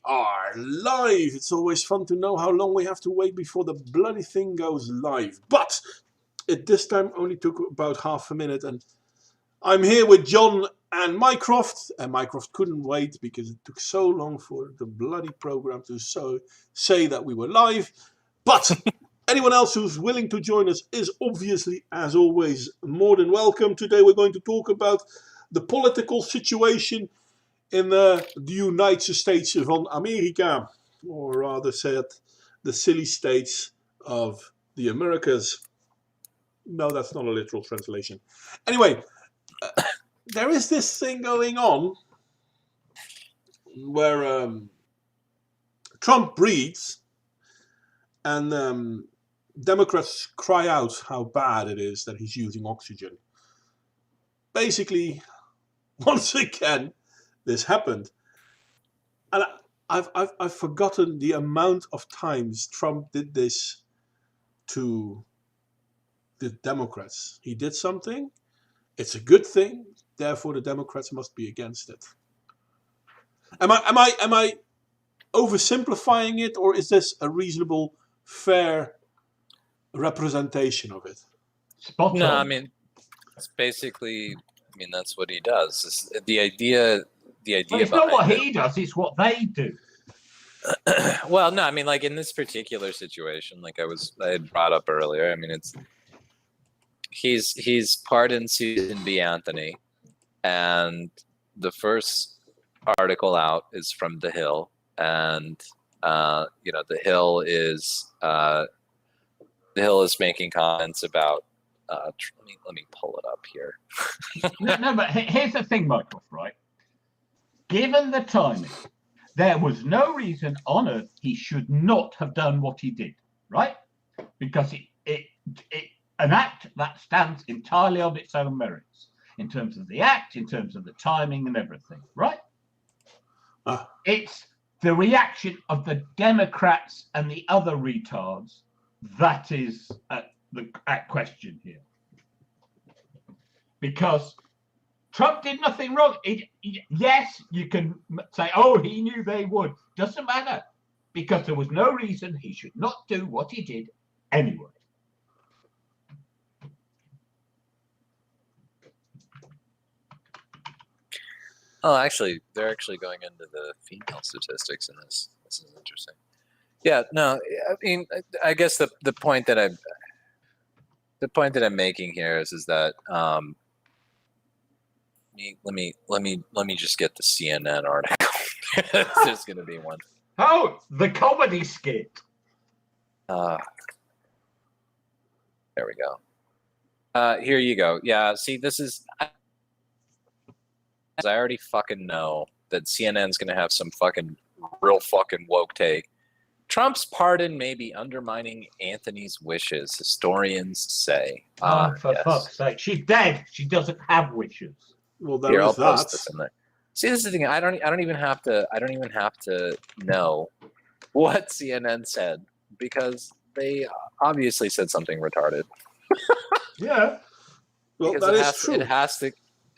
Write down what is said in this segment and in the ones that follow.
are live. It's always fun to know how long we have to wait before the bloody thing goes live. But it this time only took about half a minute, and I'm here with John and Mycroft, and Mycroft couldn't wait because it took so long for the bloody program to say that we were live. But anyone else who's willing to join us is obviously, as always, more than welcome. Today we're going to talk about the political situation in the United States van Amerika, or rather said, the silly states of the Americas. No, that's not a literal translation. Anyway, there is this thing going on where Trump breathes and Democrats cry out how bad it is that he's using oxygen. Basically, once again, this happened. And I've forgotten the amount of times Trump did this to the Democrats. He did something, it's a good thing, therefore the Democrats must be against it. Am I oversimplifying it, or is this a reasonable, fair representation of it? Spot on. No, I mean, it's basically, that's what he does. The idea Well, it's not what he does, it's what they do. Well, no, like in this particular situation, like I had brought up earlier, he's pardoned Susan B. Anthony, and the first article out is from The Hill, and The Hill is making comments about. Let me pull it up here. No, but here's the thing, Michael. Right? Given the timing, there was no reason on earth he should not have done what he did, right? Because it an act that stands entirely on its own merits, in terms of the act, in terms of the timing and everything, right? It's the reaction of the Democrats and the other retards that is at question here. Because Trump did nothing wrong. Yes, you can say, oh, he knew they would. Doesn't matter. Because there was no reason he should not do what he did anyway. Oh, actually, they're actually going into the female statistics in this. This is interesting. Yeah, no, I guess the point that I'm making here is that let me just get the CNN article. There's going to be one. Oh, the comedy skit. There we go. Here you go. Yeah, see, this is. I already fucking know that CNN's going to have some fucking real fucking woke take. Trump's pardon may be undermining Anthony's wishes, historians say. For fuck's sake, she's dead. She doesn't have wishes. Well, there is that. This in there. See, this is the thing. I don't even have to know what CNN said, because they obviously said something retarded. Yeah. Well, that is true.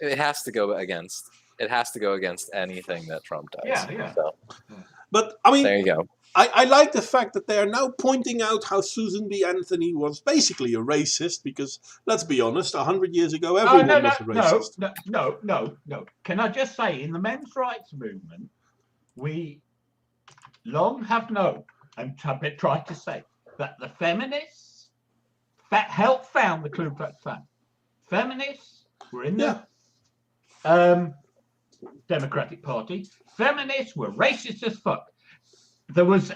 It has to go against anything that Trump does. Yeah. So, but there you go. I like the fact that they are now pointing out how Susan B. Anthony was basically a racist, because let's be honest, 100 years ago everyone was a racist. No. Can I just say, in the men's rights movement, we long have known and have been tried to say that the feminists that helped found the Ku Klux Klan, feminists were in the Democratic Party. Feminists were racist as fuck. There's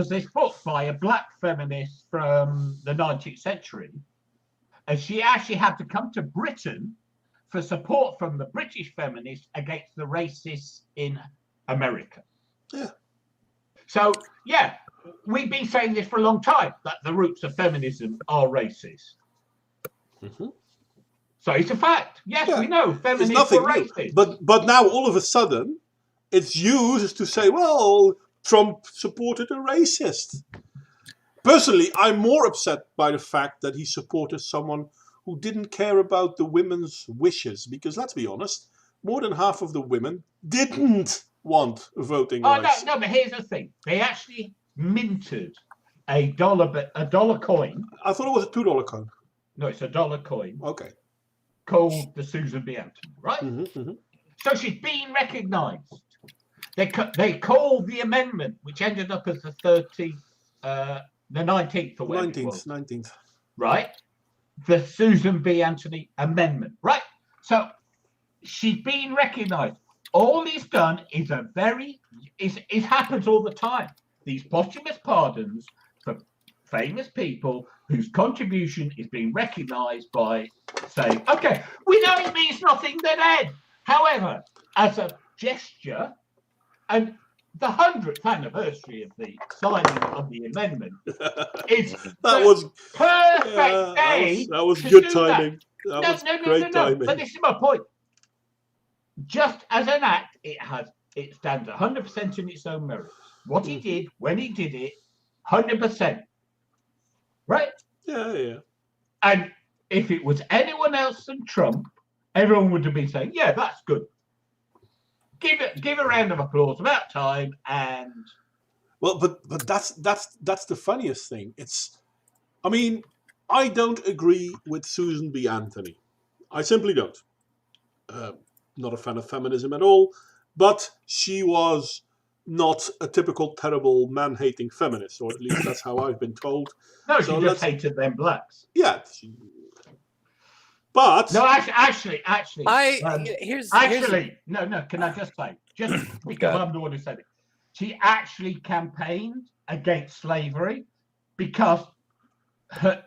this book by a black feminist from the 19th century, and she actually had to come to Britain for support from the British feminists against the racists in America. Yeah. So, yeah, we've been saying this for a long time, that the roots of feminism are racist. Mm-hmm. So it's a fact. Yes, we know feminists were racist. But now all of a sudden, it's used to say, well, Trump supported a racist. Personally, I'm more upset by the fact that he supported someone who didn't care about the women's wishes. Because let's be honest, more than half of the women didn't want voting Oh rights. no, but here's the thing: they actually minted a dollar coin. I thought it was a $2 coin. No, it's a dollar coin Okay. called the Susan B. Anthony, right? Mm-hmm. So she's been recognised. They called the amendment, which ended up as the 19th or whatever it was, 19th. right? The Susan B. Anthony Amendment, right? So she's been recognised. All he's done is it happens all the time. These posthumous pardons for famous people whose contribution is being recognised by saying, okay, we know it means nothing then. However, as a gesture, and the 100th anniversary of the signing of the amendment is that was perfect day. That was good timing. No. Great timing. But this is my point. Just as an act, it stands 100% in its own merits. What he did, when he did it, 100%. Right? Yeah. And if it was anyone else than Trump, everyone would have been saying, yeah, that's good. Give a round of applause, about time. And well, but that's the funniest thing. I mean, I don't agree with Susan B. Anthony. I simply don't. Not a fan of feminism at all, but she was not a typical terrible man-hating feminist, or at least that's how I've been told. No, she just hated them blacks. Yeah. But no, actually, no. Can I just say, just because I'm the one who said it, she actually campaigned against slavery because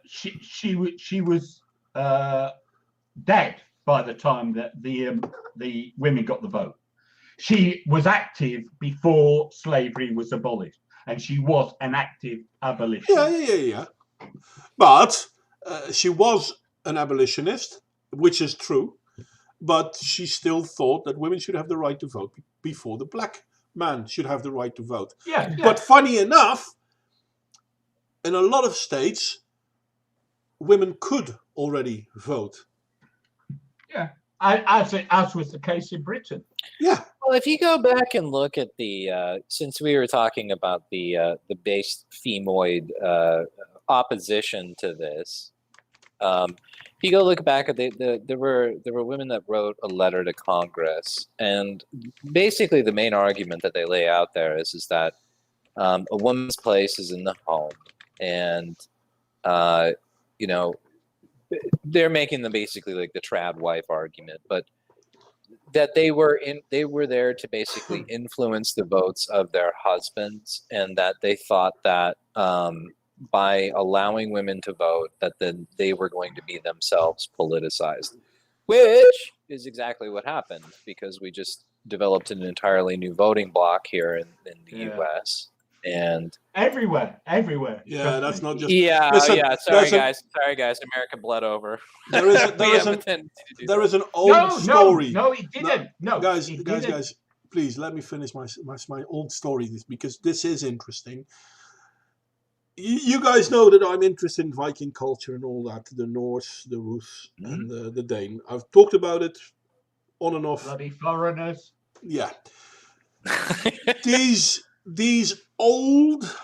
she was dead by the time that the women got the vote. She was active before slavery was abolished, and she was an active abolitionist. Yeah. But she was an abolitionist, which is true, but she still thought that women should have the right to vote before the black man should have the right to vote. Yeah. But funny enough, in a lot of states, women could already vote. Yeah, as was the case in Britain. Yeah. Well, if you go back and look at since we were talking about the base femoid opposition to this, if you go look back at there were women that wrote a letter to Congress, and basically the main argument that they lay out there is that a woman's place is in the home, and they're making them basically like the trad wife argument, but that they were there to basically influence the votes of their husbands, and that they thought that by allowing women to vote, that then they were going to be themselves politicized, which is exactly what happened, because we just developed an entirely new voting bloc here in the U.S. and everywhere. Yeah, that's not just. Yeah, Listen, yeah. Sorry, guys. America bled over. There is an old story. No, he didn't. No, guys, please let me finish my old story, because this is interesting. You guys know that I'm interested in Viking culture and all that, the Norse, the Rus, and the Dane. I've talked about it on and off. Bloody foreigners. Yeah. These old.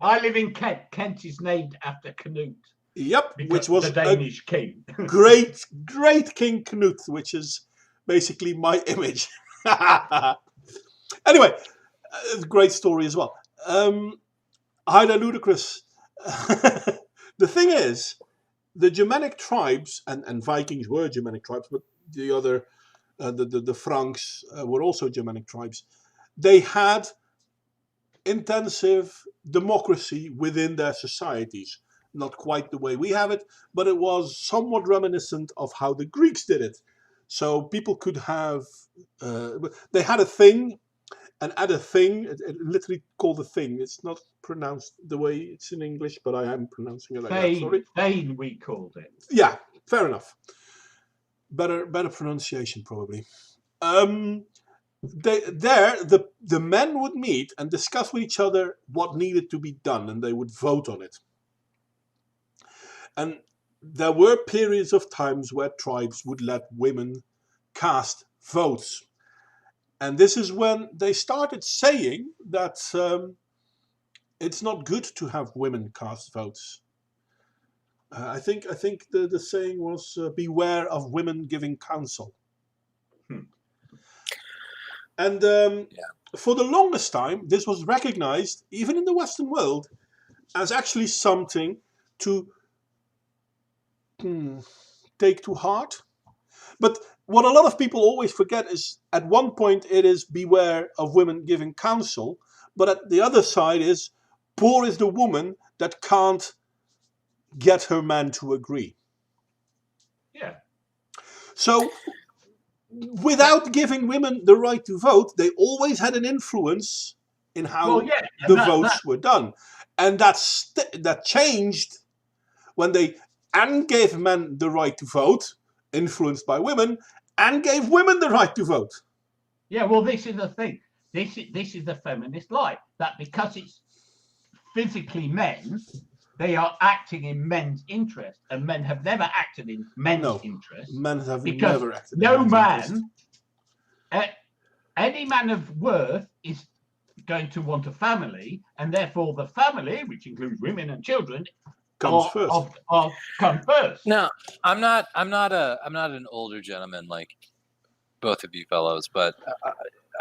I live in Kent. Kent is named after Canute. Yep, which was the Danish king. great King Canute, which is basically my image. Anyway, great story as well. Highly ludicrous. The thing is, the Germanic tribes, and Vikings were Germanic tribes, but the other, the Franks were also Germanic tribes. They had intensive democracy within their societies. Not quite the way we have it, but it was somewhat reminiscent of how the Greeks did it. So people could have, they had a thing, and at a thing, it literally called a thing. It's not pronounced the way it's in English, but I am pronouncing it like that. Sorry. Thane, we called it. Yeah, fair enough. Better pronunciation probably. The men would meet and discuss with each other what needed to be done, and they would vote on it. And there were periods of times where tribes would let women cast votes. And this is when they started saying that it's not good to have women cast votes. I think the saying was beware of women giving counsel. And for the longest time, this was recognized, even in the Western world, as actually something to take to heart. But what a lot of people always forget is, at one point it is beware of women giving counsel, but at the other side is, poor is the woman that can't get her man to agree. Yeah. So without giving women the right to vote, they always had an influence in how the votes were done. And that changed when they gave men the right to vote, influenced by women, and gave women the right to vote. Yeah, well, this is the thing. This is the feminist life. That because it's physically men, they are acting in men's interest, and men have never acted in men's interest. Men have because never acted no in men's man, interest. Any man of worth is going to want a family, and therefore the family, which includes women and children, comes first. Come first. No, I'm not an older gentleman like both of you fellows, but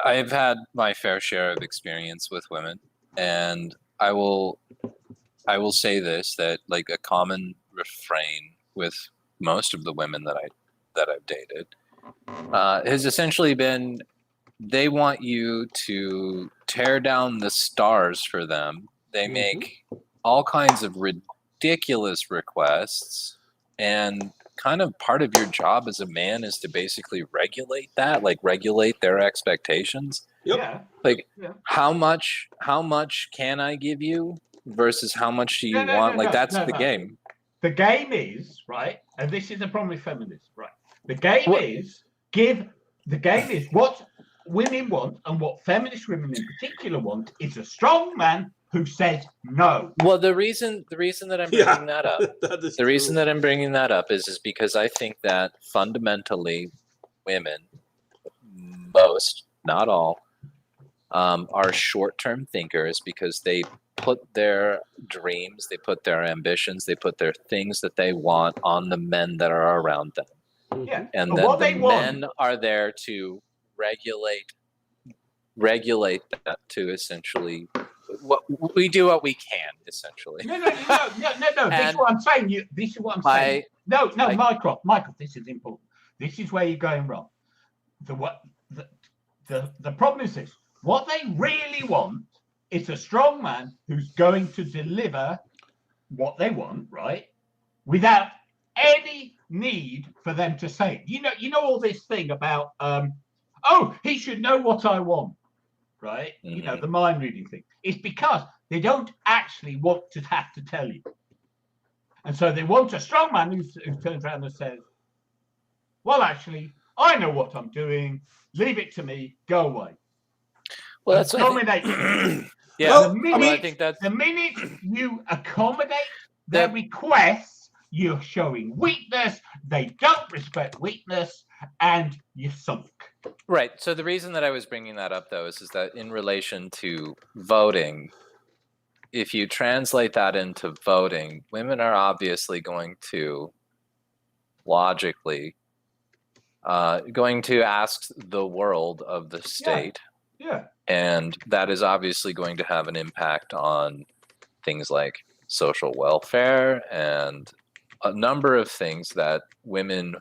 I've had my fair share of experience with women, and I will say this, that like a common refrain with most of the women that I've dated has essentially been, they want you to tear down the stars for them. They make all kinds of ridiculous requests, and kind of part of your job as a man is to basically regulate that, like regulate their expectations. Yep. Yeah. Like how much can I give you versus how much do you want? That's the game. The game is, right, and this is the problem with feminists, right? The game is what women want, and what feminist women in particular want is a strong man who says no. Well, the reason that I'm bringing that up, reason that I'm bringing that up is because I think that fundamentally women, most, not all, are short-term thinkers, because they put their dreams, they put their ambitions, they put their things that they want on the men that are around them. Yeah. And then the men are there to regulate that, to essentially we do what we can, essentially. No. This is what I'm saying. This is what I'm saying. No, Michael, this is important. This is where you're going wrong. The problem is this. What they really want is a strong man who's going to deliver what they want, right? Without any need for them to say it. You know all this thing about he should know what I want, right? Mm-hmm. You know, the mind reading thing. It's because they don't actually want to have to tell you. And so they want a strong man who turns around and says, well, actually, I know what I'm doing. Leave it to me. Go away. Well, that's dominate. Yeah. I think that's the minute you accommodate their requests, you're showing weakness. They don't respect weakness, and you're sunk. Right. So the reason that I was bringing that up, though, is that in relation to voting, if you translate that into voting, women are obviously going to logically going to ask the world of the state. Yeah. And that is obviously going to have an impact on things like social welfare and a number of things that women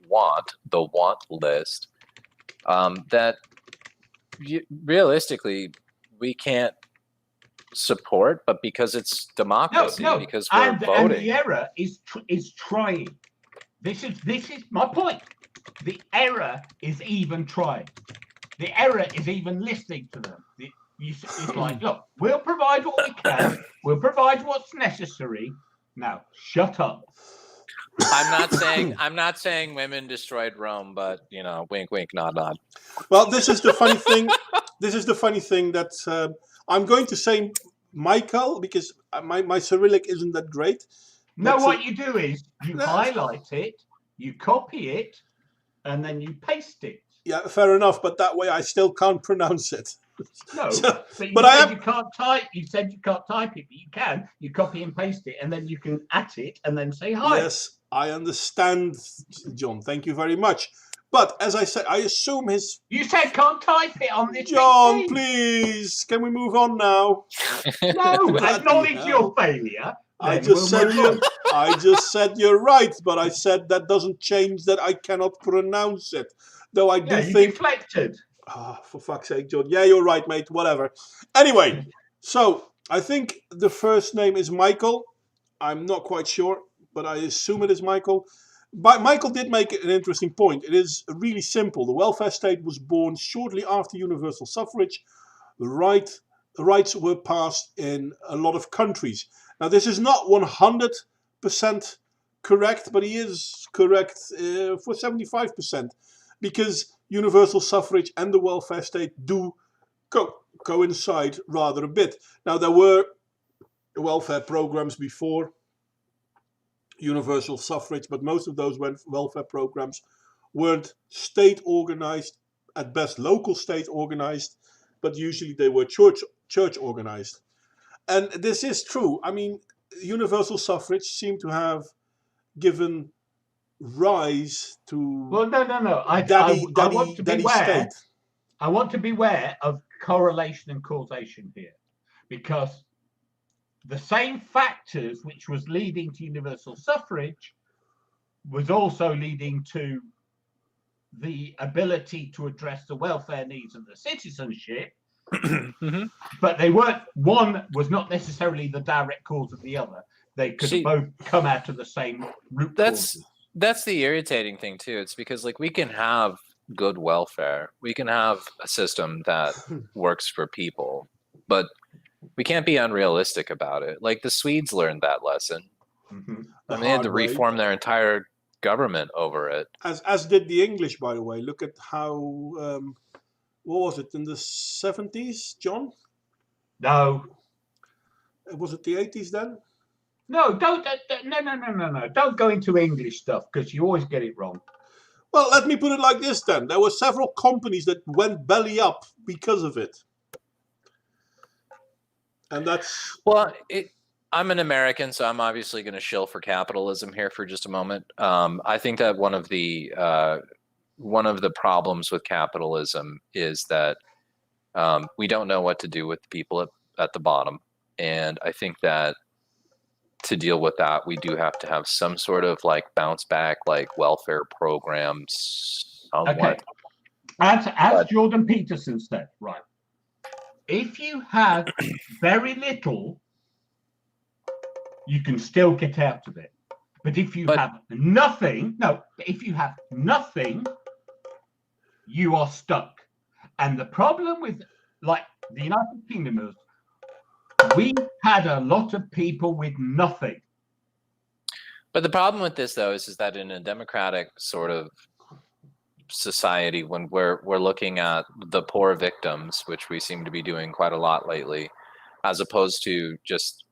want, the want list, that realistically we can't support, but because it's democracy, because we're voting. And the error is trying. This is my point. The error is even trying. The error is even listening to them. It's like, look, we'll provide what we can. We'll provide what's necessary. Now, shut up. I'm not saying women destroyed Rome, but wink, wink, nod, nod. Well, this is the funny thing. This is the funny thing that I'm going to say, Michael, because my Cyrillic isn't that great. No, what you do is you highlight it, you copy it, and then you paste it. Yeah, fair enough, but that way I still can't pronounce it. No, So, but you but said I am. you can't type. You said you can't type it, but you can. You copy and paste it, and then you can at it, and then say hi. Yes, I understand, John. Thank you very much. But as I said, I assume his. You said can't type it on this John, PC. please, can we move on now? No, Bloody acknowledge hell. your failure. I Then just we'll said move you. on. I just said you're right, but I said that doesn't change that I cannot pronounce it. Though I do Yeah, you think. deflected. For fuck's sake, John. Yeah, you're right, mate. Whatever. Anyway, so I think the first name is Michael. I'm not quite sure, but I assume it is Michael. But Michael did make an interesting point. It is really simple. The welfare state was born shortly after universal suffrage. The rights were passed in a lot of countries. Now, this is not 100% correct, but he is correct for 75%, because universal suffrage and the welfare state do coincide rather a bit. Now, there were welfare programs before universal suffrage, but most of those welfare programs weren't state organized, at best local state organized, but usually they were church organized. And this is true. I mean, universal suffrage seemed to have given rise to Well, no. I want to daddy beware. state. I want to beware of correlation and causation here, because the same factors which was leading to universal suffrage was also leading to the ability to address the welfare needs of the citizenship. Mhm. But they weren't. One was not necessarily the direct cause of the other. They could See, both come out of the same root causes. That's the irritating thing too. It's because like we can have good welfare, we can have a system that works for people, but we can't be unrealistic about it. Like the Swedes learned that lesson. Mm-hmm. The They had to hard way. reform their entire government over it. As did the English, by the way. Look at how, what was it, in the 70s, John? No, Was it the 80s then? no, don't. No. Don't go into English stuff, because you always get it wrong. Well, let me put it like this then. There were several companies that went belly up because of it. And that's... Well, I'm an American, so I'm obviously going to shill for capitalism here for just a moment. I think that one of the problems with capitalism is that we don't know what to do with the people at the bottom, and I think that to deal with that, we do have to have some sort of like bounce back, like welfare programs. Okay, as Jordan Peterson said, right? If you have very little, you can still get out of it. But if you have nothing, you are stuck. And the problem with like the United Kingdom is we had a lot of people with nothing. But the problem with this, though, is that in a democratic sort of society, when we're looking at the poor victims, which we seem to be doing quite a lot lately, as opposed to just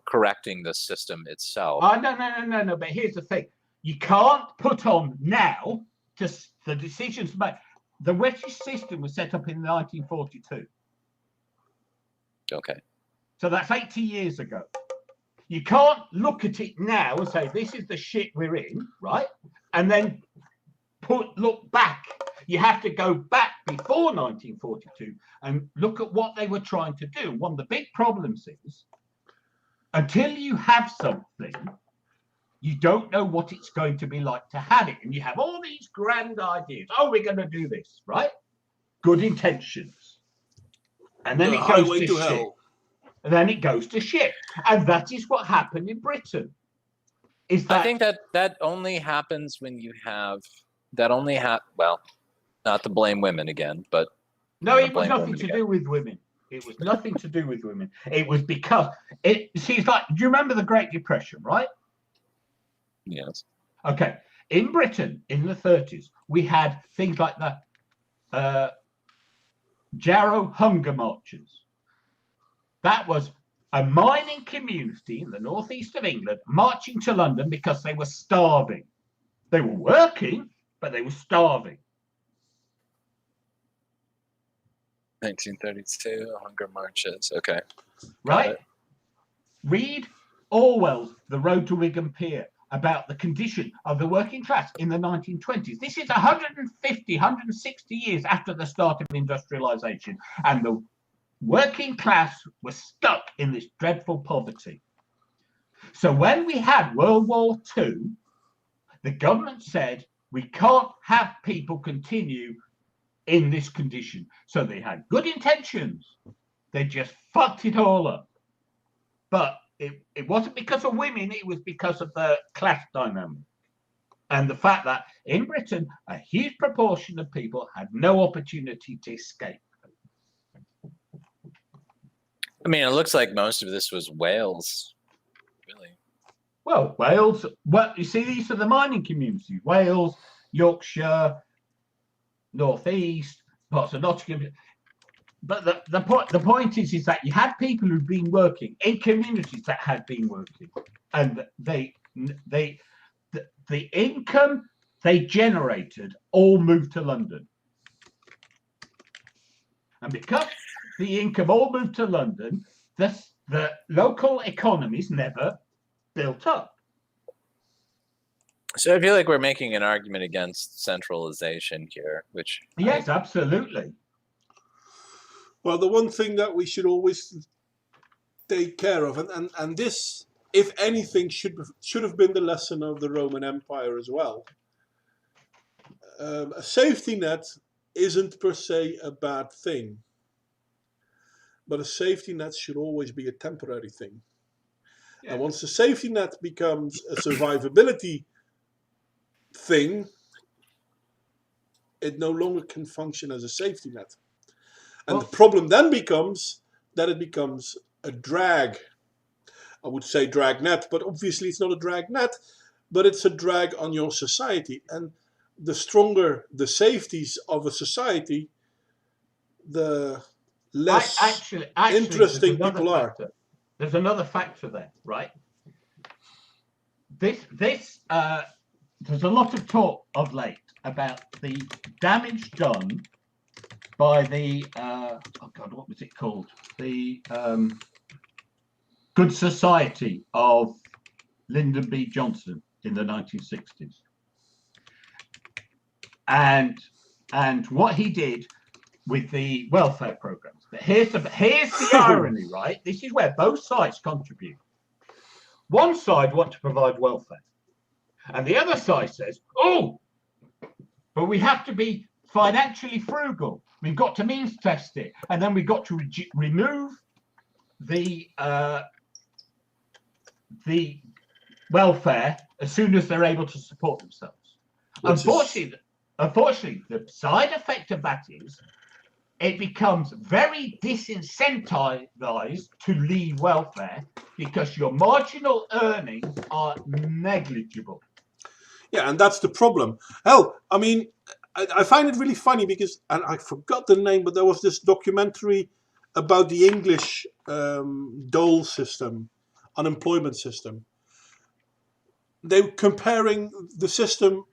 correcting the system itself. Oh, no. But here's the thing: you can't put on now just the decisions made. The British system was set up in 1942. Okay. So that's 80 years ago. You can't look at it now and say, this is the shit we're in, right? And then look back. You have to go back before 1942 and look at what they were trying to do. One of the big problems is, until you have something, you don't know what it's going to be like to have it. And you have all these grand ideas. Oh, we're going to do this, right? Good intentions. And then it goes to shit. Hell. And then it goes to shit. And that is what happened in Britain. I think that only happens when you have, well, not to blame women again, but. No, it was nothing to do with women. It was nothing to do with women. It was because it's like, do you remember the Great Depression, right? Yes. Okay. In Britain, in the 30s, we had things like the Jarrow Hunger Marches. That was a mining community in the northeast of England marching to London because they were starving. They were working, but they were starving. 1932 hunger marches. Okay, got right? it. Read Orwell's The Road to Wigan Pier about the condition of the working class in the 1920s. This is 150, 160 years after the start of industrialization, and the working class was stuck in this dreadful poverty. So when we had World War II, the government said we can't have people continue in this condition. So they had good intentions. They just fucked it all up. But it wasn't because of women, it was because of the class dynamic. And the fact that in Britain, a huge proportion of people had no opportunity to escape. I mean, it looks like most of this was Wales, really. Well, Wales, well, you see, these are the mining communities. Wales, Yorkshire, Northeast, parts of Nottingham. But the point is that you had people who'd been working in communities that had been working, and the income they generated all moved to London. And because the income all moved to London, the local economies never built up. So I feel like we're making an argument against centralization here, which Yes, absolutely. Well, the one thing that we should always take care of, and this, if anything, should have been the lesson of the Roman Empire as well. A safety net isn't per se a bad thing, but a safety net should always be a temporary thing. Yeah. And once the safety net becomes a survivability thing, it no longer can function as a safety net. And the problem then becomes that it becomes a drag. I would say drag net, but obviously it's not a drag net, but it's a drag on your society. And the stronger the safeties of a society, the less actually, interesting people are. There's another factor there, right? There's a lot of talk of late about the damage done by the what was it called? The Good Society of Lyndon B. Johnson in the 1960s, and what he did with the welfare programs. But here's the irony, right? This is where both sides contribute. One side wants to provide welfare, and the other side says, "Oh, but we have to be financially frugal. We've got to means test it, and then we've got to remove the welfare as soon as they're able to support themselves." Unfortunately, the side effect of that is it becomes very disincentivized to leave welfare because your marginal earnings are negligible. Yeah, and that's the problem. Hell, I mean, I find it really funny because, and I forgot the name, but there was this documentary about the English dole system, unemployment system. They were comparing the system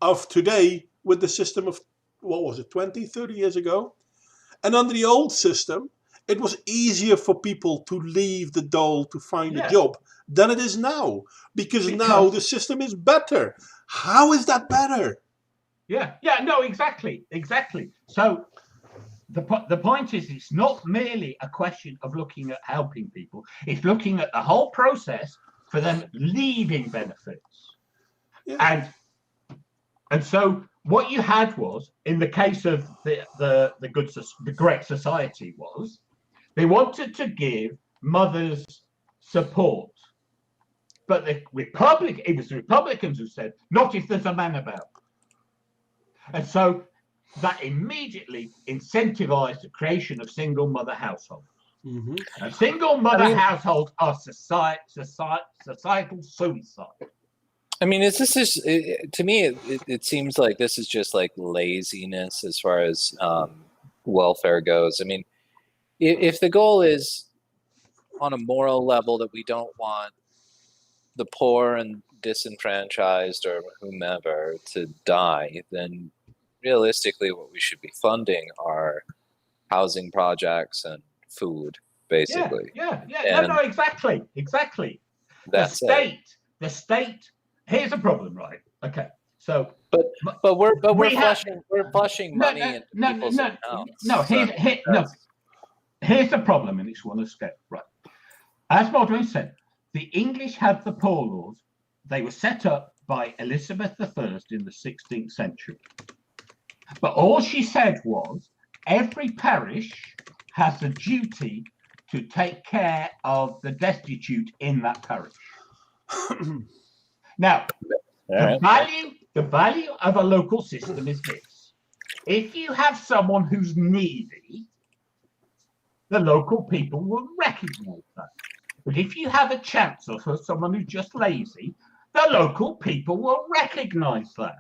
of today with the system of, what was it, 20, 30 years ago? And under the old system, it was easier for people to leave the dole to find a job than it is now. Because now the system is better. How is that better? Yeah, no, exactly. So the point is, it's not merely a question of looking at helping people. It's looking at the whole process for them leaving benefits. Yeah. And so what you had was, in the case of the Great Society, was they wanted to give mothers support. But it was the Republicans who said, not if there's a man about. And so that immediately incentivized the creation of single mother households. Mm-hmm. And single mother households are societal suicide. I mean, to me, it seems like this is just like laziness as far as welfare goes. I mean, if the goal is on a moral level that we don't want the poor and disenfranchised or whomever to die, then realistically what we should be funding are housing projects and food, basically. Yeah. And No, exactly. that's The state. Here's a problem, right? Okay, so. But we're we have- flushing money into people's accounts. No, here's the problem, and it's one of scale, right? As Baldwin said, the English had the poor laws. They were set up by Elizabeth I in the 16th century. But all she said was, every parish has a duty to take care of the destitute in that parish. Now, the value of a local system is this. If you have someone who's needy, the local people will recognize that. But if you have a chancellor for someone who's just lazy, the local people will recognize that.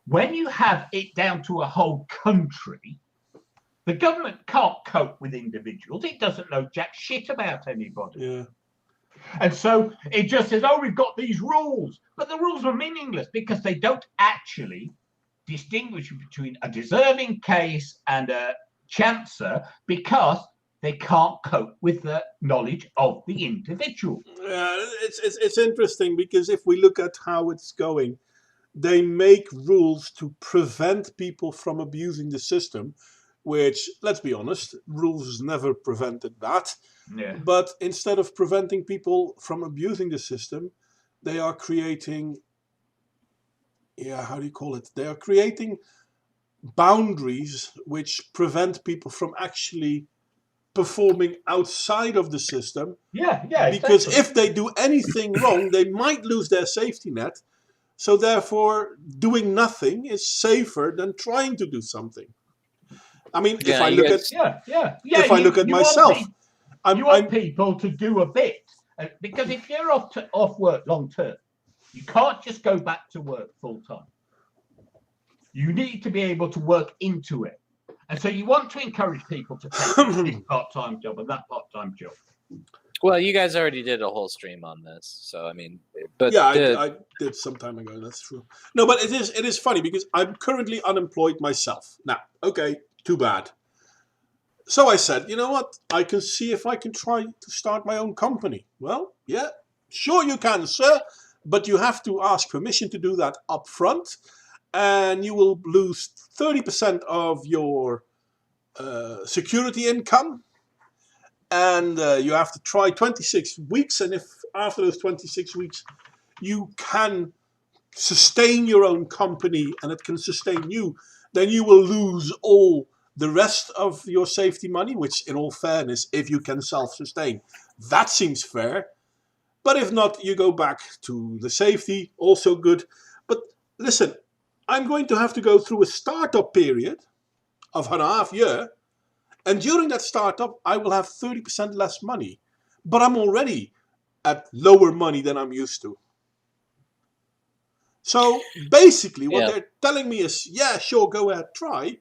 When you have it down to a whole country, the government can't cope with individuals. It doesn't know jack shit about anybody. Yeah. And so it just says, oh, we've got these rules. But the rules are meaningless because they don't actually distinguish between a deserving case and a chancer, because they can't cope with the knowledge of the individual. Yeah, it's interesting, because if we look at how it's going, they make rules to prevent people from abusing the system, which, let's be honest, rules never prevented that. Yeah. But instead of preventing people from abusing the system, they are creating, how do you call it? They are creating boundaries which prevent people from actually performing outside of the system. Yeah, Because exactly. if they do anything wrong, they might lose their safety net. So therefore, doing nothing is safer than trying to do something. I mean, if I look at myself, you want people to do a bit, because if you're off work long term, you can't just go back to work full time. You need to be able to work into it, and so you want to encourage people to take this part-time job and that part-time job. Well, you guys already did a whole stream on this, so I mean, but yeah, I did some time ago. That's true. No, but it is funny because I'm currently unemployed myself. Now, okay, too bad. So I said, you know what? I can see if I can try to start my own company. Well, yeah, sure you can, sir, but you have to ask permission to do that up front, and you will lose 30% of your security income. And you have to try 26 weeks. And if after those 26 weeks you can sustain your own company and it can sustain you, then you will lose all the rest of your safety money, which in all fairness, if you can self-sustain, that seems fair. But if not, you go back to the safety, also good. But listen, I'm going to have to go through a startup period of a half year. And during that startup, I will have 30% less money. But I'm already at lower money than I'm used to. So basically what they're telling me is, yeah, sure, go ahead, try.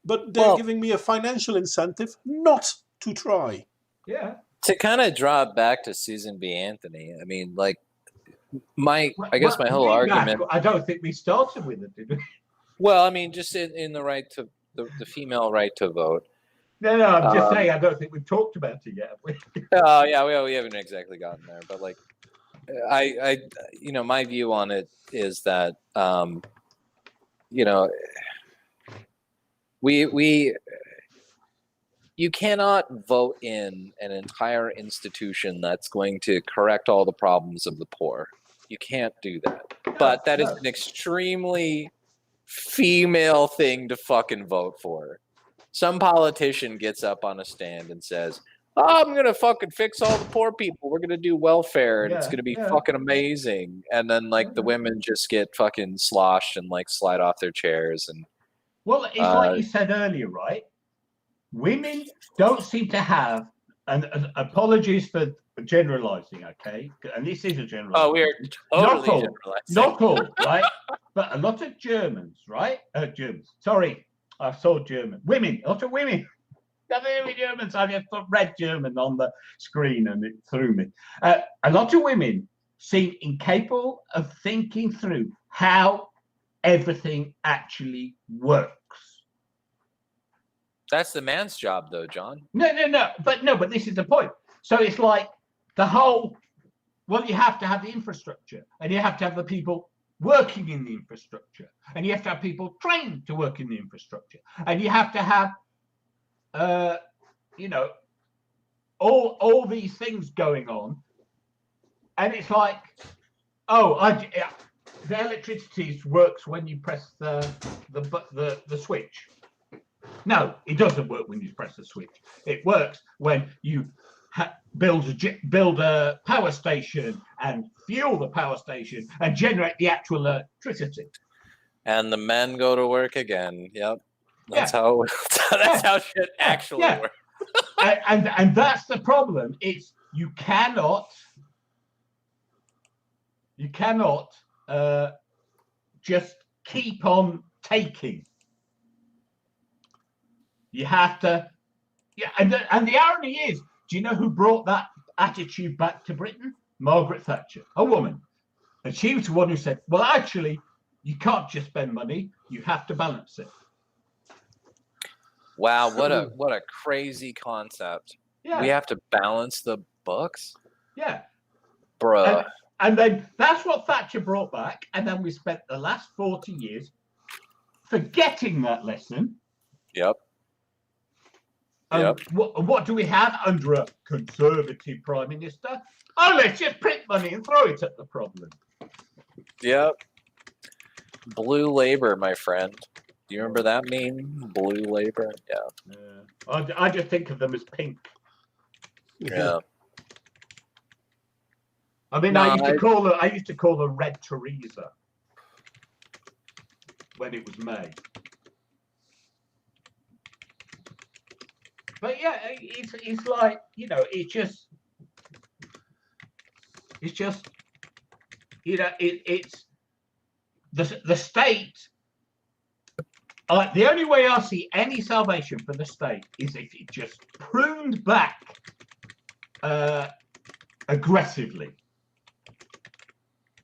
But they're giving me a financial incentive not to try. Yeah. To kind of draw it back to Susan B. Anthony, I mean, like, my whole argument. I don't think we started with it, did we? Well, I mean, just in the right to the female right to vote. No, I'm just saying, I don't think we've talked about it yet, have we? Oh, yeah, we haven't exactly gotten there, but like, I my view on it is that, you cannot vote in an entire institution that's going to correct all the problems of the poor. You can't do that. But that is an extremely female thing to fucking vote for. Some politician gets up on a stand and says, oh, I'm going to fucking fix all the poor people. We're going to do welfare and it's going to be fucking amazing. And then like the women just get fucking sloshed and like slide off their chairs. And well, it's like you said earlier, right? Women don't seem to have, and apologies for generalizing, okay? And this is a generalization. Oh, we're totally generalizing. Not all, right? But a lot of Germans, right? Germans. Sorry, I saw German. Women, a lot of women. Nothing to do with Germans. I just read German on the screen and it threw me. A lot of women seem incapable of thinking through how everything actually works. That's the man's job, though, John. No. But this is the point. So it's like the whole. Well, you have to have the infrastructure, and you have to have the people working in the infrastructure, and you have to have people trained to work in the infrastructure, and you have to have, all these things going on, and it's like, the electricity works when you press the switch. No, it doesn't work when you press the switch. It works when you build a power station and fuel the power station and generate the actual electricity. And the men go to work again. Yep, that's how shit actually works. and that's the problem. It's you cannot just keep on taking. You have to, and the irony is, do you know who brought that attitude back to Britain? Margaret Thatcher, a woman. And she was the one who said, well, actually, you can't just spend money, you have to balance it. Wow, what a crazy concept. Yeah. We have to balance the books? Yeah. Bruh. And then that's what Thatcher brought back. And then we spent the last 40 years forgetting that lesson. Yep. What do we have under a Conservative Prime Minister? Oh, let's just print money and throw it at the problem. Yep. Blue labor, my friend. Do you remember that meme? Blue labor? Yeah. I just think of them as pink. Yeah. I mean, I used to call her Red Teresa when it was made. But yeah, it's like, it's just it's the state. The only way I see any salvation for the state is if it just pruned back aggressively.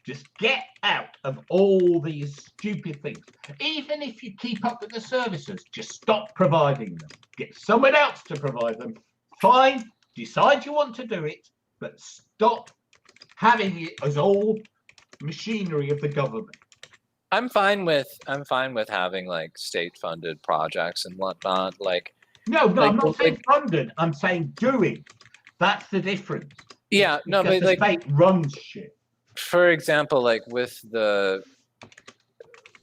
Just get out of all these stupid things. Even if you keep up with the services, just stop providing them. Get someone else to provide them. Fine, decide you want to do it, but stop having it as all machinery of the government. I'm fine with having like state-funded projects and whatnot. Like, no, I'm not saying funded. I'm saying doing. That's the difference. Yeah, no, but the state runs shit. For example, like with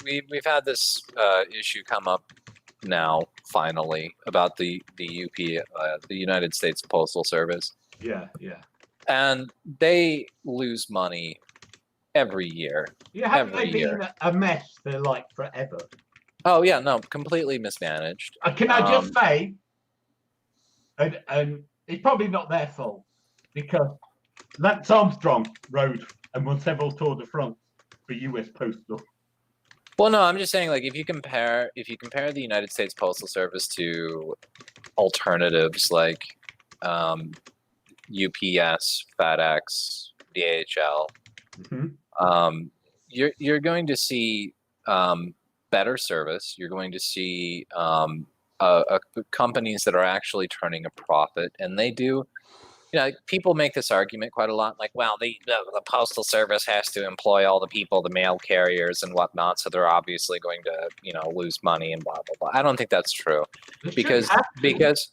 we've had this issue come up now finally about the United States Postal Service. Yeah. And they lose money every year. Yeah, haven't they been a mess for like forever? Oh yeah, no, completely mismanaged. Can I just say, and it's probably not their fault because Lance Armstrong rode and won several Tour de France for US Postal. Well, no, I'm just saying, like, if you compare the United States Postal Service to alternatives like UPS, FedEx, DHL, you're going to see better service. You're going to see companies that are actually turning a profit, and they do. People make this argument quite a lot, like, well, the Postal Service has to employ all the people, the mail carriers and whatnot, so they're obviously going to, lose money and blah blah blah. I don't think that's true, because UPS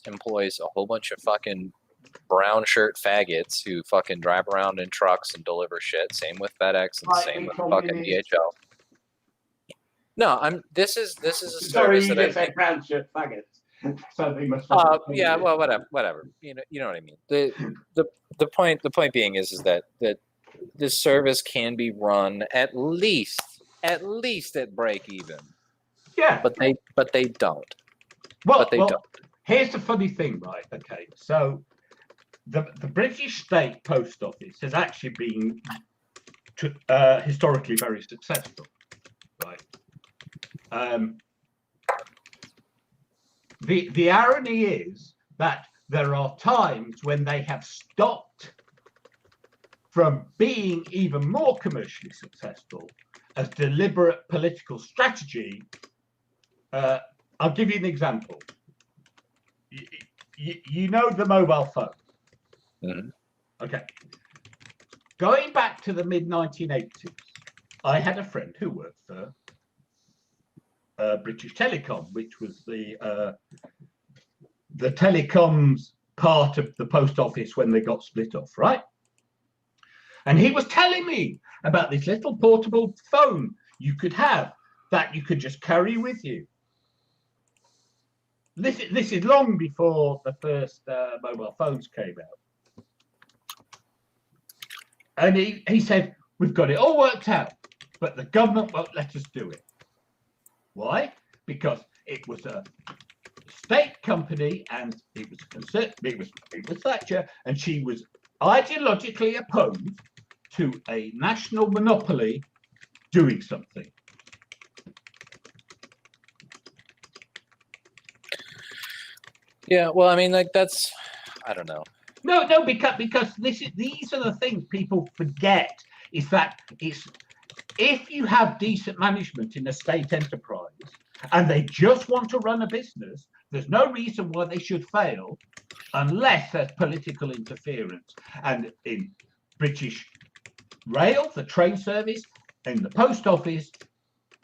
employs a whole bunch of fucking brown shirt faggots who fucking drive around in trucks and deliver shit. Same with FedEx and same with fucking DHL. No, this is a service that I think brown shirt faggots. So they must. Yeah, well, whatever. You know what I mean. The point being is that this service can be run at least at break even. Yeah, but they don't. Well, don't. Here's the funny thing, right? Okay, so the British State Post Office has actually been historically very successful, right? The irony is that there are times when they have stopped from being even more commercially successful as deliberate political strategy. I'll give you an example. You know the mobile phone. Mm-hmm. Okay. Going back to the mid-1980s, I had a friend who worked for British Telecom, which was the telecoms part of the post office when they got split off, right? And he was telling me about this little portable phone you could have that you could just carry with you. This is long before the first mobile phones came out. And he said, we've got it all worked out, but the government won't let us do it. Why? Because it was a state company and it was Thatcher, and she was ideologically opposed to a national monopoly doing something. Yeah, well, I mean, like that's, I don't know. No, because these are the things people forget. Is that it's if you have decent management in a state enterprise and they just want to run a business, there's no reason why they should fail unless there's political interference. And in British Rail, the train service, in the post office,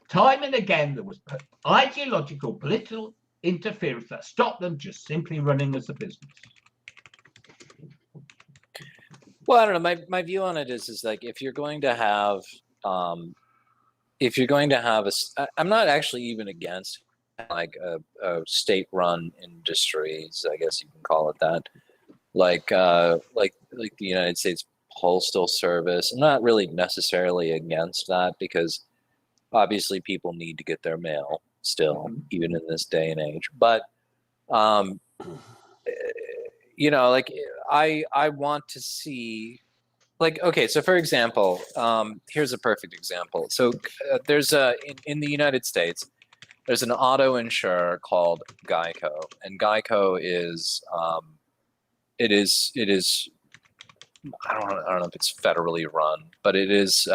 time and again there was ideological political interference that stopped them just simply running as a business. Well, I don't know. My view on it is like if you're going to have I'm not actually even against like a state-run industries, I guess you can call it that, like the United States Postal Service. I'm not really necessarily against that because obviously people need to get their mail still, even in this day and age. But you know, like I want to see, like, okay, so for example, here's a perfect example. So there's in the United States, there's an auto insurer called Geico, and Geico is it is I don't know if it's federally run, but it is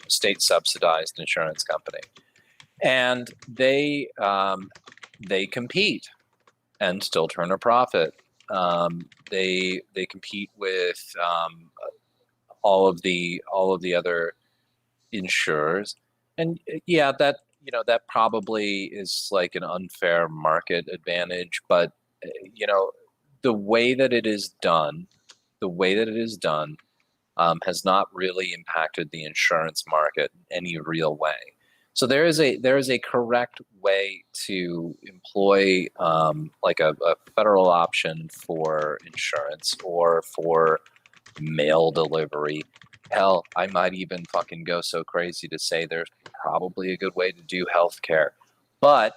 state subsidized insurance company, and they compete and still turn a profit. They compete with all of the other insurers, and yeah, that that probably is like an unfair market advantage, but you know, the way that it is done has not really impacted the insurance market in any real way. So there is a correct way to employ like a federal option for insurance or for mail delivery. Hell, I might even fucking go so crazy to say there's probably a good way to do healthcare, but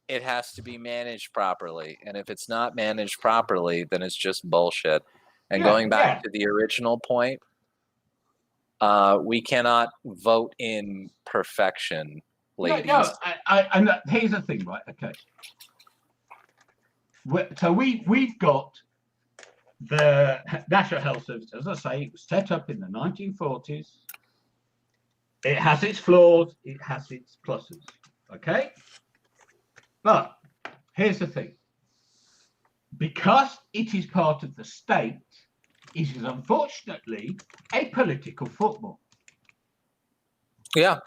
it has to be managed properly. And if it's not managed properly, then it's just bullshit. And going back to the original point, we cannot vote in perfection, ladies. No, here's the thing, right? Okay. So we've got the National Health Service, as I say, it was set up in the 1940s. It has its flaws, it has its pluses, okay? But here's the thing. Because it is part of the state, it is unfortunately a political football. Yeah,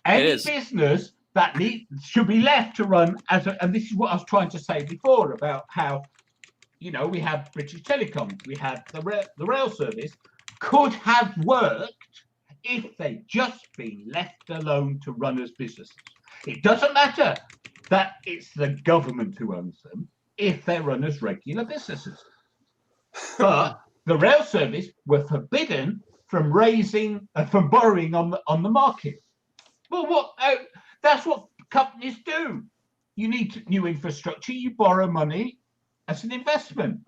any business that should be left to run as a, and this is what I was trying to say before about how, you know, we have British Telecom, we have the rail service, could have worked if they'd just been left alone to run as businesses. It doesn't matter that it's the government who owns them if they're run as regular businesses. But the rail service were forbidden from from borrowing on the market. Well, that's what companies do. You need new infrastructure, you borrow money as an investment.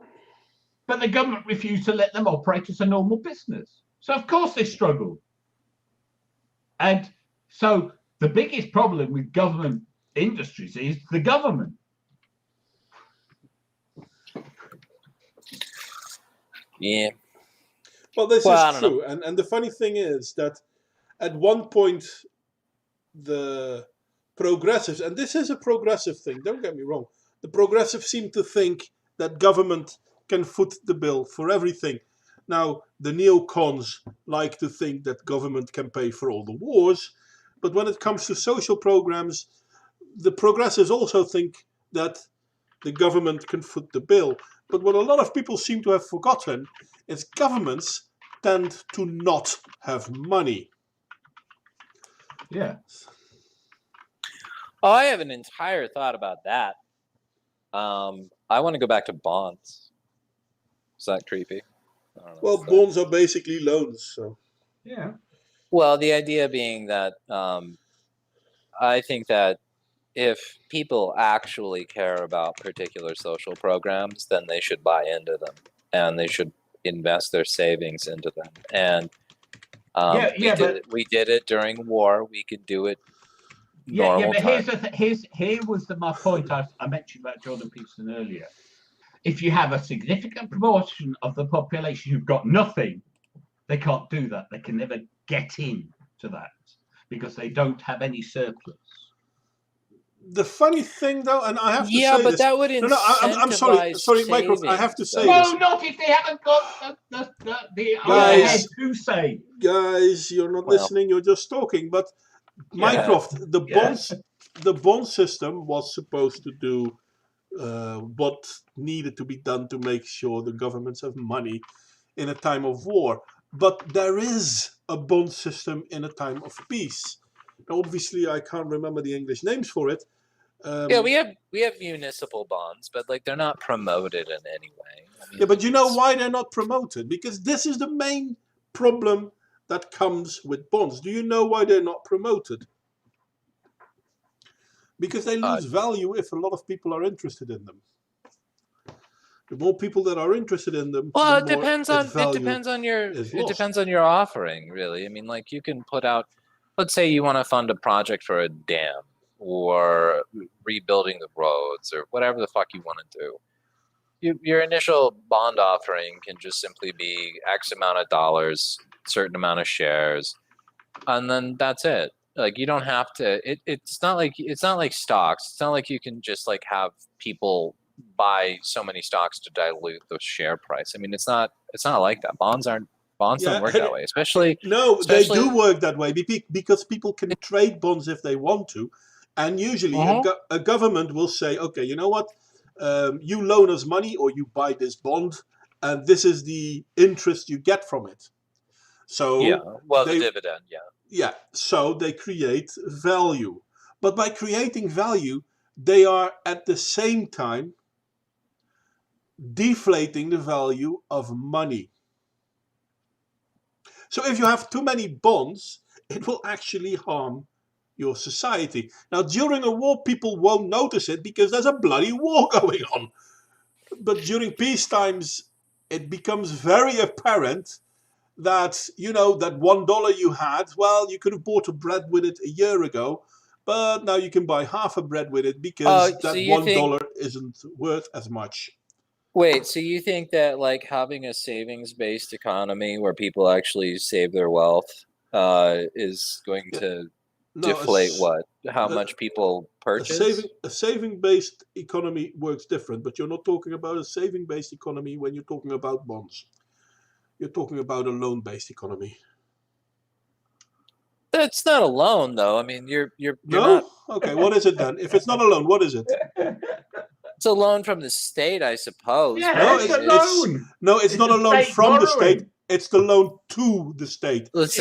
But the government refused to let them operate as a normal business. So of course they struggled. And so the biggest problem with government industries is the government. Yeah. Well, this Well, I is don't know. true. And the funny thing is that at one point, the progressives, and this is a progressive thing, don't get me wrong, the progressives seem to think that government can foot the bill for everything. Now, the neocons like to think that government can pay for all the wars, but when it comes to social programs, the progressives also think that the government can foot the bill. But what a lot of people seem to have forgotten is governments tend to not have money. Yeah. Oh, I have an entire thought about that. I want to go back to bonds. Is that creepy? I don't know. Well, bonds are basically loans, so. Yeah. Well, the idea being that I think that if people actually care about particular social programs, then they should buy into them and they should invest their savings into them. And we did it during war. We could do it normal but time. here was my point I mentioned about Jordan Peterson earlier. If you have a significant proportion of the population who've got nothing, they can't do that. They can never get in to that because they don't have any surplus. The funny thing, though, and I have to say Yeah, but this, that would incentivize I'm sorry, Michael, I have to say Well, this. not if they haven't got the Guys, to say. Guys, you're not listening, you're just talking. But Mycroft, the bond system was supposed to do what needed to be done to make sure the governments have money in a time of war. But there is a bond system in a time of peace. Now, obviously, I can't remember the English names for it. Yeah, we have municipal bonds, but like they're not promoted in any way. I mean, yeah, but you know why they're not promoted? Because this is the main problem that comes with bonds. Do you know why they're not promoted? Because they lose value if a lot of people are interested in them. The more people that are interested in them, well, the it more depends on your offering, really. I mean, like you can put out, let's say you want to fund a project for a dam or rebuilding the roads or whatever the fuck you want to do. Your initial bond offering can just simply be X amount of dollars, certain amount of shares, and then that's it. Like you don't have to. It's not like stocks. It's not like you can just like have people buy so many stocks to dilute the share price. I mean, it's not like that. Bonds don't work that way. Especially they do work that way because people can trade bonds if they want to, and usually a government will say, okay, you know what, you loan us money or you buy this bond, and this is the interest you get from it. So the dividend, so they create value, but by creating value, they are at the same time deflating the value of money. So if you have too many bonds, it will actually harm your society. Now, during a war, people won't notice it because there's a bloody war going on. But during peace times, it becomes very apparent that, you know, that $1 you had, well, you could have bought a bread with it a year ago, but now you can buy half a bread with it because that $1 isn't worth as much. Wait, so you think that like having a savings-based economy where people actually save their wealth is going to deflate how much people purchase? A saving-based economy works different, but you're not talking about a saving-based economy when you're talking about bonds. You're talking about a loan-based economy. That's not a loan, though. I mean, you're no? Not... Okay, what is it then? If it's not a loan, what is it? It's a loan from the state, I suppose. Yeah, no, it's a loan. It's not a loan from borrowing. The state. It's the loan to the state. Well, it's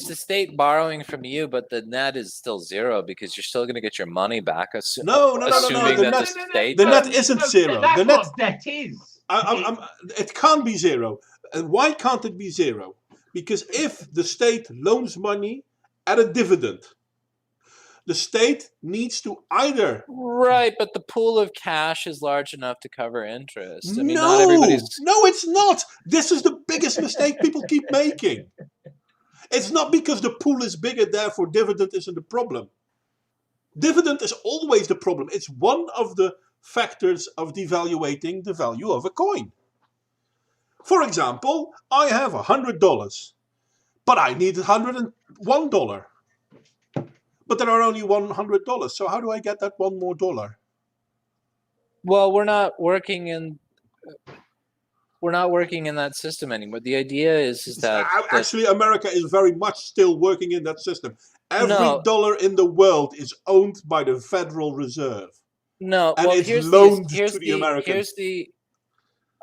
the state borrowing from you, but the net is still zero because you're still going to get your money back. Assuming the net isn't zero. That's the net, what debt is. It can't be zero. And why can't it be zero? Because if the state loans money at a dividend, the state needs to either... Right, but the pool of cash is large enough to cover interest. I mean, not everybody's... No, it's not. This is the biggest mistake people keep making. It's not because the pool is bigger, therefore dividend isn't a problem. Dividend is always the problem. It's one of the factors of devaluating the value of a coin. For example, I have $100, but I need $101. But there are only $100, so how do I get that one more dollar? Well, we're not working in that system anymore. The idea is that Actually, America is very much still working in that system. Every No. dollar in the world is owned by the Federal Reserve. no. And Well, it's here's loaned the to the Americans. here's the.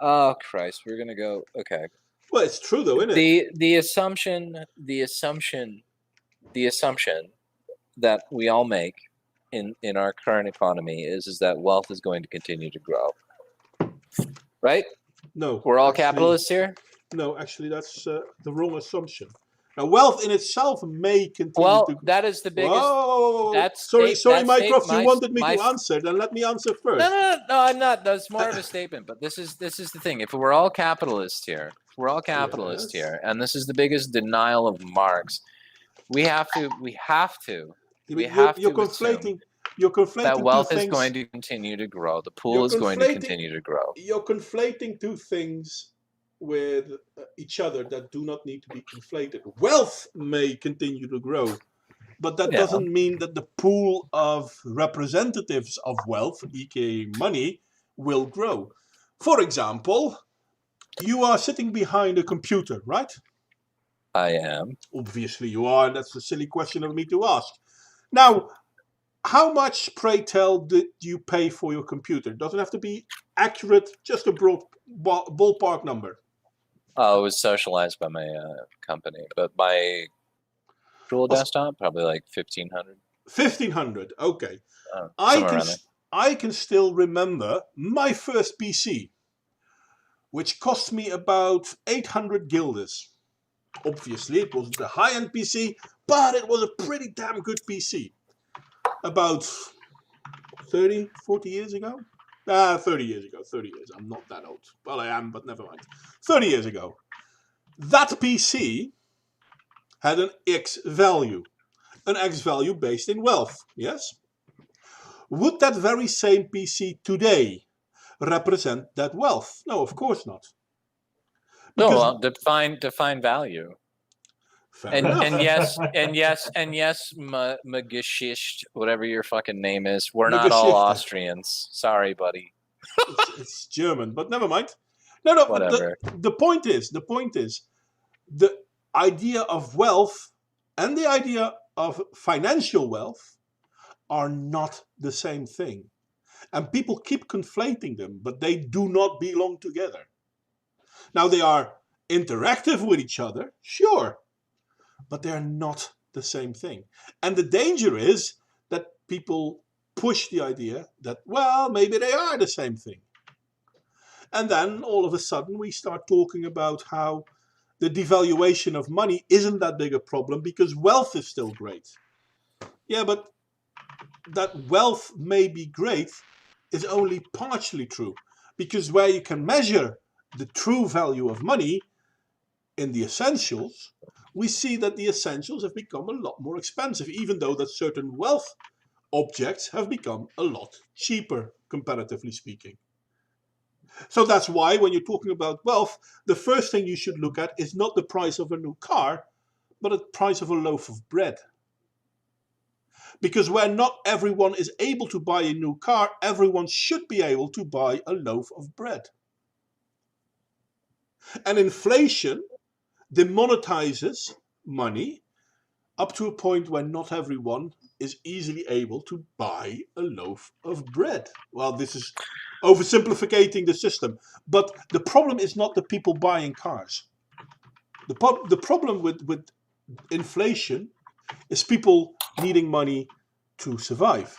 Oh Christ, we're gonna go. Okay. Well, it's true though, isn't it? The assumption that we all make in our current economy is that wealth is going to continue to grow. Right? No. We're all actually- capitalists here? No, actually, that's the wrong assumption. Now, wealth in itself may continue Well, to... that is the biggest. Whoa! Sorry, Mycroft, you wanted me to answer, then let me answer first. No, I'm not. That's more of a statement. But this is the thing. If we're all capitalists here, Yes. here, and this is the biggest denial of Marx, we have to You're conflating that wealth two is things. going to continue to grow. The pool You're is going to conflating- continue to grow. You're conflating two things with each other that do not need to be conflated. Wealth may continue to grow, but that doesn't mean that the pool of representatives of wealth, aka money, will grow. For example, you are sitting behind a computer, right? I am. Obviously you are, and that's a silly question of me to ask. Now, how much, pray tell, did you pay for your computer? It doesn't have to be accurate, just a broad ballpark number. Oh, it was socialized by my company, but my actual desktop probably like 1,500. 1,500, okay. Somewhere around there. I can still remember my first PC, which cost me about 800 guilders. Obviously, it wasn't a high-end PC, but it was a pretty damn good PC. About 30, 40 years ago? 30 years ago, 30 years. I'm not that old. Well, I am, but never mind. 30 years ago. That PC had an X value. An X value based in wealth, yes? Would that very same PC today represent that wealth? No, of course not. No, Because- well, define value. Fair And enough. yes, Geschichte, whatever your fucking name is. We're not all Geschichte. Austrians. Sorry, buddy. It's German, but never mind. No, Whatever. but the point is, the idea of wealth and the idea of financial wealth are not the same thing. And people keep conflating them, but they do not belong together. Now, they are interactive with each other, sure, but they're not the same thing. And the danger is that people push the idea that, well, maybe they are the same thing. And then all of a sudden we start talking about how the devaluation of money isn't that big a problem because wealth is still great. Yeah, but that wealth may be great is only partially true, because where you can measure the true value of money in the essentials, we see that the essentials have become a lot more expensive, even though that certain wealth objects have become a lot cheaper, comparatively speaking. So that's why when you're talking about wealth, the first thing you should look at is not the price of a new car, but the price of a loaf of bread. Because where not everyone is able to buy a new car, everyone should be able to buy a loaf of bread. And inflation demonetizes money up to a point where not everyone is easily able to buy a loaf of bread. Well, this is oversimplifying the system. But the problem is not the people buying cars. The problem with inflation is people needing money to survive.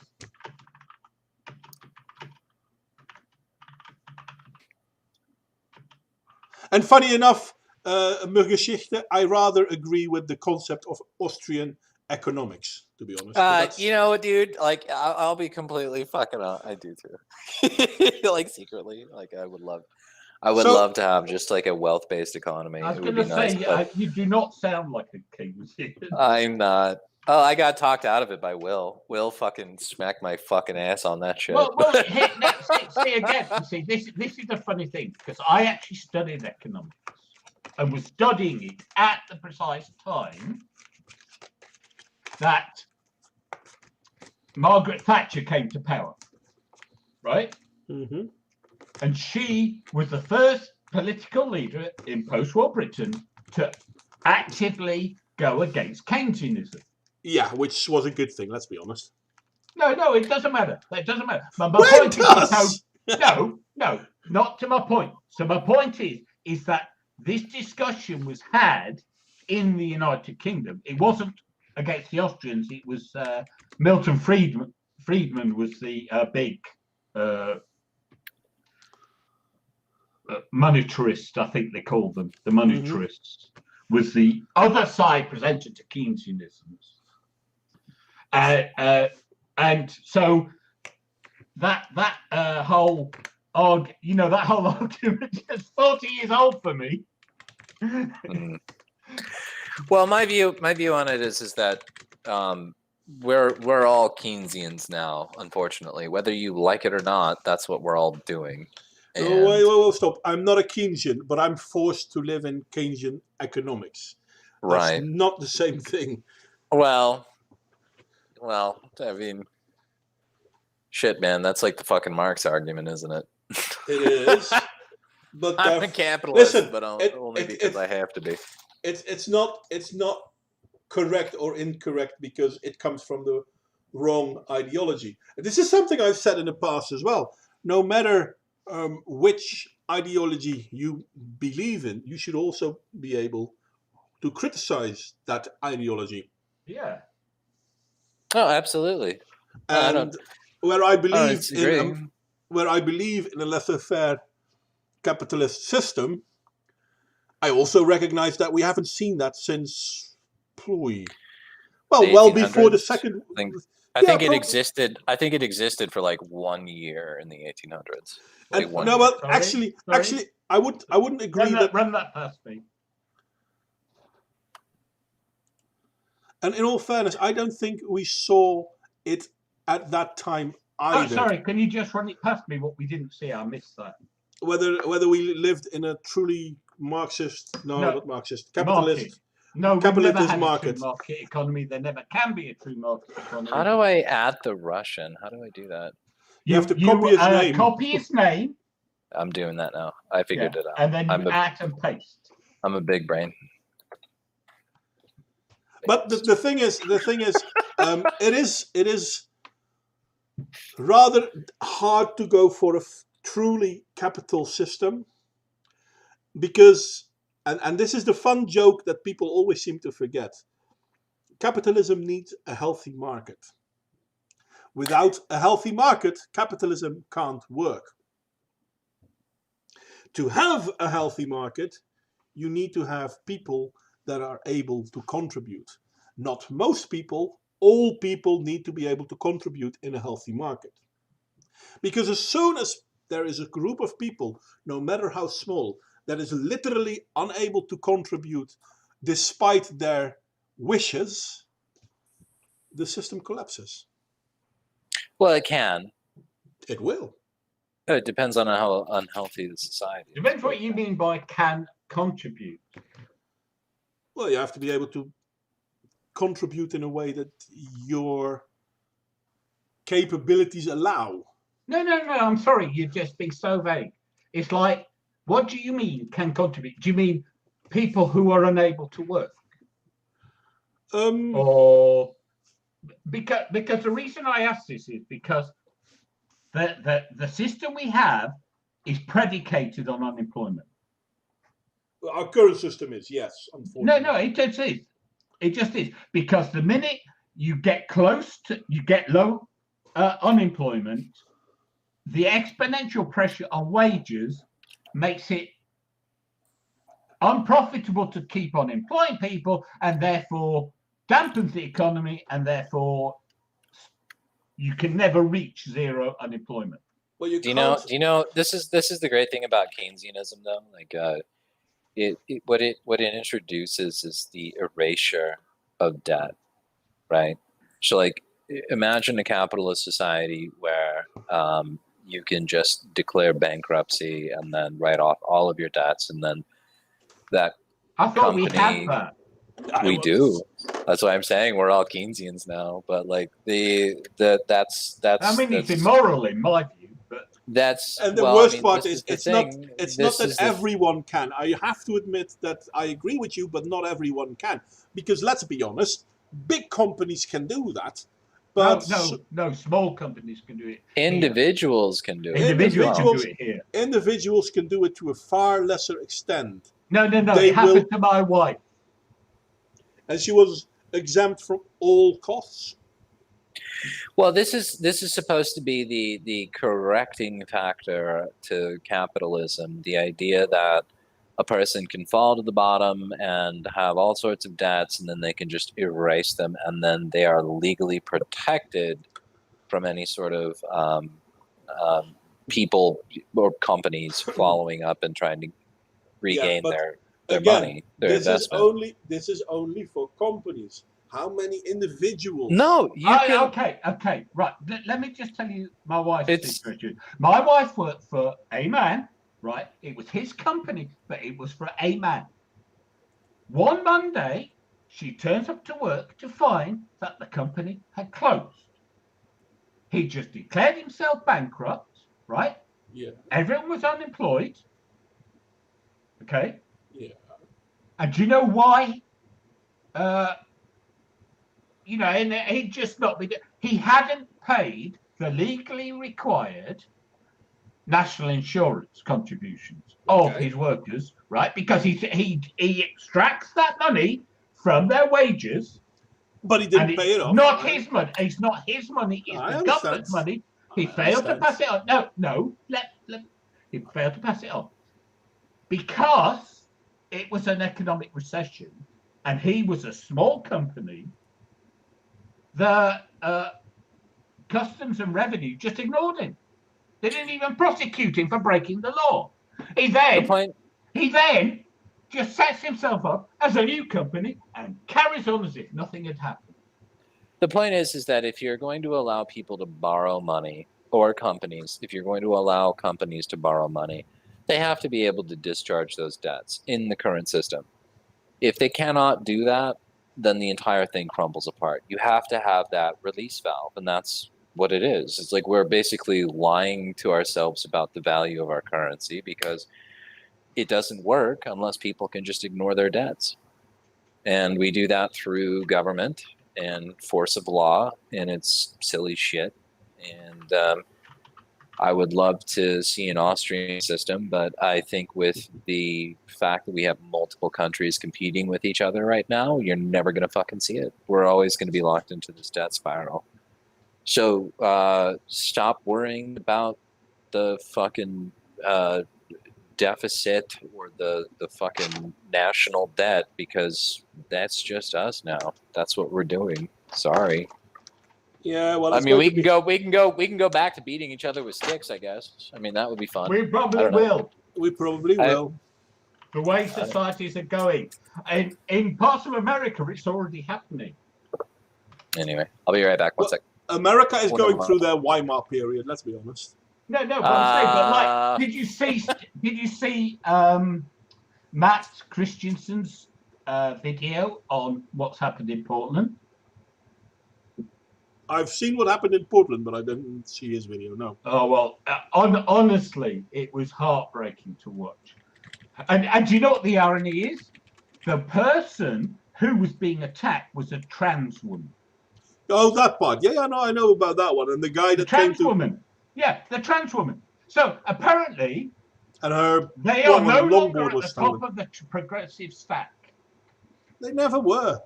And funny enough, Geschichte, I rather agree with the concept of Austrian economics, to be honest. You know, dude, like I'll be completely fucking I do too. Like secretly, like I would love to have just like a wealth-based economy. I was It would going be to say, nice, but you do not sound like a king. I'm not. Oh, I got talked out of it by Will. Will fucking smacked my fucking ass on that shit. Well, see again. See, this is the funny thing, because I actually studied economics and was studying it at the precise time that Margaret Thatcher came to power, right? Mm-hmm. And she was the first political leader in post-war Britain to actively go against Keynesianism. Yeah, which was a good thing. Let's be honest. No, it doesn't matter. It doesn't matter. But my Well, point it does. no, not to my point. So my point is that this discussion was had in the United Kingdom. It wasn't against the Austrians. It was Milton Friedman. Friedman was the big monetarist, I think they called them. The monetarists was the other side presented to Keynesianism. And so that whole argument is 40 years old for me. Well, my view on it is that we're all Keynesians now, unfortunately. Whether you like it or not, that's what we're all doing. Oh, wait, stop. I'm not a Keynesian, but I'm forced to live in Keynesian economics. That's Right. not the same thing. Well, I mean, shit, man. That's like the fucking Marx argument, isn't it? It is. But I'm a capitalist, listen, but only because I have to be. It's not correct or incorrect because it comes from the wrong ideology. This is something I've said in the past as well. No matter which ideology you believe in, you should also be able to criticize that ideology. Yeah. Oh, absolutely. And where I believe in a laissez-faire capitalist system, I also recognize that we haven't seen that since well before the second. I think it existed. I think it existed for like 1 year in the 1800s. And no, well, actually, I wouldn't agree run that past me. And in all fairness, I don't think we saw it at that time either. Oh, sorry, can you just run it past me? What we didn't see, I missed that. Whether we lived in a truly Marxist, not Marxist, capitalist. No, capitalist market. Market economy. There never can be a true market economy. How do I add the Russian? How do I do that? You have to copy his name. Copy his name. I'm doing that now. I figured it out. And then you add and paste. I'm a big brain. But the thing is, it is rather hard to go for a truly capital system because, and this is the fun joke that people always seem to forget. Capitalism needs a healthy market. Without a healthy market, capitalism can't work. To have a healthy market, you need to have people that are able to contribute. Not most people, all people need to be able to contribute in a healthy market. Because as soon as there is a group of people, no matter how small, that is literally unable to contribute despite their wishes, the system collapses. Well, it can. It will. It depends on how unhealthy the society is. Depends what you mean by can contribute. Well, you have to be able to contribute in a way that your capabilities allow. No, I'm sorry, you're just being so vague. It's like, what do you mean can contribute? Do you mean people who are unable to work? Or because the reason I ask this is because the system we have is predicated on unemployment. Our current system is, yes, unfortunately. No, it just is. It just is. Because the minute you get low unemployment, the exponential pressure on wages makes it unprofitable to keep on employing people, and therefore dampens the economy, and therefore you can never reach zero unemployment. Well, do you know? This is the great thing about Keynesianism, though. Like, what it introduces is the erasure of debt. right? So like imagine a capitalist society where you can just declare bankruptcy and then write off all of your debts, and then that I thought we had company that. we do. That's why I'm saying we're all Keynesians now. But like that's I mean, it's immoral in my view, but And the well, I worst mean, part this is, the it's not thing. it's not This that is the everyone can. I have to admit that I agree with you, but not everyone can. Because let's be honest, big companies can do that, but no, small companies can do it. individuals can do it. Individuals can do individuals it here. individuals can do it to a far lesser extent. No. They It happened will, to my wife. and she was exempt from all costs. Well, this is supposed to be the correcting factor to capitalism. The idea that a person can fall to the bottom and have all sorts of debts, and then they can just erase them, and then they are legally protected from any sort of people or companies following up and trying to Yeah, regain but their again, money, their investment. this is only for companies. How many individuals? No, you can. Okay, right. Let me just tell you my wife's It's situation. My wife worked for a man, right? It was his company, but it was for a man. One Monday, she turns up to work to find that the company had closed. He just declared himself bankrupt, right? Yeah, Everyone was unemployed. Okay. yeah. And do you know why? And he'd just not been. He hadn't paid the legally required national insurance contributions of his workers, right? Because he extracts that money from their wages, But he didn't pay it off. not his money. It's not his money. It's I the understand. government's money. He I failed to understand. pass it on. No. He failed to pass it on because it was an economic recession, and he was a small company. The Customs and Revenue just ignored him. They didn't even prosecute him for breaking the law. He then just sets himself up as a new company and carries on as if nothing had happened. The point is that if you're going to allow people to borrow money, or companies, if you're going to allow companies to borrow money, they have to be able to discharge those debts in the current system. If they cannot do that, then the entire thing crumbles apart. You have to have that release valve, and that's what it is. It's like we're basically lying to ourselves about the value of our currency because it doesn't work unless people can just ignore their debts. And we do that through government and force of law, and it's silly shit. And I would love to see an Austrian system, but I think with the fact that we have multiple countries competing with each other right now, you're never going to fucking see it. We're always going to be locked into this debt spiral. So stop worrying about the fucking deficit or the fucking national debt, because that's just us now. That's what we're doing. Sorry. Yeah, well, I it's mean, going we can go back to beating each other with sticks, I guess. I mean, that would be fun. We probably will. We probably will. The way societies are going. In parts of America, it's already happening. Anyway, I'll be right back. One sec. America is going through their Weimar period, let's be honest. No, but I'm saying, but like, did you see Matt Christensen's video on what's happened in Portland? I've seen what happened in Portland, but I didn't see his video, no. Oh, well, honestly, it was heartbreaking to watch. And do you know what the irony is? The person who was being attacked was a trans woman. Oh, that part. Yeah, no, I know about that one. And the guy that came to... Yeah, the trans woman. So apparently, and her they are no longer at the top of the progressive stack. They never were.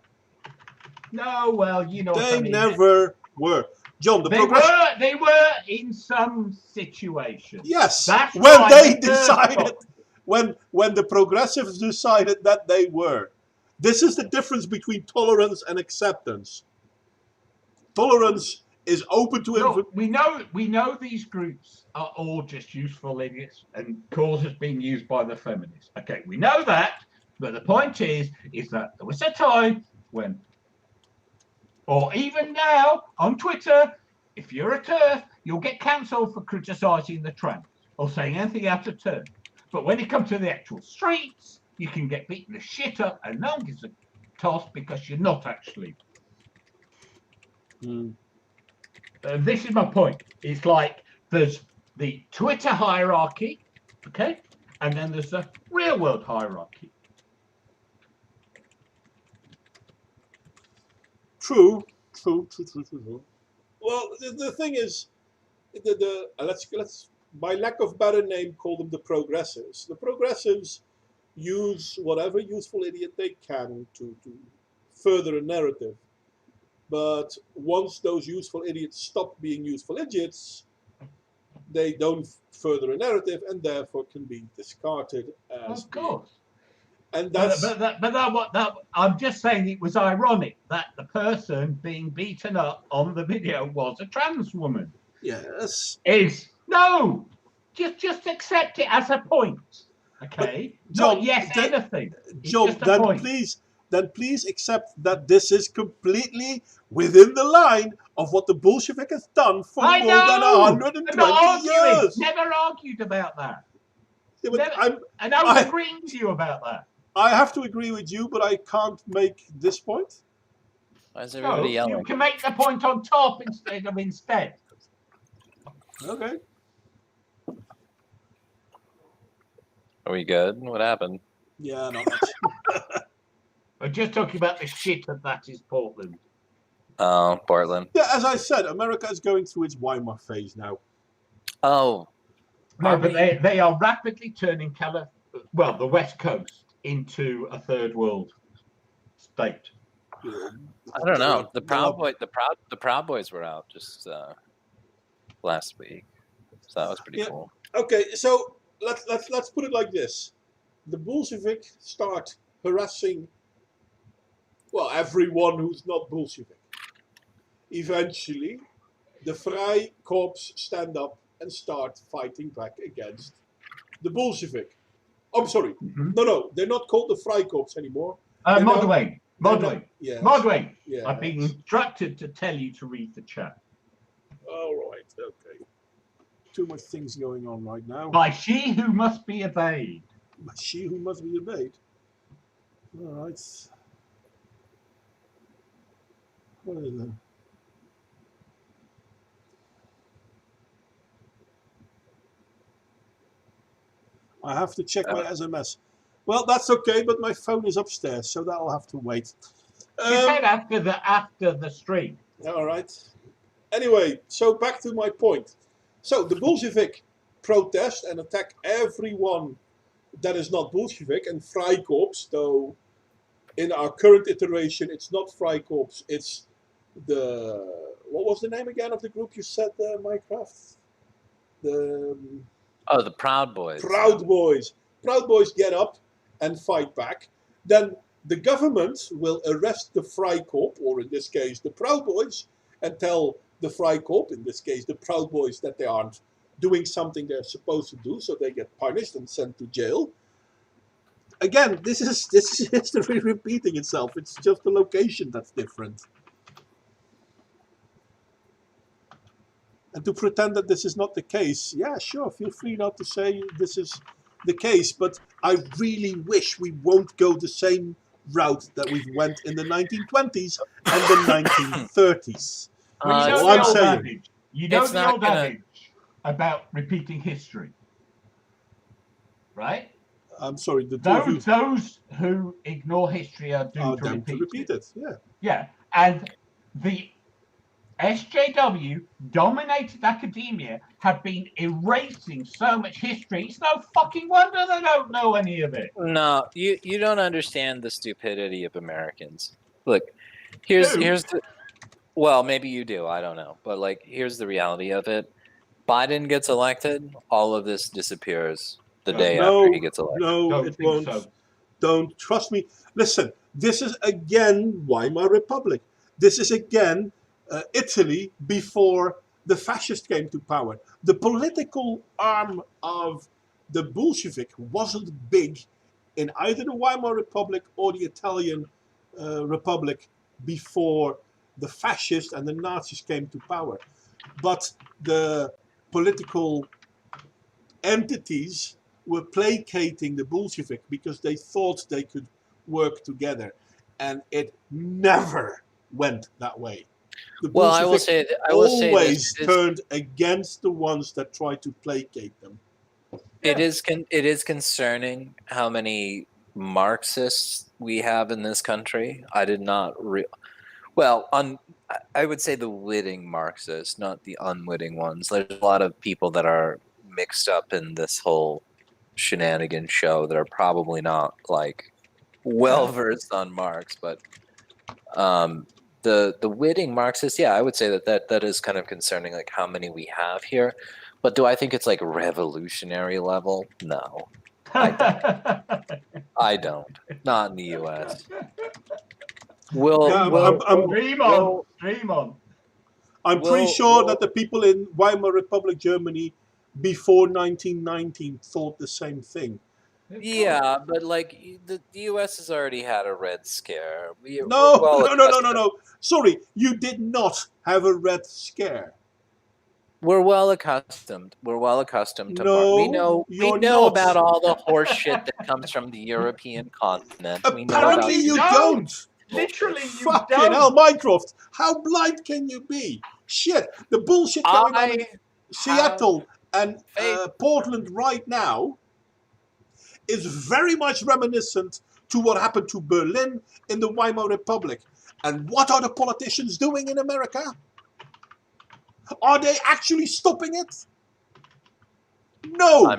No, well, you know they what I mean. Never were. John, they were in some situations. Yes, that's when they decided, when the progressives decided that they were. This is the difference between tolerance and acceptance. Tolerance is open to we know these groups are all just useful idiots and causes being used by the feminists. Okay, we know that, but the point is that there was a time when Or even now on Twitter, if you're a TERF, you'll get cancelled for criticising the trans or saying anything out of turn. But when it comes to the actual streets, you can get beaten the shit up and no one gives a toss because you're not actually. This is my point. It's like there's the Twitter hierarchy, okay? And then there's the real world hierarchy. True. Well, the thing is, let's by lack of better name, call them the progressives. The progressives use whatever useful idiot they can to further a narrative. But once those useful idiots stop being useful idiots, they don't further a narrative and therefore can be discarded as Of course. being. And that's I'm just saying it was ironic that the person being beaten up on the video was a trans woman. yes. Just accept it as a point, okay? But, John, not yes anything. It's John, just a then point. please accept that this is completely within the line of what the Bolshevik has done for more than 120 years. Never argued about that. Yeah, but I was agreeing with you about that. I have to agree with you, but I can't make this point. Why is everybody yelling? You can make the point on top instead of instead. Okay. Are we good? What happened? Yeah, not much. We're just talking about the shit that is Portland. Oh, Portland. Yeah, as I said, America is going through its Weimar phase now. Oh. No, but they are rapidly turning the West Coast into a third world state. I don't know. The Proud Boys were out just last week, so that was pretty cool. Okay, so let's put it like this: the Bolshevik start harassing, well, everyone who's not Bolshevik. Eventually, the Freikorps stand up and start fighting back against the Bolshevik. I'm sorry. Mm-hmm. No, they're not called the Freikorps anymore. Modwing. Yes. Modwing. Yes. I've been instructed to tell you to read the chat. All right. Okay. Too much things going on right now. By she who must be obeyed. By she who must be obeyed. All right. What is it? I have to check my SMS. Well, that's okay, but my phone is upstairs, so that'll have to wait. She said after the stream. All right. Anyway, so back to my point. So the Bolshevik protest and attack everyone that is not Bolshevik, and Freikorps, though in our current iteration it's not Freikorps, it's what was the name again of the group you said, Minecraft? The Proud Boys. Proud Boys. Proud Boys get up and fight back. Then the government will arrest the Freikorps, or in this case the Proud Boys, and tell the Freikorps, in this case the Proud Boys, that they aren't doing something they're supposed to do, so they get punished and sent to jail. Again, this is history repeating itself. It's just the location that's different. And to pretend that this is not the case, yeah, sure, feel free not to say this is the case, but I really wish we won't go the same route that we went in the 1920s and the 1930s. You know the old adage about repeating history, right? I'm sorry, those who ignore history are doomed to repeat it. Yeah, and the SJW dominated academia have been erasing so much history. It's no fucking wonder they don't know any of it. No, you don't understand the stupidity of Americans. Look, here's the, well, maybe you do, I don't know, but like here's the reality of it. Biden gets elected, all of this disappears the day after he gets elected. No, it won't. So. Don't trust me. Listen, this is again Weimar Republic. This is again Italy before the fascists came to power. The political arm of the Bolshevik wasn't big in either the Weimar Republic or the Italian Republic before the fascists and the Nazis came to power. But the political entities were placating the Bolshevik because they thought they could work together. And it never went that way. The Well, I Bolshevik will say always this, turned against the ones that tried to placate them. it is concerning how many Marxists we have in this country. I did not I would say the witting Marxists, not the unwitting ones. There's a lot of people that are mixed up in this whole shenanigan show that are probably not like well versed on Marx, but the witting Marxists, yeah, I would say that is kind of concerning, like how many we have here. But do I think it's like revolutionary level? No, I don't. I don't. Not in the U.S. Dream on. I'm pretty sure that the people in Weimar Republic Germany before 1919 thought the same thing. Yeah, but like the U.S. has already had a Red Scare. No. Sorry, you did not have a Red Scare. We're well accustomed. We're well accustomed to. No, we know about all the horse shit that comes from the European continent. Apparently, you don't. Literally, you Fucking don't. hell, Mycroft! How blind can you be? Shit, the bullshit going on in Seattle and Portland right now is very much reminiscent to what happened to Berlin in the Weimar Republic. And what are the politicians doing in America? Are they actually stopping it? No.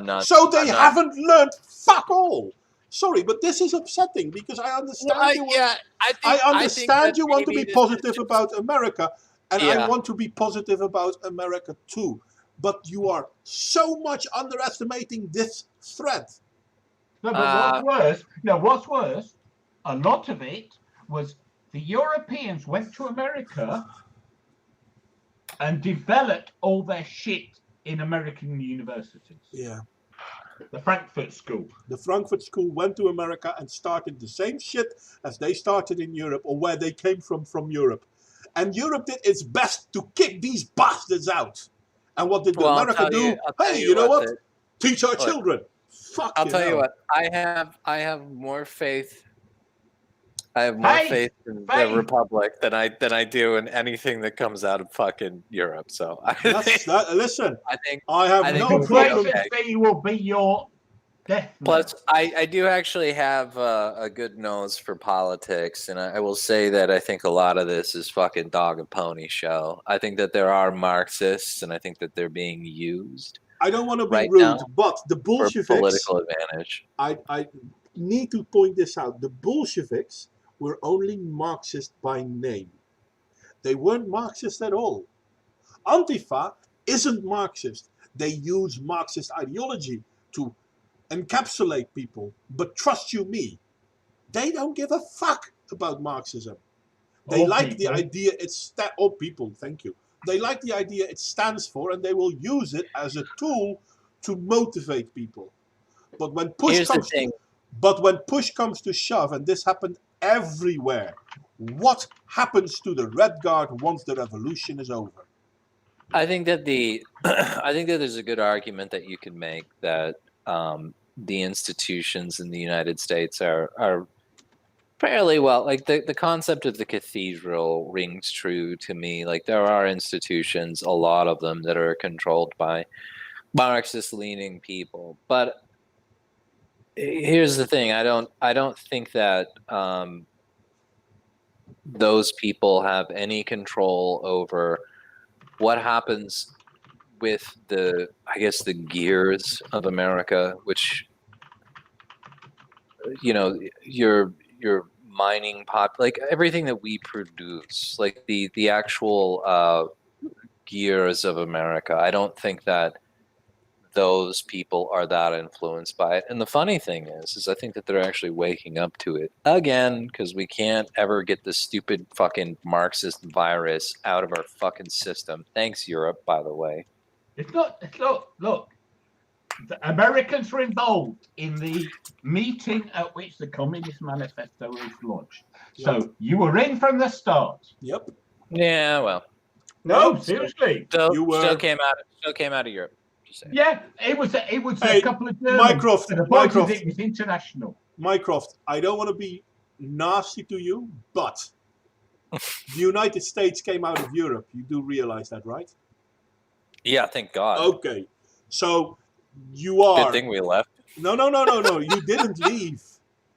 They haven't learned fuck all. Sorry, but this is upsetting because I understand I understand you want to be positive about America, and I want to be positive about America too. But you are so much underestimating this threat. No, but what's worse, a lot of it was the Europeans went to America and developed all their shit in American universities. Yeah. The Frankfurt School. The Frankfurt School went to America and started the same shit as they started in Europe, or where they came from Europe. And Europe did its best to kick these bastards out. And what did America do? Hey, you know what? Teach our children. Fuck. I'll tell you what. I have more faith. I have more faith in the Republic than I do in anything that comes out of fucking Europe. So listen, I have no problem. Will be your death. Plus, I do actually have a good nose for politics, and I will say that I think a lot of this is fucking dog and pony show. I think that there are Marxists, and I think that they're being used. I don't want to be rude, but the Bolsheviks, for political advantage. I need to point this out. The Bolsheviks were only Marxist by name. They weren't Marxist at all. Antifa isn't Marxist. They use Marxist ideology to encapsulate people. But trust you me, they don't give a fuck about Marxism. They like the idea thank you. They like the idea it stands for, and they will use it as a tool to motivate people. But when push comes to shove, and this happened everywhere, what happens to the Red Guard once the revolution is over? I think that there's a good argument that you can make that the institutions in the United States are fairly well, like the concept of the cathedral rings true to me. Like there are institutions, a lot of them, that are controlled by Marxist leaning people. But here's the thing, I don't think that those people have any control over what happens with the gears of America, which, your mining like everything that we produce, like the actual gears of America. I don't think that those people are that influenced by it. And the funny thing is I think that they're actually waking up to it again, because we can't ever get this stupid fucking Marxist virus out of our fucking system. Thanks, Europe, by the way. It's not, look. The Americans were involved in the meeting at which the Communist Manifesto was launched. Yep. So you were in from the start. Yep. Yeah, well, No, No? seriously. You were- still came out of Europe. Just saying. Yeah, it was Hey, a couple of Germans. Mycroft, And the point is Mycroft. it was international. Mycroft, I don't want to be nasty to you, but the United States came out of Europe. You do realize that, right? Yeah, thank God. Okay. So you are. Good thing we left. No. You didn't leave.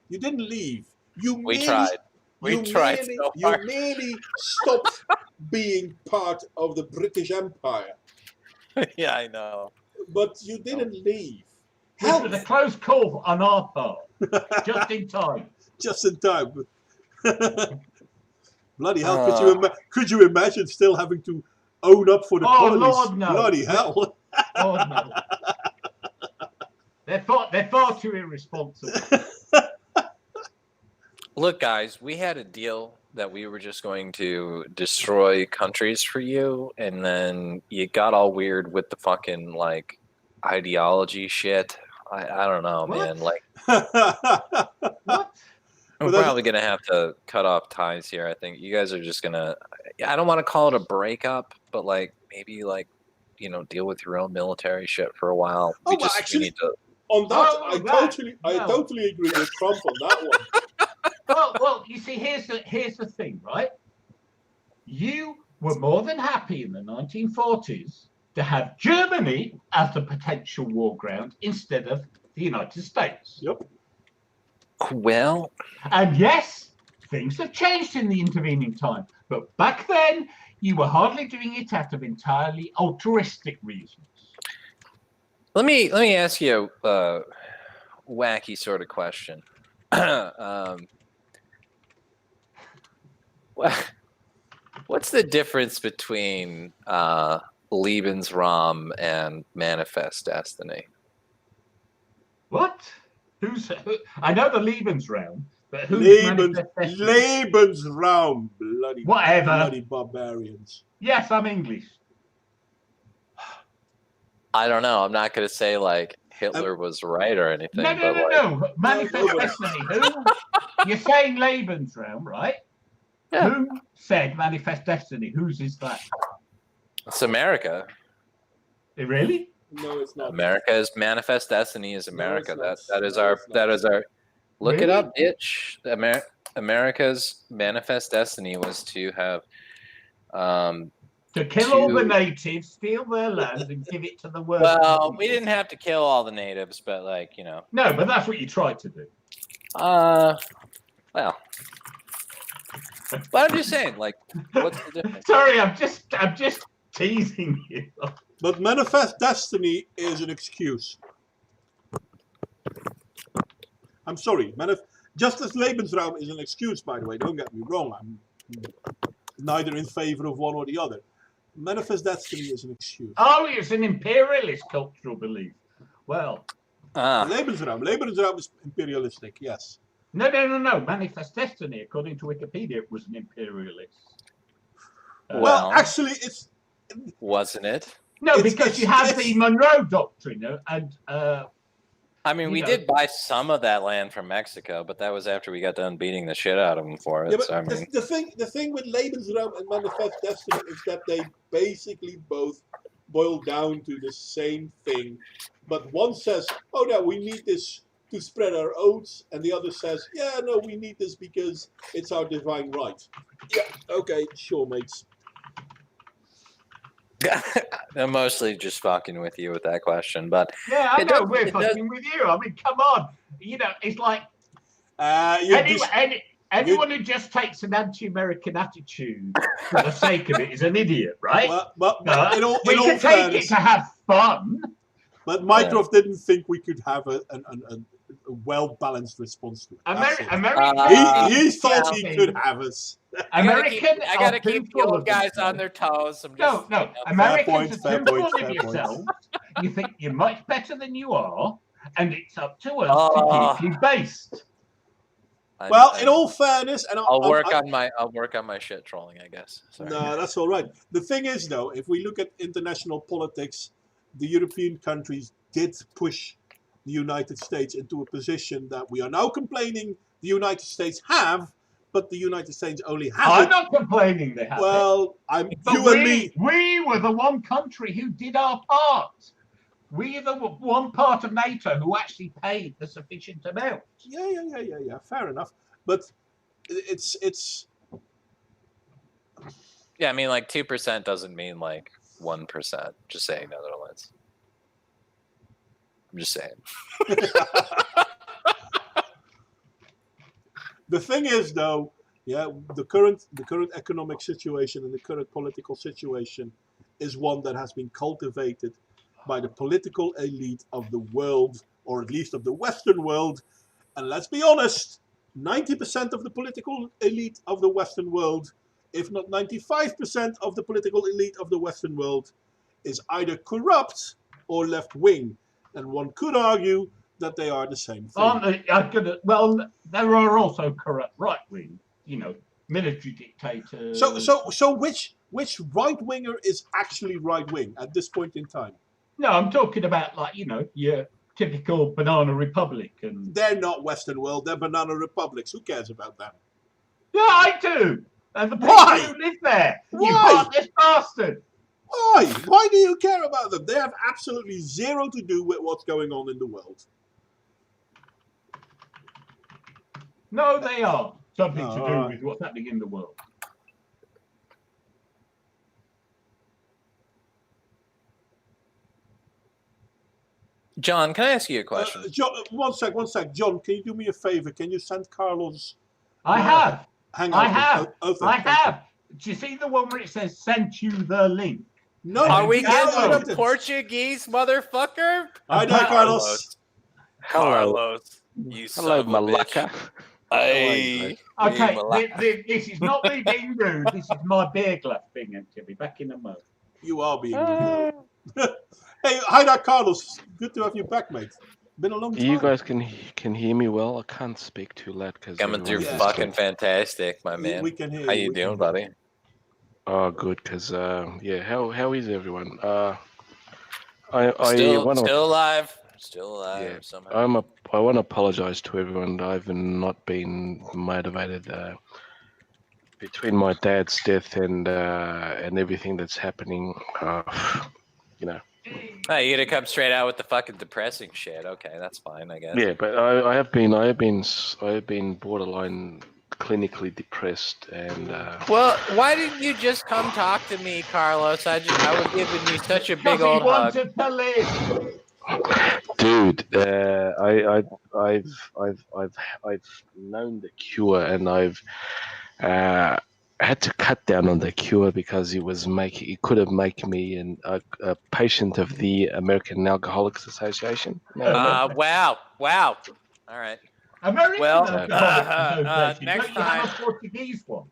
You didn't leave. You We merely, tried. We tried so You hard. merely stopped being part of the British Empire, Yeah, I know. but you didn't leave. This Help! was a close call on our part, just in time. Just in time. Bloody hell! Could you imagine still having to own up for the Oh, colonies? Lord, no. Bloody hell! Oh, no. They're far too irresponsible. Look, guys, we had a deal that we were just going to destroy countries for you, and then you got all weird with the fucking like ideology shit. I don't know, What? man. Like, What? we're that's- probably gonna have to cut off ties here. I think you guys are just gonna. I don't want to call it a breakup, but like maybe like deal with your own military shit for a while. Oh, but actually- we need to. On that, Oh, I that, no. totally agree with Trump on that one. Well, you see, here's the thing, right? You were more than happy in the 1940s to have Germany as the potential war ground instead of the United States. Yep. Well, And yes, things have changed in the intervening time, but back then you were hardly doing it out of entirely altruistic reasons. let me ask you a wacky sort of question. What's the difference between Lebensraum and Manifest Destiny? What? I know the Lebensraum, but who's Manifest Destiny? Lebensraum, bloody, Whatever. bloody barbarians. Yes, I'm English. I don't know. I'm not going to say like Hitler was right or anything. No. Manifest No. Destiny. Who? You're saying Lebensraum, right? Yeah. Who said Manifest Destiny? Whose is that? It's America. Really? No, it's not. America's Manifest Destiny is America. No, it's that not. is No, our it's not. that is our. Look it Really? up, bitch. America's Manifest Destiny was to have. To kill all the To- natives, steal their land, and give it to the world. Well, we didn't have to kill all the natives, but like No, but that's what you tried to do. well. But I'm just saying, like, what's the difference? Sorry, I'm just teasing you. But Manifest Destiny is an excuse. I'm sorry. Just as Lebensraum is an excuse, by the way. Don't get me wrong. I'm neither in favor of one or the other. Manifest Destiny is an excuse. Oh, it's an imperialist cultural belief. Well, Lebensraum is imperialistic, yes. no. Manifest Destiny, according to Wikipedia, it was an imperialist. Well, actually, it's... Wasn't it? No, it's- because you had the Monroe Doctrine, and I mean, we did buy some of that land from Mexico, but that was after we got done beating the shit out of them for it. Yeah, but so, I mean, the thing with Lebensraum and Manifest Destiny is that they basically both boil down to the same thing. But one says, oh no, we need this to spread our oats, and the other says, yeah, no, we need this because it's our divine right. Yeah, okay, sure, mates. I'm mostly just fucking with you with that question, but yeah, I It know does- we're it does- fucking with you. I mean, come on. It's like You anyone who just takes an anti-American attitude for the sake of it is an idiot, right? but in all we can take fairness, it to have fun. but Mycroft didn't think we could have a well-balanced response to it. That's it. American, He thought he yeah. could have us. American, I gotta are too keep the full old of guys on themselves. their toes. I'm No, just, no. you know, Americans fair are too point, full fair of point. yourselves. You think you're much better than you are, and it's up to us Oh. to keep you based. Well, in all fairness, and I'll work on my shit trolling, I guess. Sorry. No, that's all right. The thing is, though, if we look at international politics, the European countries did push the United States into a position that we are now complaining the United States have, but the United States only has I'm it. not complaining they have it. Well, But you and me. we were the one country who did our part. We are the one part of NATO who actually paid the sufficient amount. Yeah. Fair enough. But it's. Yeah, I mean, like 2% doesn't mean like 1%. Just saying, Netherlands. I'm just saying. The thing is, though, yeah, the current economic situation and the current political situation is one that has been cultivated by the political elite of the world, or at least of the Western world. And let's be honest, 90% of the political elite of the Western world, if not 95% of the political elite of the Western world, is either corrupt or left-wing. And one could argue that they are the same thing. Well, there are also corrupt right-wing, military dictators. So which right-winger is actually right-wing at this point in time? No, I'm talking about your typical banana republic. And they're not Western world, they're banana republics. Who cares about them? Yeah, I do. And the people Why? who live there. Why? You heartless bastard. Why? Why do you care about them? They have absolutely zero to do with what's going on in the world. No, they are. Something to do with what's happening in the world. John, can I ask you a question? John, one sec. John, can you do me a favor? Can you send Carlos? I have. Hang I on. have. Okay, I have. Do you see the one where it says sent you the link? No. Are we no, getting the Portuguese motherfucker? Hi there, Carlos. Carlos. You Hello, son of a bitch. Malacca. Hey. Okay, this is not me being rude. This is my beer glass being empty. I'll be back in a moment. You are being rude. Hey, hi there, Carlos. Good to have you back, mate. Been a long time. You guys can hear me well. I can't speak too loud because Coming through fucking fantastic, my man. We can hear you. How you doing, buddy? Oh, good. Because yeah, how is everyone? Still alive. Still alive Yeah, somehow. I want to apologize to everyone. I've not been motivated between my dad's death and everything that's happening. Hey, you gotta come straight out with the fucking depressing shit. Okay, that's fine, I guess. Yeah, but I have been borderline clinically depressed and. Well, why didn't you just come talk to me, Carlos? I was giving you such a big old hug. Wanted to live. Dude, I've known the cure, and I've had to cut down on the cure because it could have made me a patient of the American Alcoholics Association. Wow. All right. American Well, next Don't you have time. a Portuguese one?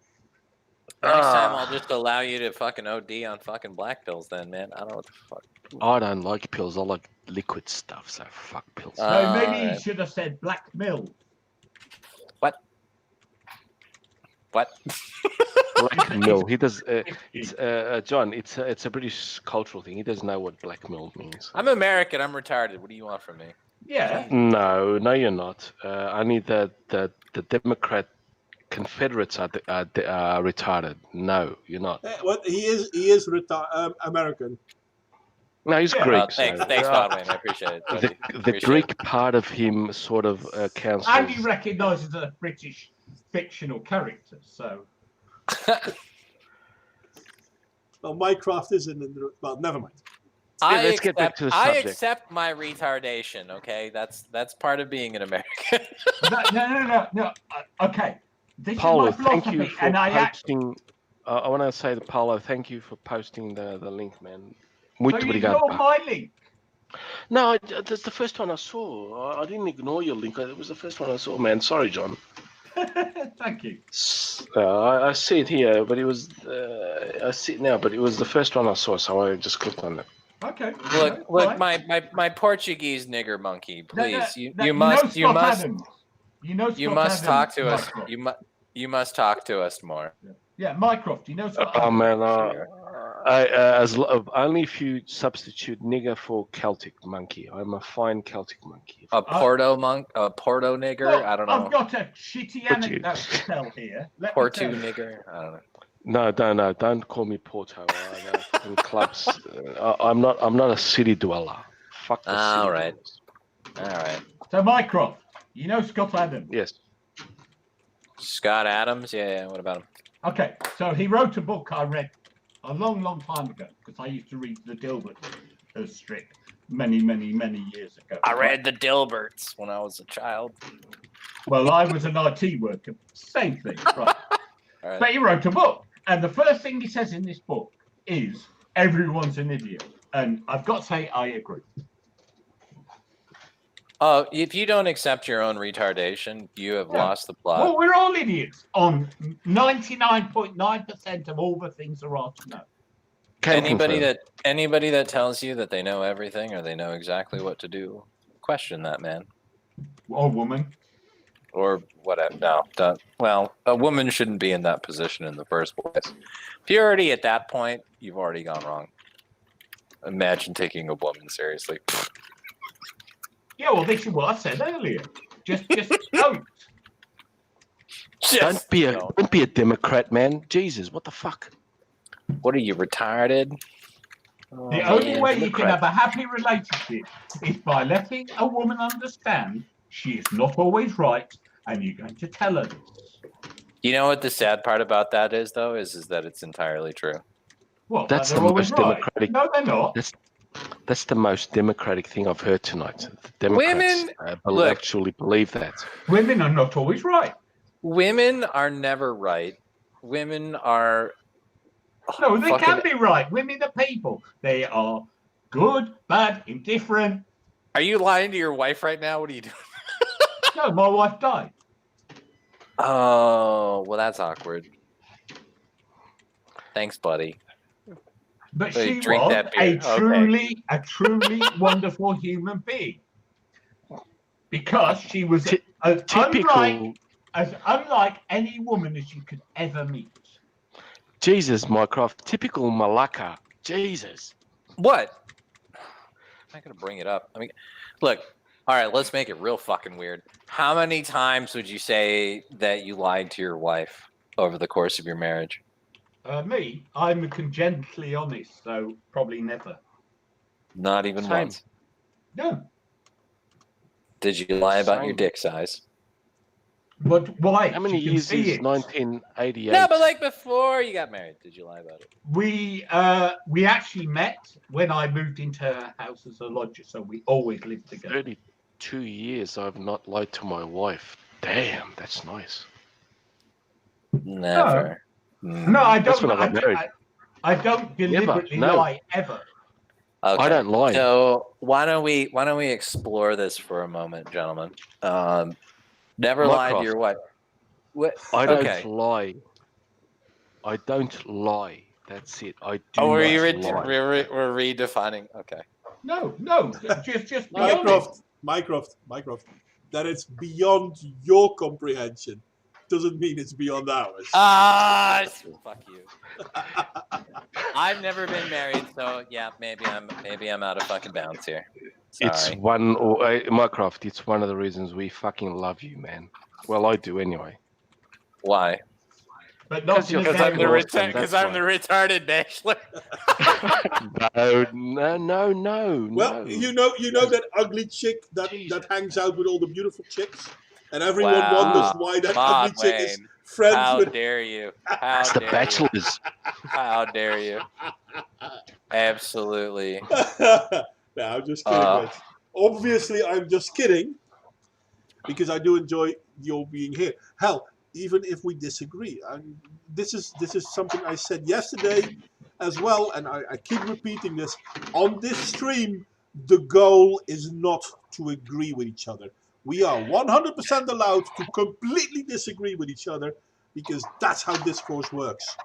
Next time I'll just allow you to fucking OD on fucking black pills then, man. I don't know what the fuck. I don't like pills. I like liquid stuff. So fuck pills. No, maybe you should have said black milk. What? Black mill. He does. John. It's a British cultural thing. He doesn't know what black mill means. I'm American. I'm retarded. What do you want from me? Yeah. No, you're not. Only the Democrat Confederates are retarded. No, you're not. What he is American. No, he's Greek. Well, thanks, Godwin. I appreciate it. buddy. The Appreciate Greek it. part of him sort of counts. And he recognises a British fictional character, so. Well, Minecraft isn't in the. Well, never mind. Let's get back to the I subject. accept my retardation. Okay, that's part of being an American. No. Okay. This Paulo, is my thank philosophy, you for and posting. I want to say to Paulo, thank you for posting the link, man. So Muito you obrigado. ignore my link. No, that's the first one I saw. I didn't ignore your link. It was the first one I saw, man. Sorry, John. Thank you. I see it here, but it was. I see it now, but it was the first one I saw, so I just clicked on it. Okay. Look, fine. my Portuguese nigger monkey, please. You must talk to us. You must talk to us more. Yeah, Mycroft. You know Scott Oh Adams? man, Only if you substitute nigger for Celtic monkey. I'm a fine Celtic monkey. A Porto nigger. Look, I don't know. I've got a shitty Would you? anecdote to tell here. Let me Porto tell you. nigger. I don't know. No, don't call me Porto. In clubs, I'm not a city dweller. Fuck the city All right. dwellers. All right. So Mycroft, you know Scott Adams? Yes. Scott Adams. Yeah. What about him? Okay, so he wrote a book I read a long, long time ago because I used to read the Dilbert strip many, many, many years ago. I read the Dilberts when I was a child. Well, I was an IT worker. Same thing, right? All right. But he wrote a book, and the first thing he says in this book is everyone's an idiot, and I've got to say I agree. Oh, if you don't accept your own retardation, you have lost the plot. Well, we're all idiots on 99.9% of all the things there are to know. Anybody that tells you that they know everything or they know exactly what to do, question that man. Or woman. Or whatever. No. Well, a woman shouldn't be in that position in the first place. If you're already at that point, you've already gone wrong. Imagine taking a woman seriously. Yeah, well, this is what I said earlier. Just don't. Don't be a Democrat, man. Jesus, what the fuck? What are you, retarded? The only way you can have a happy relationship is by letting a woman understand she is not always right, and you're going to tell her this. You know what the sad part about that is, though, is that it's entirely true. Well, That's they're the always most right. democratic. No, they're not. That's the most democratic thing I've heard tonight. The Democrats actually believe that. Women are not always right. Women are never right. Women are... No, they can be right. Women are people. They are good, bad, indifferent. Are you lying to your wife right now? What are you doing? No, my wife died. Oh, well, that's awkward. Thanks, buddy. But So she you drink was that beer. a truly wonderful human being. Because she was as unlike any woman as you could ever meet. Jesus, Mycroft, typical Malacca. Jesus. What? I'm not going to bring it up. I mean, look, all right, let's make it real fucking weird. How many times would you say that you lied to your wife over the course of your marriage? Me, I'm congenitally honest, so probably never. Not even once. No. Did you lie about your dick size? But why? How many years is 1988? No, but like before you got married, did you lie about it? We actually met when I moved into her house as a lodger, so we always lived together. 32 years I've not lied to my wife. Damn, that's nice. Never. No, I don't. That's when I got married. I don't deliberately lie ever. Okay. I don't lie. So why don't we explore this for a moment, gentlemen? Never lied to your wife. What? I don't lie. I don't lie. That's it. I do not lie. We're redefining. Okay. No, just Mycroft. That it's beyond your comprehension doesn't mean it's beyond ours. Fuck you. I've never been married, so yeah, maybe I'm out of fucking bounds here. Sorry. Mycroft, it's one of the reasons we fucking love you, man. Well, I do anyway. Why? But not because I'm the retarded bachelor. No. Well, you know that ugly chick that hangs out with all the beautiful chicks, and everyone wonders why that ugly chick is friends with. How dare you? It's the Bachelors. How dare you? Absolutely. No, I'm just kidding. Mate. Obviously, I'm just kidding because I do enjoy your being here. Hell, even if we disagree, this is something I said yesterday as well, and I keep repeating this on this stream. The goal is not to agree with each other. We are 100% allowed to completely disagree with each other because that's how discourse works.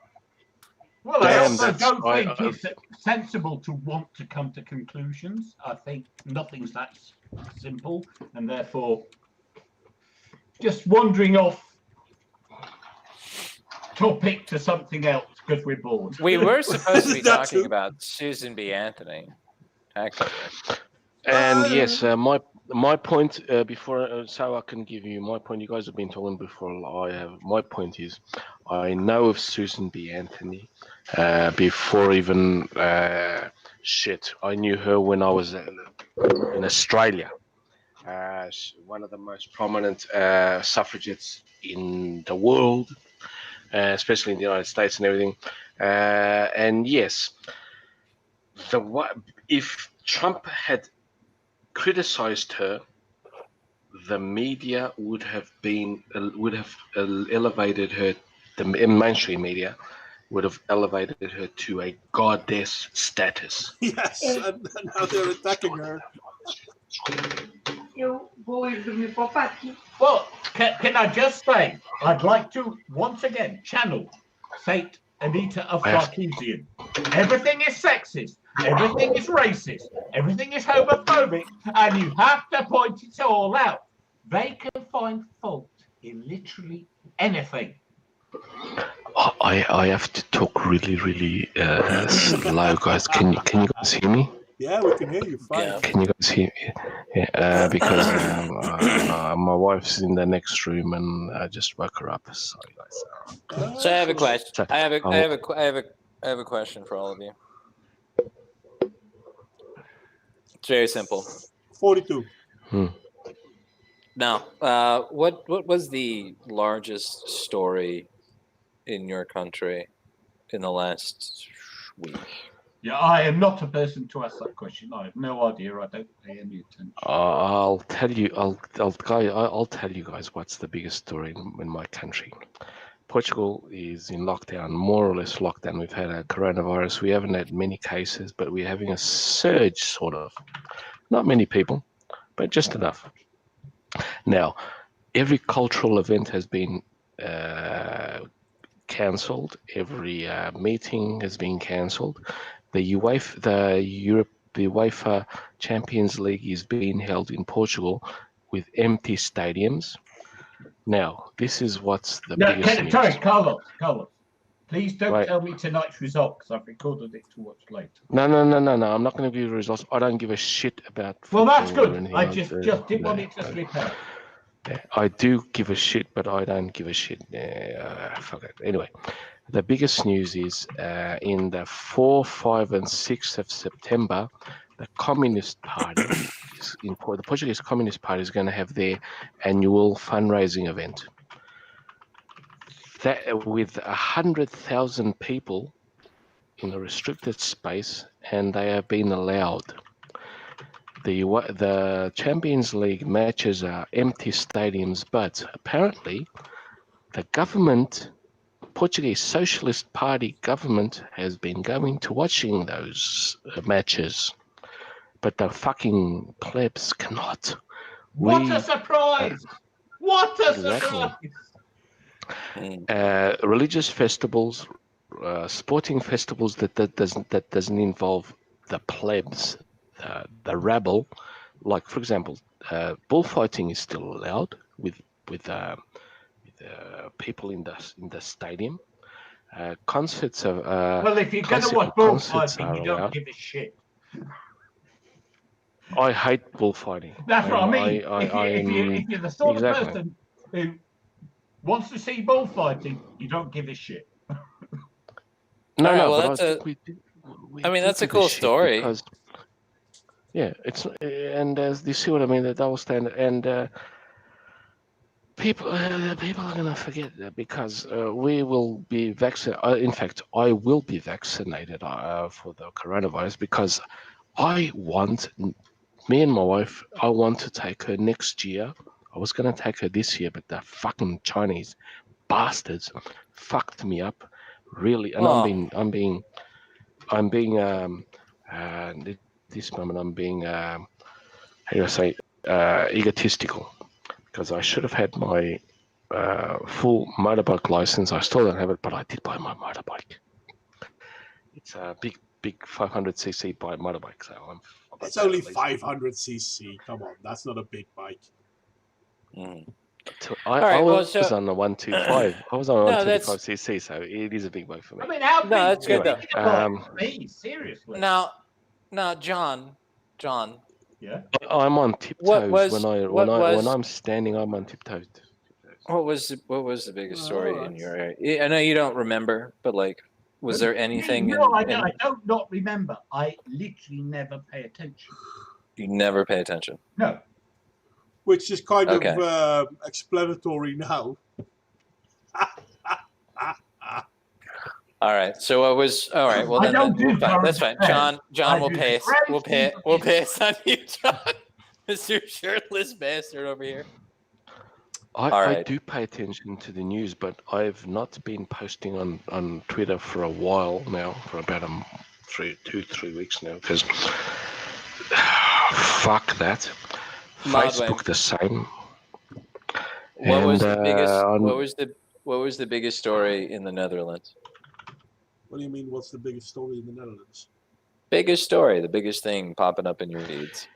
Well, I also don't think it's sensible to want to come to conclusions. I think nothing's that simple, and therefore just wandering off topic to something else because we're bored. We were supposed to be That talking too. about Susan B. Anthony, actually. And yes, my point before, so I can give you my point. You guys have been talking before. My point is, I know of Susan B. Anthony before even shit. I knew her when I was in Australia. One of the most prominent suffragettes in the world, especially in the United States and everything. And yes, if Trump had criticized her, the media would have elevated her. The mainstream media would have elevated her to a goddess status. Yes, and now they're attacking her. Well, can I just say, I'd like to once again channel Saint Anita of Sarkeesian. Everything is sexist, everything is racist, everything is homophobic, and you have to point it all out. They can find fault in literally anything. I have to talk really slow, guys. Can you guys hear me? Yeah, we can hear you fine. Yeah. Can you guys hear me? Yeah, because my wife's in the next room and I just woke her up. Sorry, guys. So I have a question. So, I have a question for all of you. It's very simple. 42. Now, what was the largest story in your country in the last week? Yeah, I am not a person to ask that question. I have no idea. I don't pay any attention. I'll tell you. I'll tell you guys what's the biggest story in my country. Portugal is in lockdown, more or less lockdown. We've had a coronavirus. We haven't had many cases, but we're having a surge, sort of. Not many people, but just enough. Now, every cultural event has been cancelled. Every meeting has been cancelled. The UEFA Champions League is being held in Portugal with empty stadiums. Now, this is what's the biggest news. Sorry, Carlos. Please don't tell me tonight's result because I've recorded it to watch later. No. I'm not going to give you the results. I don't give a shit about football. Well, that's good. Or anything I like just that. didn't want it to slip out. Yeah, I do give a shit, but I don't give a shit. Fuck it. Anyway, the biggest news is in the 4, 5, and 6 of September, the Communist Party, the Portuguese Communist Party, is going to have their annual fundraising event. That with 100,000 people in a restricted space, and they have been allowed. The Champions League matches are empty stadiums, but apparently the government, Portuguese Socialist Party government, has been going to watching those matches, but the fucking plebs cannot. What a surprise! What a surprise! Religious festivals, sporting festivals that doesn't involve the plebs, the rabble, like for example, bullfighting is still allowed with people in the stadium. Concerts of well, if you're going to watch bullfighting, you don't give a shit. I hate bullfighting. That's what I mean. If you're the sort of person who wants to see bullfighting, you don't give a shit. That's a cool story. Because, yeah, it's and you see what I mean. The double standard, and people are gonna forget that because we will be vaccinated. In fact, I will be vaccinated for the coronavirus because me and my wife, I want to take her next year. I was gonna take her this year, but the fucking Chinese bastards fucked me up really, and I'm being this moment I'm being how do I say egotistical, because I should have had my full motorbike license. I still don't have it, but I did buy my motorbike. It's a big 500cc motorbike, so it's only 500cc. Come on, that's not a big bike. All right, I well, was so- on the 125. I was on No, 125cc, so it is a big bike for me. I mean, how big No, that's good, big though. is a bike for me? Seriously. now, John, Yeah. I'm on tiptoes was- when I'm standing. I'm on tiptoes. what was the biggest story Alright. in your area? I know you don't remember, but like, was there anything? No, I don't not remember. I literally never pay attention. You never pay attention. No. Which is kind Okay. of explanatory now. All right. So what was? All right. Well, I then don't do that's fine. current John I will do pay us. current We'll pay us on you, John. Mr. Shirtless bastard over here. All I right. do pay attention to the news, but I've not been posting on Twitter for a while now, for about 3 weeks now, because fuck that. Facebook the same. What was the biggest? on- What was the biggest story in the Netherlands? What do you mean, what's the biggest story in the Netherlands? Biggest story, the biggest thing popping up in your feeds.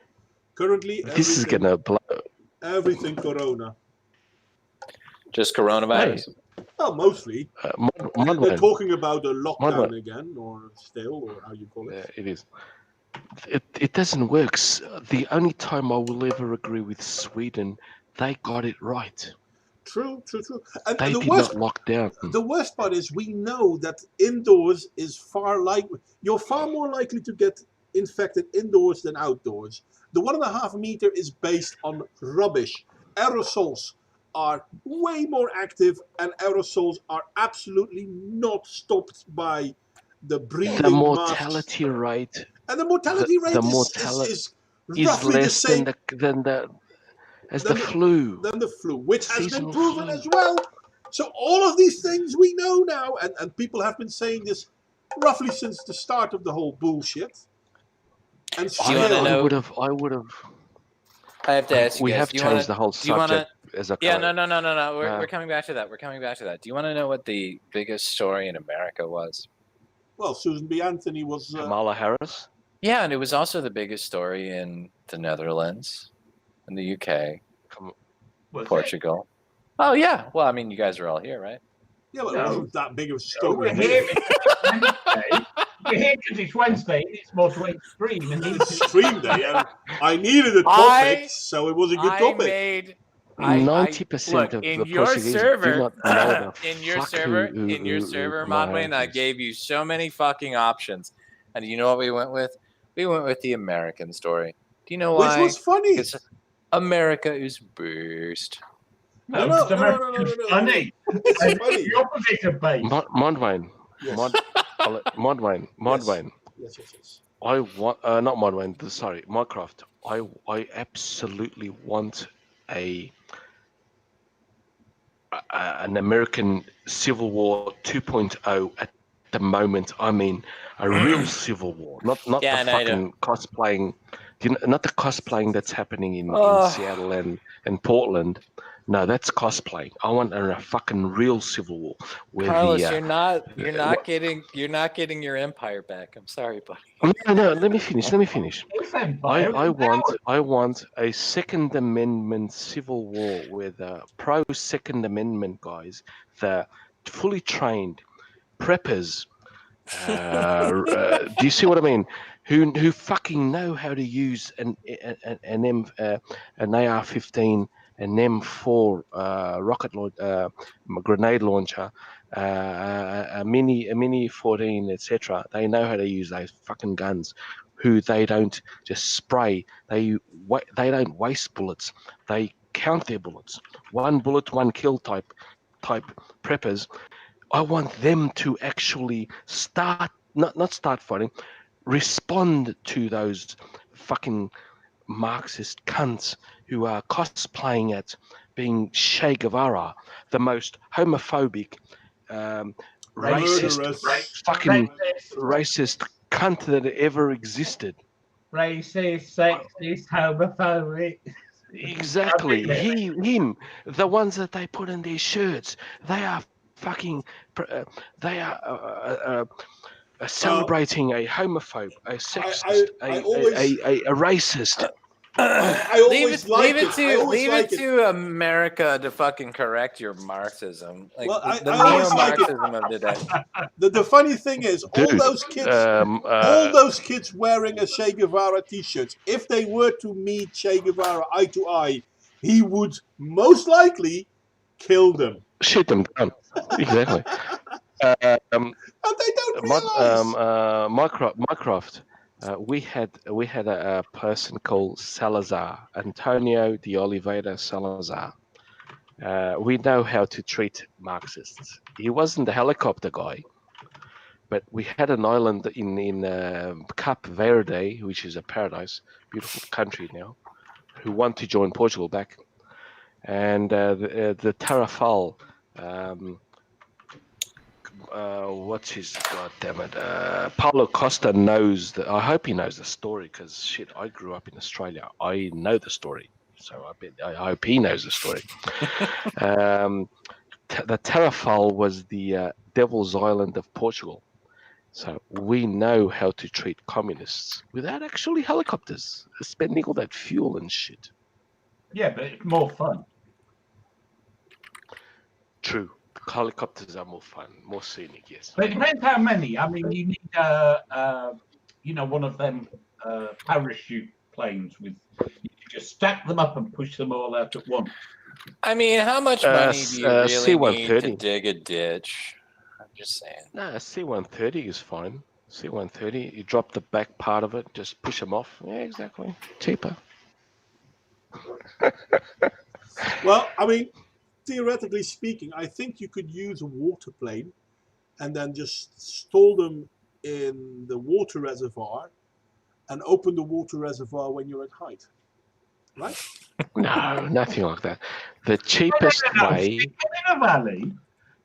Currently, This is gonna blow. everything Corona. Just coronavirus. Well, mostly. They're Modwine. talking about a lockdown Modwine. again, or still, or how you call it. Yeah, it is. It doesn't work. The only time I will ever agree with Sweden, they got it right. True. And They the did worst, not lock down. the worst part is we know that indoors is you're far more likely to get infected indoors than outdoors. The 1.5 meter is based on rubbish. Aerosols are way more active, and aerosols are absolutely not stopped by the breathing The masks. mortality rate And the mortality rate is is roughly the less same than the Than the- flu. than the flu, which has been Seasonal proven flu. as well. So all of these things we know now, and people have been saying this roughly since the start of the whole bullshit. And Do you wanna still, know- I would have. I have to ask you We guys. have do you changed wanna, the whole do you wanna- subject as a Yeah, color. no. We're coming back to that. Do you want to know what the biggest story in America was? well, Susan B. Anthony was. Kamala Harris. Yeah, and it was also the biggest story in the Netherlands, in the UK, Was it? Portugal. Oh yeah. Well, I mean, you guys are all here, right? Yeah, but No. it wasn't that big of a So story. we're here because it's Wednesday. We're here because it's Wednesday and it's moderate stream. And these Stream day, and I needed a I- topic, so it was a good topic. 90% look, of in the your Portuguese server, do not know the in your fuck server, who Kamala Modwayne, I Harris is. gave you so many fucking options, and you know what we went with? We went with the American story. Do you know Which why? was funny. Because America is best. No, No. it's funny. It's funny. The opposite of base. Modwine. Yes. Modwine. Yes. I want not Modwine. Sorry, Minecraft. I absolutely want an American Civil War 2.0 at the moment. I mean, a real Civil War, not Yeah, the no, I know. fucking cosplaying. Not the cosplaying that's happening in Seattle and Portland. No, that's cosplaying. I want a fucking real Civil War where Carlos, you're not getting your empire back. I'm sorry, buddy. No, let me finish. It's empire. I want a Second Amendment Civil War where the pro Second Amendment guys, the fully trained preppers, do you see what I mean? Who fucking know how to use an AR-15, an M4 grenade launcher, a mini 14, etc. They know how to use those fucking guns. Who they don't just spray. They don't waste bullets. They count their bullets. One bullet, one kill type preppers. I want them to actually not start fighting, respond to those fucking Marxist cunts who are cosplaying at being Che Guevara, the most homophobic, racist, Murderous. fucking racist cunt that ever existed. Racist, sexist, homophobic. Exactly. Him, the ones that they put in their shirts, they are fucking, they are celebrating a homophobe, a sexist, a racist. I always like it. I always leave like it to America to fucking correct your Marxism. Like Well, the I always like it. neo-Marxism of the day. The funny thing is, all Dude, those kids wearing a Che Guevara T-shirt, if they were to meet Che Guevara eye to eye, he would most likely kill them. shoot them down. Exactly. And they don't realize. Mycroft. We had a person called Salazar, Antonio de Oliveira Salazar. We know how to treat Marxists. He wasn't the helicopter guy, but we had an island in Cape Verde, which is a paradise, beautiful country now, who want to join Portugal back, and the Tarrafal. What's his goddammit? Paulo Costa knows I hope he knows the story because shit, I grew up in Australia. I know the story, so I hope he knows the story. The Tarrafal was the Devil's Island of Portugal, so we know how to treat communists without actually helicopters, spending all that fuel and shit. Yeah, but it's more fun. True. Helicopters are more fun, more scenic, yes. But it depends how many. I mean, you need, one of them parachute planes with. You just stack them up and push them all out at once. I mean, how much money do you really C-130. need to dig a ditch? I'm just saying. No, C-130 is fine. C-130, you drop the back part of it, just push them off. Yeah, exactly. Cheaper. Well, I mean, theoretically speaking, I think you could use a water plane and then just stall them in the water reservoir and open the water reservoir when you're at height. Right? No, nothing like that. The cheapest way. Stick them in a valley,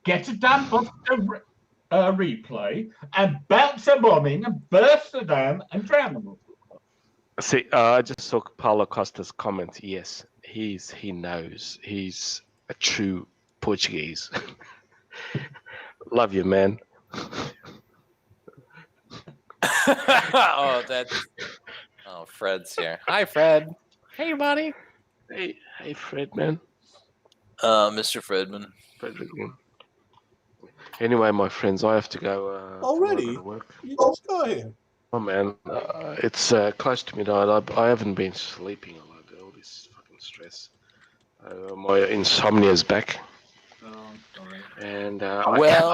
get a damn Buster replay, and bounce them on in and burst them down and drown them. See, I just saw Paulo Costa's comment. Yes, he knows. He's a true Portuguese. Love you, man. Fred's here. Hi, Fred. Hey, buddy. Hey, Fred, man. Mr. Fredman. Frederick. Anyway, my friends, I have to go. Already? To work. You just go here. Oh man, it's close to midnight. I haven't been sleeping a lot. All this fucking stress. My insomnia's back. Oh, sorry. And I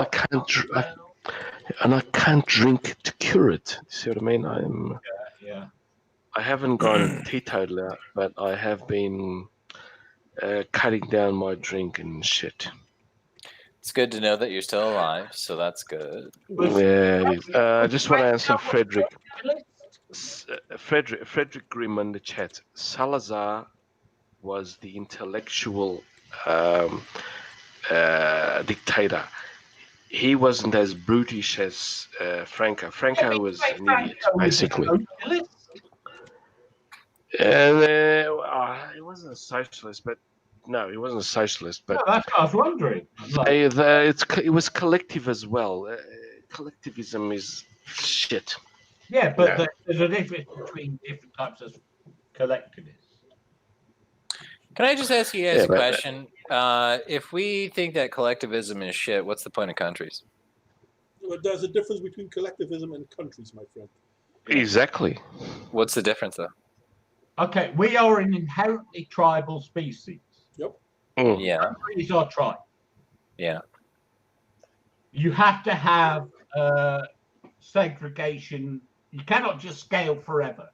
can't drink to cure it. See what I mean? Yeah. I haven't gone teetotaler, but I have been cutting down my drink and shit. It's good to know that you're still alive, so that's good. Yeah, it is. I just want to answer Frederick. Frederick Grimm in the chat. Salazar was the intellectual dictator. He wasn't as brutish as Franco. Franco was an idiot, basically. He wasn't a socialist, but no, he wasn't a socialist. But that's what I was wondering. it was collective as well. Collectivism is shit. Yeah, but there's a difference between different types of collectivists. Can I just ask you guys a question? If we think that collectivism is shit, what's the point of countries? Well, there's a difference between collectivism and countries, my friend. Exactly. What's the difference, though? Okay, we are an inherently tribal species. Yep. Yeah. Countries are tribal. Yeah. You have to have segregation. You cannot just scale forever.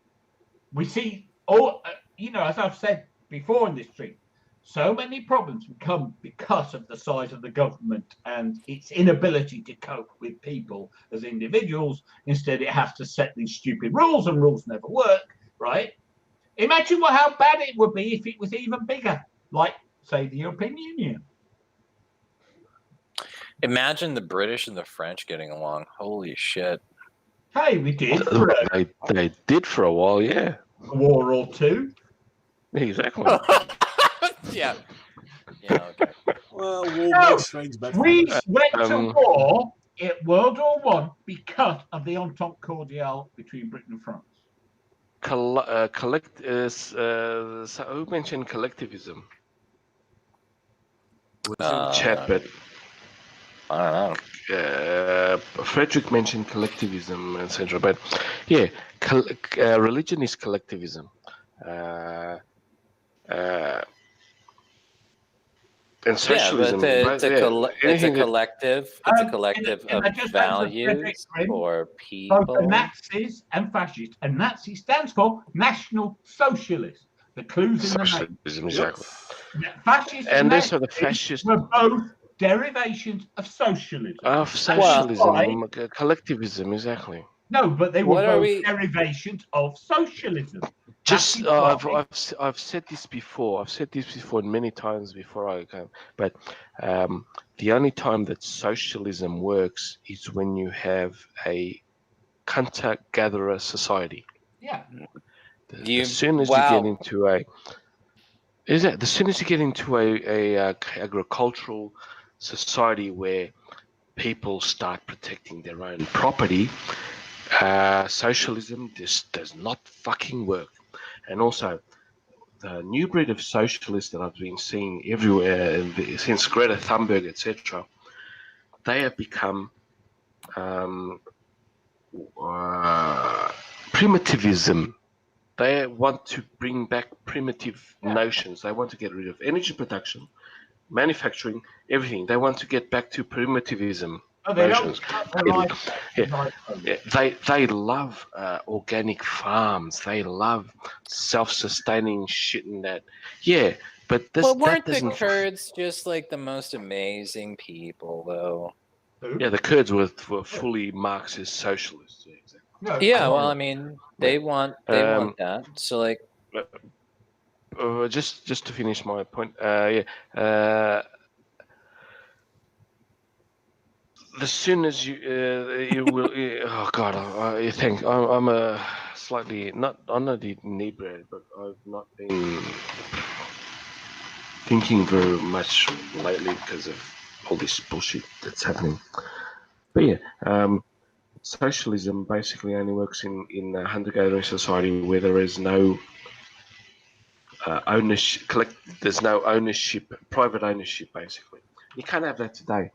We see as I've said before in this stream, so many problems come because of the size of the government and its inability to cope with people as individuals. Instead, it has to set these stupid rules, and rules never work, right? Imagine how bad it would be if it was even bigger, like, say, the European Union. Imagine the British and the French getting along. Holy shit. Hey, we did. They did for a while, yeah. A war or two. Exactly. Yeah. Yeah, okay. Well, war makes things better. We went to war in World War I because of the Entente Cordiale between Britain and France. So who mentioned collectivism? It was in the chat, but I don't know. Frederick mentioned collectivism, etc. But yeah, religion is collectivism. And socialism, it's a anything that collective. It's a Can collective I of just say to Frederick values Grimm, or both the people. Nazis and fascists, and Nazi stands for National Socialist. The clues in the name. socialism, Yep. exactly. Fascists And and those are the Nazis fascist were both derivations of socialism. of And that's socialism, why- collectivism, exactly. no, but they were What are both we- derivations of socialism. Just That's why- I've said this before. I've said this before many times before I came. But the only time that socialism works is when you have a hunter-gatherer society. yeah. As soon as you get into the soon as you get into a agricultural society where people start protecting their own property, socialism just does not fucking work. And also, the new breed of socialists that I've been seeing everywhere since Greta Thunberg, etc., they have become primitivism. They want to bring back primitive notions. They want to get rid of energy production, manufacturing, everything. They want to get back to primitivism. Oh, they notions. don't They love organic farms. They love self-sustaining shit and that. Yeah, but But weren't that the doesn't. Kurds just like the most amazing people, though? Yeah, the Kurds were fully Marxist socialists. Yeah, exactly. No, Yeah, well, I mean, they want that. So, like, just to finish my point, as soon as you will. Oh God, I think I'm a slightly I'm not inebriated, but I've not been thinking very much lately because of all this bullshit that's happening. But yeah, socialism basically only works in a hunter-gathering society where there is no ownership. There's no ownership, private ownership. Basically, you can't have that today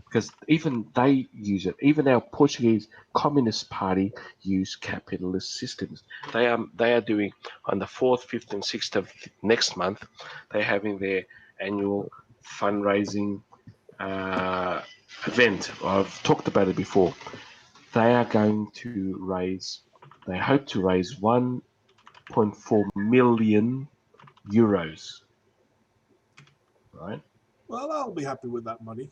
because even they use it. Even our Portuguese Communist Party use capitalist systems. They are doing on the 4th, 5th, and 6th of next month. They're having their annual fundraising event. I've talked about it before. They are going to raise. They hope to raise 1.4 million euros. Right. Well, I'll be happy with that money.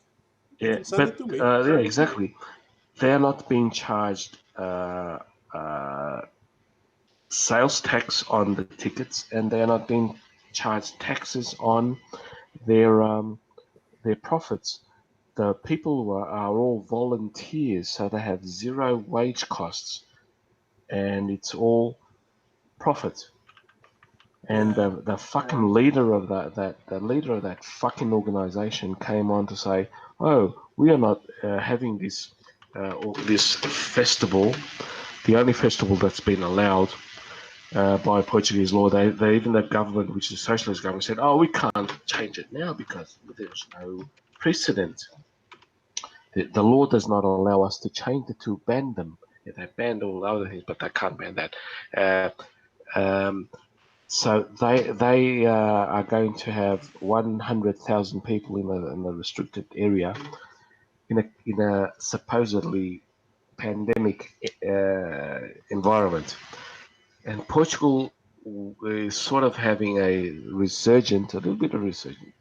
You Yeah, can send but it to me. yeah, exactly. They're not being charged sales tax on the tickets, and they're not being charged taxes on their profits. The people are all volunteers, so they have zero wage costs, and it's all profit. And the fucking leader of that fucking organization came on to say, "Oh, we are not having this festival. The only festival that's been allowed by Portuguese law. They even the government, which is a socialist government, said, "Oh, we can't change it now because there's no precedent. The law does not allow us to change it to ban them. Yeah, they banned all the other things, but they can't ban that." So they are going to have 100,000 people in a restricted area in a supposedly pandemic environment, and Portugal is sort of having a little bit of resurgent.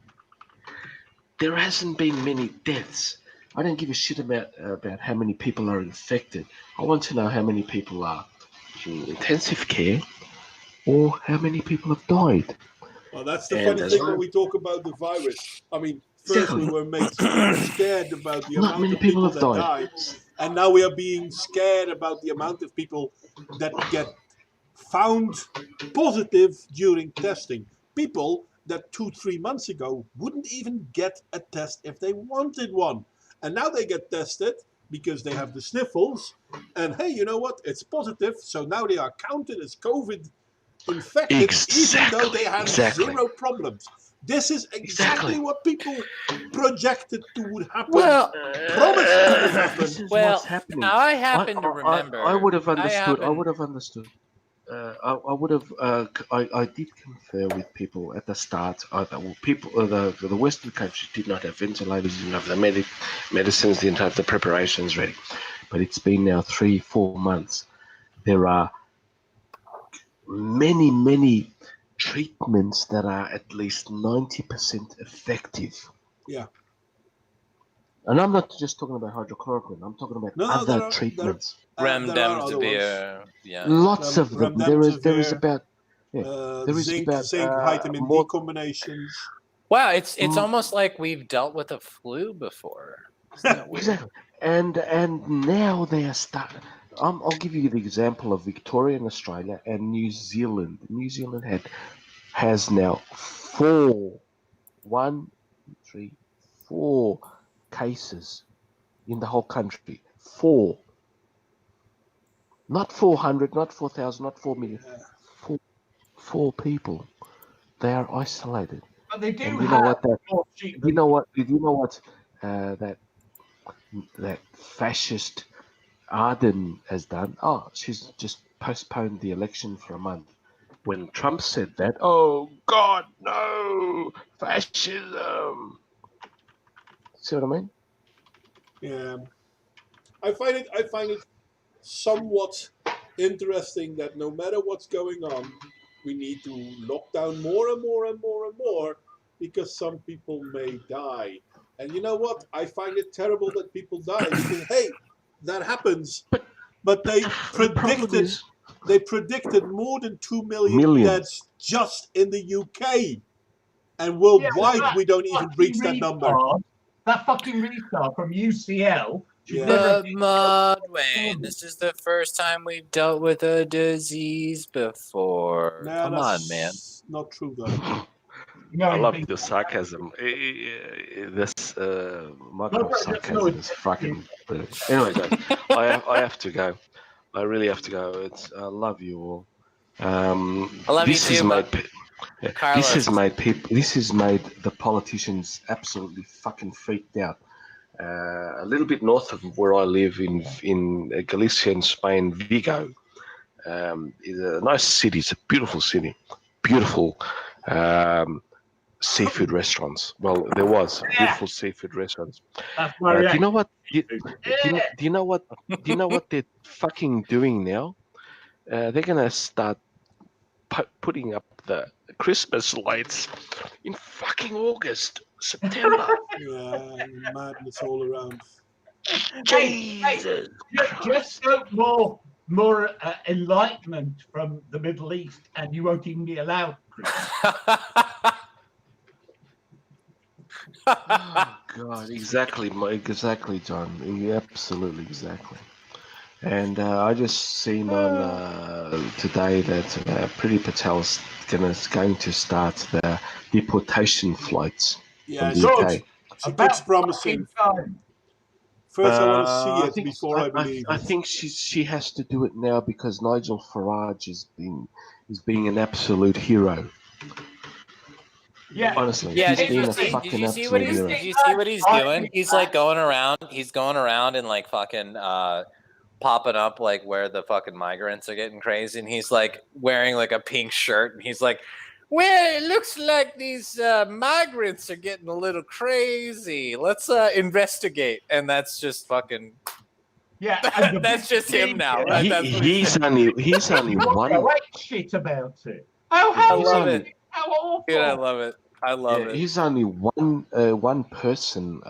There hasn't been many deaths. I don't give a shit about how many people are infected. I want to know how many people are in intensive care or how many people have died. Well, that's the funny thing when we talk about the virus. I mean, first we were made scared about the amount of people that died, and now we are being scared about the amount of people that get found positive during testing. People that 2-3 months ago wouldn't even get a test if they wanted one, and now they get tested because they have the sniffles, and hey, you know what? It's positive, so now they are counted as COVID infected, even though they had zero problems. This is exactly what people projected to would happen. Well, promised to would happen. This is well, what's happening. I happen to remember. I would have understood. I happen- would have understood. I would have. I did confer with people at the start. People, the Western countries did not have ventilators, didn't have the medicines, didn't have the preparations ready. But it's been now 3-4 months. There are many treatments that are at least 90% effective. Yeah. And I'm not just talking about hydrochloroquine. I'm talking about other treatments. There are other ones. Remdesivir, yeah. Lots of them. There is about zinc, vitamin D combinations. Wow, it's almost like we've dealt with a flu before. Isn't that weird? Exactly. And now they are starting. I'll give you the example of Victoria in Australia and New Zealand. New Zealand has now 4 cases in the whole country. 4. Not 400, not 4,000, not 4 million. 4 people. They are isolated. But they do And you know what that fascist Arden has done? Oh, she's just postponed the election for a month. When Trump said that, oh God, no, fascism. See what I mean? Yeah, I find it somewhat interesting that no matter what's going on, we need to lock down more and more and more and more because some people may die. And you know what? I find it terrible that people die because hey, that happens. But they predicted more than 2 million deaths just in the UK, and worldwide we don't even reach that number. That fucking retard from UCL. Mudwayne, this is the first time we've dealt with a disease before. Nah, Come on, man. Not true though. I love the sarcasm. This Michael's sarcasm is fucking brilliant. Anyway, guys, I have to go. I really have to go. I love you all. I love you too. This has made the politicians absolutely fucking freaked out. A little bit north of where I live in Galicia in Spain, Vigo, is a nice city. It's a beautiful city, beautiful seafood restaurants. Well, there was beautiful seafood restaurants. Do you know what? Do you know what? Do you know what they're fucking doing now? They're gonna start putting up the Christmas lights in fucking August, September. Yeah, madness all around. Jesus. Just so more enlightenment from the Middle East, and you won't even be allowed Christmas. Oh God, exactly, John. Absolutely, exactly. And I just seen on today that Priti Patel's going to start the deportation flights from the UK. She keeps promising. First, I want to see it before I believe I it. think she has to do it now because Nigel Farage is being an absolute hero. Yeah, honestly. Yeah, he's being a did fucking you see what absolute hero. did you see what he's doing? He's like going around. He's going around and like fucking popping up like where the fucking migrants are getting crazy, and he's like wearing like a pink shirt, and he's like, "Well, it looks like these migrants are getting a little crazy. Let's investigate." And that's just fucking. Yeah, that's just him now. Right? He's only one. Great shit about it. Oh, how I love it. How awful! Dude, I love it. I love it. He's only one person.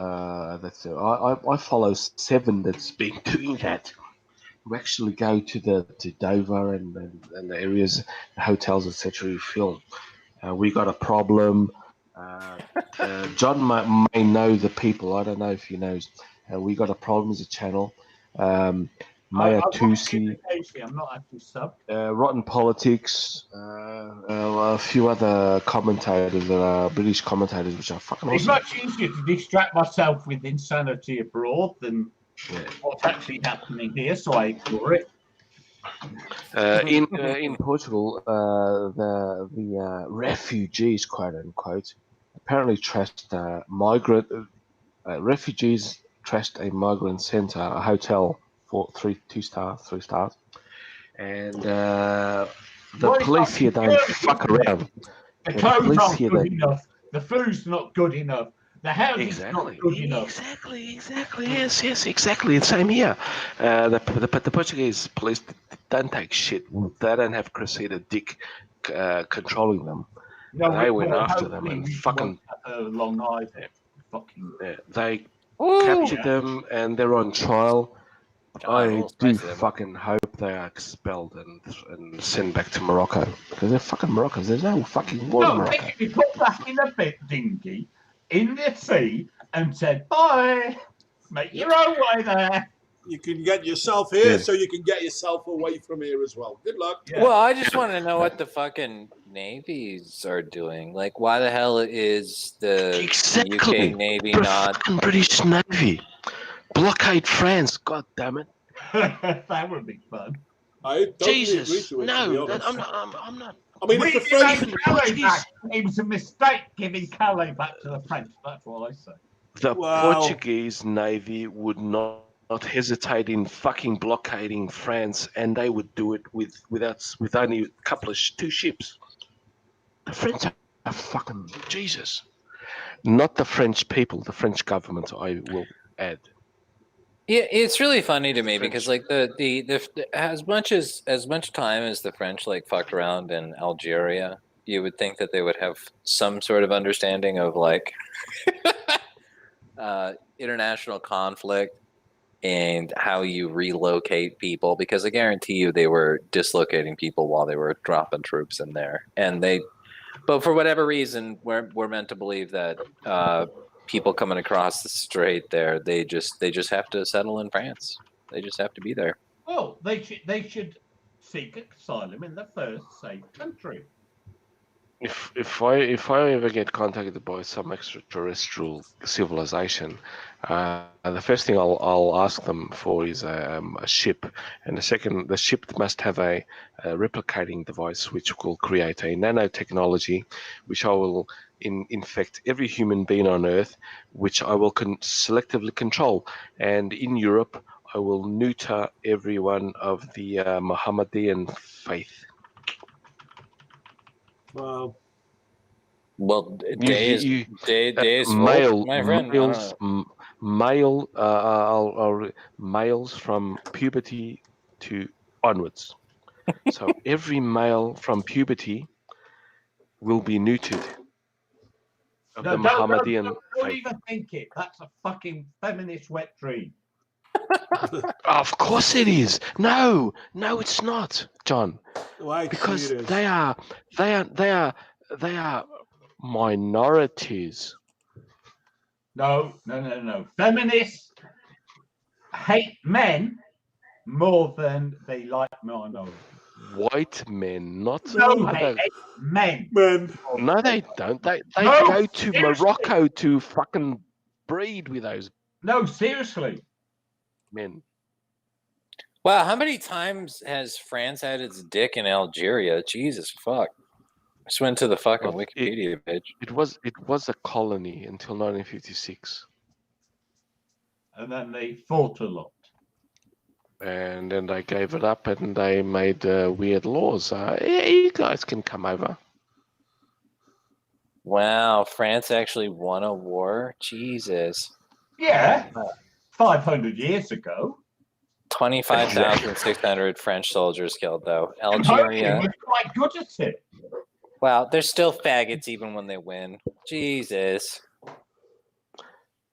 That's I follow 7 that's been doing that. We actually go to Dover and the areas, the hotels, etc. You film. We got a problem. John may know the people. I don't know if he knows. We got a problem as a channel. Maya Tusi, I'm not actually sub. Rotten Politics, a few other commentators that are British commentators, which are fucking It's awesome. much easier to distract myself with insanity abroad than what's actually happening here, so I ignore it. In Portugal, the refugees, quote unquote, apparently trashed refugees trashed a migrant center, a hotel for 3 stars, and the Well, it's police not here don't security, fuck isn't it? around. The The clothes police aren't here good don't. enough. The food's not good enough. The housing's not good enough. Exactly. Yes, exactly. The same here. The Portuguese police don't take shit. They don't have Crusader Dick controlling them. No, They went well, after them hopefully and we fucking. won't have a long either. Fucking. They Ooh, captured them and they're on trial. God, a I little do spicy there, bud. fucking hope they are expelled and sent back to Morocco because they're fucking Moroccans. There's no fucking war in No, they Morocco. should be put back in a bit dinghy in the sea and said, bye. Make your own way there. You can get yourself here, Yeah. so you can get yourself away from here as well. Good luck. Yeah. Well, I just want to know what the fucking navies are doing. Like, why the hell is the Exactly. UK Navy The not? fucking British Navy blockade France. God damn it. That would be fun. I totally Jesus, agree to it, to be no, honest. I'm not. I mean, if the We French... gave Calais back. It was a mistake giving Calais back to the French. That's what I say. The Wow. Portuguese Navy would not hesitate in fucking blockading France, and they would do it with only a couple of 2 ships. The French are fucking Jesus. Not the French people, the French government. I will add. Yeah, it's really funny to me because like the as much time as the French like fucked around in Algeria, you would think that they would have some sort of understanding of like international conflict and how you relocate people, because I guarantee you they were dislocating people while they were dropping troops in there, but for whatever reason we're meant to believe that people coming across the strait there, they just have to settle in France. They just have to be there. Well, they should seek asylum in the first safe country. If I ever get contacted by some extraterrestrial civilization, the first thing I'll ask them for is a ship, and the ship must have a replicating device which will create a nanotechnology, which I will infect every human being on Earth, which I will selectively control, and in Europe I will neuter everyone of the Mohammedan faith. Wow. Well, day is full, male my friend. males from puberty to onwards. So every male from puberty will be neutered of the Mohammedan don't faith. even think it. That's a fucking feminist wet dream. Of course it is. No, it's not, John. Why? Because It is. they are minorities. No. Feminists hate men more than they like minorities. White men, not No, other. they hate men. Man. No, they don't. They No, go to seriously. Morocco to fucking breed with those No, seriously. men. Wow, how many times has France had its dick in Algeria? Jesus fuck. I just went to the fucking Well, Wikipedia page. It was a colony until 1956, And then they fought a lot. and then they gave it up and they made weird laws. Yeah, you guys can come over. Wow, France actually won a war? Jesus. Yeah, 500 years ago. 25,600 French soldiers killed, though. Napoleon Algeria. was quite good at it. Wow, they're still faggots even when they win. Jesus.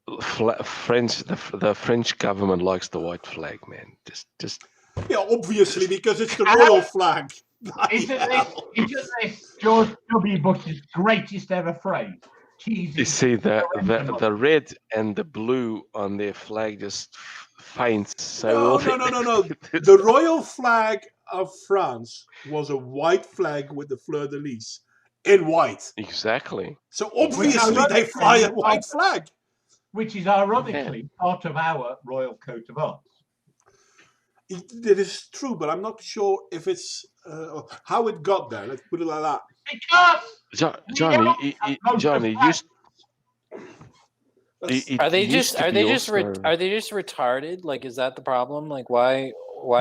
The French government likes the white flag, man. Just Yeah, obviously, because it's the royal flag. Isn't this George W. Bush's greatest ever phrase? Jesus. you see the red and the blue on their flag just faints. So No. The royal flag of France was a white flag with the fleur-de-lis in white. Exactly. So obviously they fly a white flag. which is ironically part of our royal coat of arms. It is true, but I'm not sure if it's how it got there. Let's put it like that. Because Johnny, Are they just retarded? Like, is that the problem? Like, why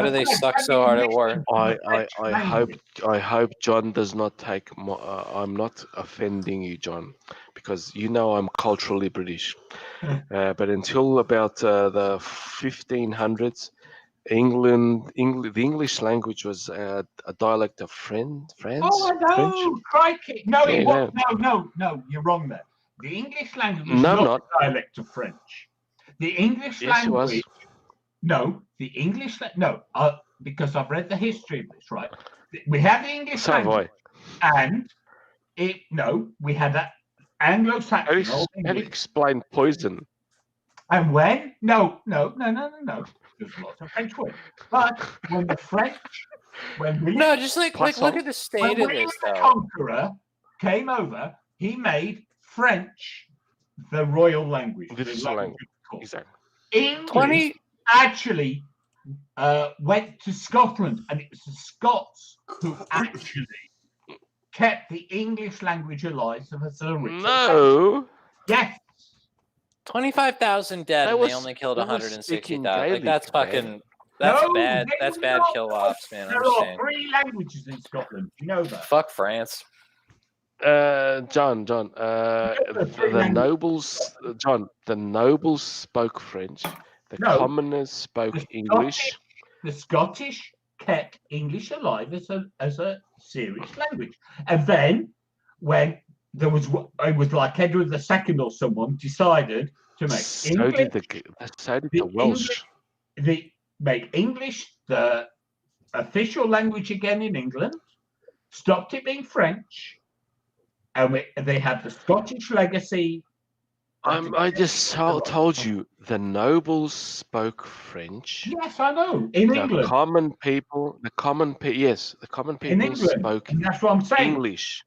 do they suck so hard at war? I hope John does not take. I'm not offending you, John, because you know I'm culturally British. But until about the 1500s, the English language was a dialect of France. Oh, no, French. crikey! No, Yeah, it was, no, you're wrong there. The English language was No, I'm not a dialect of French. The English Yes, it was. language. No, the English. Because I've read the history of this, right? We have the English So have I. language, and we had that Anglo-Saxon. Old How do you English. explain poison? And when? No. There's lots of French words. But when the French, No, just like look at the state of this, the though. Conqueror came over, he made French the royal language. The official language. Exactly. English actually went to Scotland, and it was the Scots who actually kept the English language alive as a rich. No. Yes. 25,000 dead, and they only killed 160,000. Like, that's fucking. That's bad. That's bad kill offs, man. There are 3 languages in Scotland. You know that. Fuck France. John. The nobles spoke French. The commoners spoke English. The Scottish kept English alive as a serious language, and then when it was like Edward II or someone decided to make the Welsh. Make English the official language again in England, stopped it being French, and they had the Scottish legacy. I just told you the nobles spoke French. Yes, I know. In England, the common people spoke that's what I'm saying. English.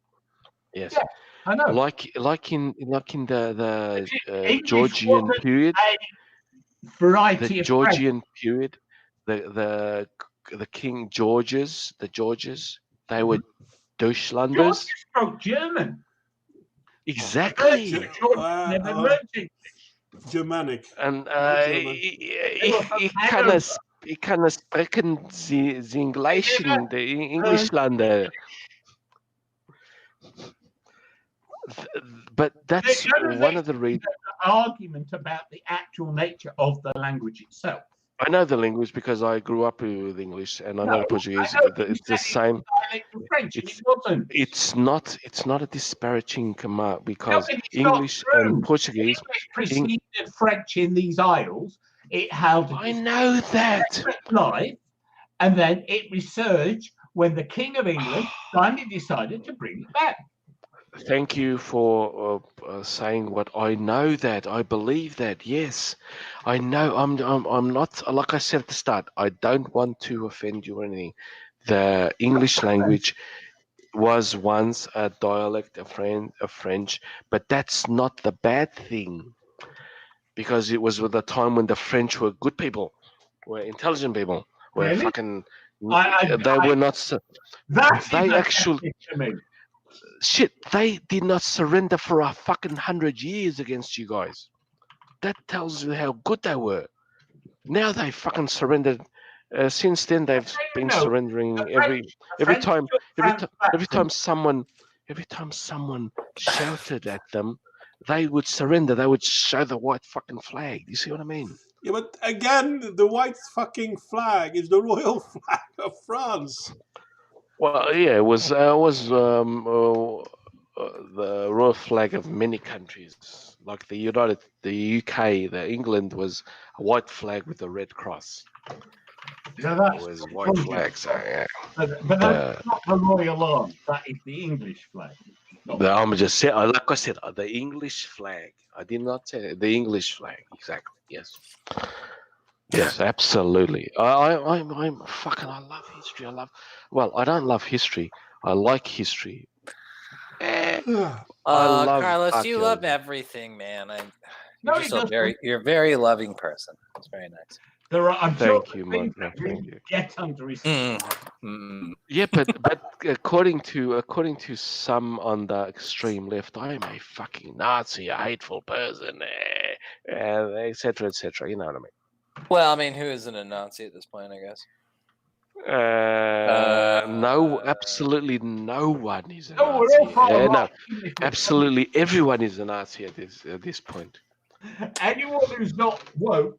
Yes, yeah, I know. Like in the Georgian period. Variety the of Georgian period, the King Georges, they were Deutschlanders. George spoke German. Exactly. Never learned English. Germanic. And ich kann sprechen the English in the Englishlander. But that's one of the reasons. Argument about the actual nature of the language itself. I know the language because I grew up with English, and I know Portuguese. It's the same. French. It's not a disparaging remark because English and Portuguese preceded French in these isles. It held. I know that. Life, and then it resurged when the King of England finally decided to bring it back. Thank you for saying what I know. That I believe that. Yes, I know. I'm not, like I said at the start. I don't want to offend you or anything. The English language was once a dialect of French, but that's not the bad thing, because it was at the time when the French were good people, were intelligent people, were really? Fucking. They were not. They actually. Shit, they did not surrender for a fucking 100 years against you guys. That tells you how good they were. Now they fucking surrendered. Since then, they've been surrendering every time someone shouted at them, they would surrender. They would show the white fucking flag. You see what I mean? Yeah, but again, the white fucking flag is the royal flag of France. Well, yeah, it was the royal flag of many countries, like the UK, the England was a white flag with a red cross. Yeah, that was white flag. So yeah. But that's not the royal arms. That is the English flag. I'm just saying, like I said, the English flag. I did not say the English flag. Exactly. Yes. Yes, absolutely. I'm fucking. I love history. I don't love history. I like history. Carlos, you love everything, man. No, You're he just doesn't. you're a very loving person. It's very nice. There are, I'm sure, Thank you, things Micah. that really Thank you. get under his skin. Yeah, but according to some on the extreme left, I am a fucking Nazi, a hateful person, etc., etc. You know what I mean? Well, I mean, who isn't a Nazi at this point? I guess. No, absolutely no one is a No, we're Nazi. all part of No, our community. absolutely everyone is a Nazi at this point. Anyone who's not woke,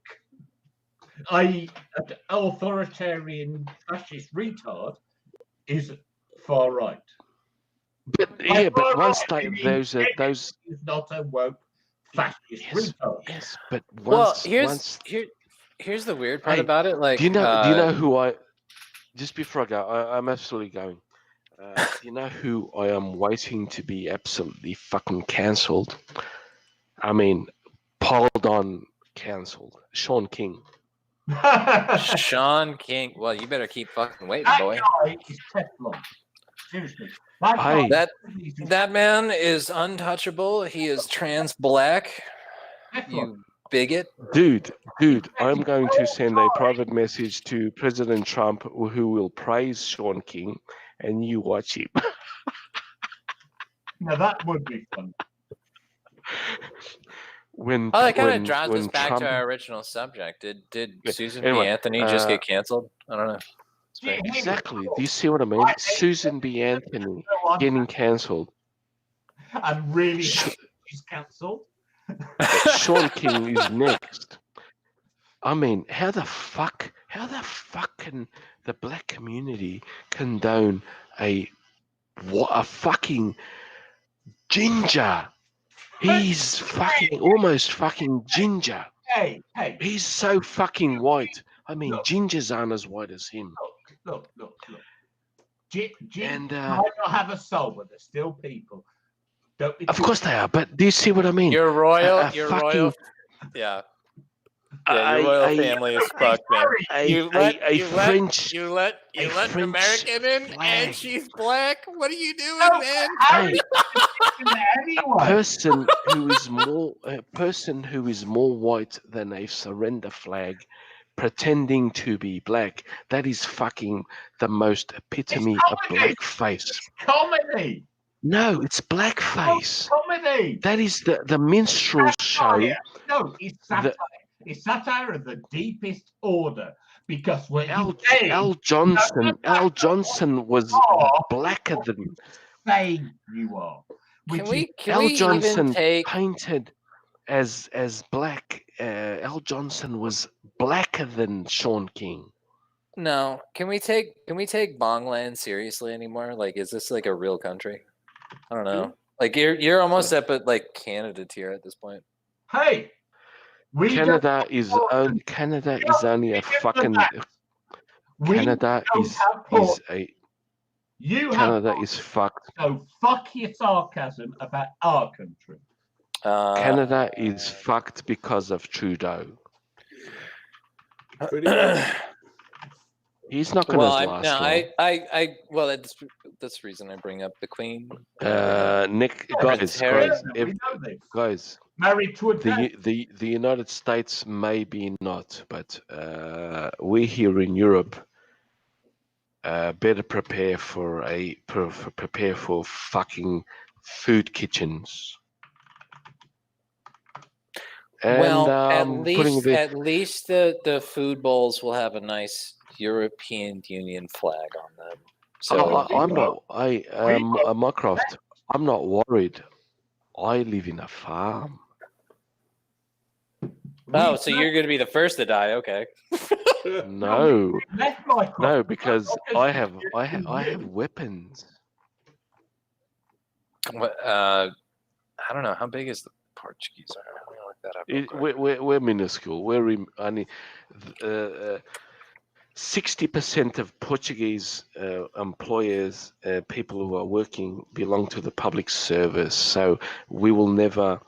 i.e., an authoritarian fascist retard, is far right. But By yeah, but far once right, I mean, those is not a woke fascist yes, retard. yes, but Well, once here's the weird part hey, about it. Like, do you know who I? Just before I go, I'm absolutely going. Do you know who I am waiting to be absolutely fucking cancelled? I mean, piled on cancelled. Sean King. Sean King. Well, you better keep fucking waiting, That boy. guy is Teflon. Seriously. That Hey. guy That man is untouchable. He is trans black. Teflon. You bigot. Dude, I'm going to send a private message to President Trump who will praise Sean King, and you watch him. Now that would be fun. Oh, that kind of drives us back to our original subject. Did Yeah, Susan anyway, B. Anthony just get canceled? I don't know. Exactly. Do you see what I mean? Susan B. Anthony getting cancelled. I'm really happy she's cancelled. Sean King is next. I mean, how the fuck can the black community condone a fucking ginger? He's fucking almost fucking ginger. Hey. He's so fucking white. I mean, gingers aren't as white as him. Look. And might not have a soul, but they're still people. Of course they are, but do you see what I mean? You're royal. Royal. Yeah. Yeah, your royal family is fucked, man. You let an American in, and she's black. What are you doing, man? Hey, a person who is more white than a surrender flag, pretending to be black. That is fucking the most epitome of blackface. It's comedy. No, it's blackface. Comedy. That is the minstrel show. No, it's satire. It's satire of the deepest order because when Al Johnson was blacker than saying you are. Al Johnson painted as black. Al Johnson was blacker than Sean King. No, can we take Bongland seriously anymore? Like, is this like a real country? I don't know. Like you're almost at like Canada tier at this point. Hey, Canada is only a fucking. Canada is fucked. So fuck your sarcasm about our country. Canada is fucked because of Trudeau. Pretty much. He's not going to last long. Well, that's the reason I bring up the Queen. Nick, guys, married to a the United States maybe not, but we here in Europe better prepare for fucking food kitchens. And, well, at least the food bowls will have a nice European Union flag on them. So Mycroft, I'm not worried. I live in a farm. Oh, so you're going to be the first to die? Okay. No, because I have weapons. I don't know, how big is the Portuguese army? Let me look that up. We're minuscule. We're only 60% of Portuguese employers, people who are working, belong to the public service. So we will never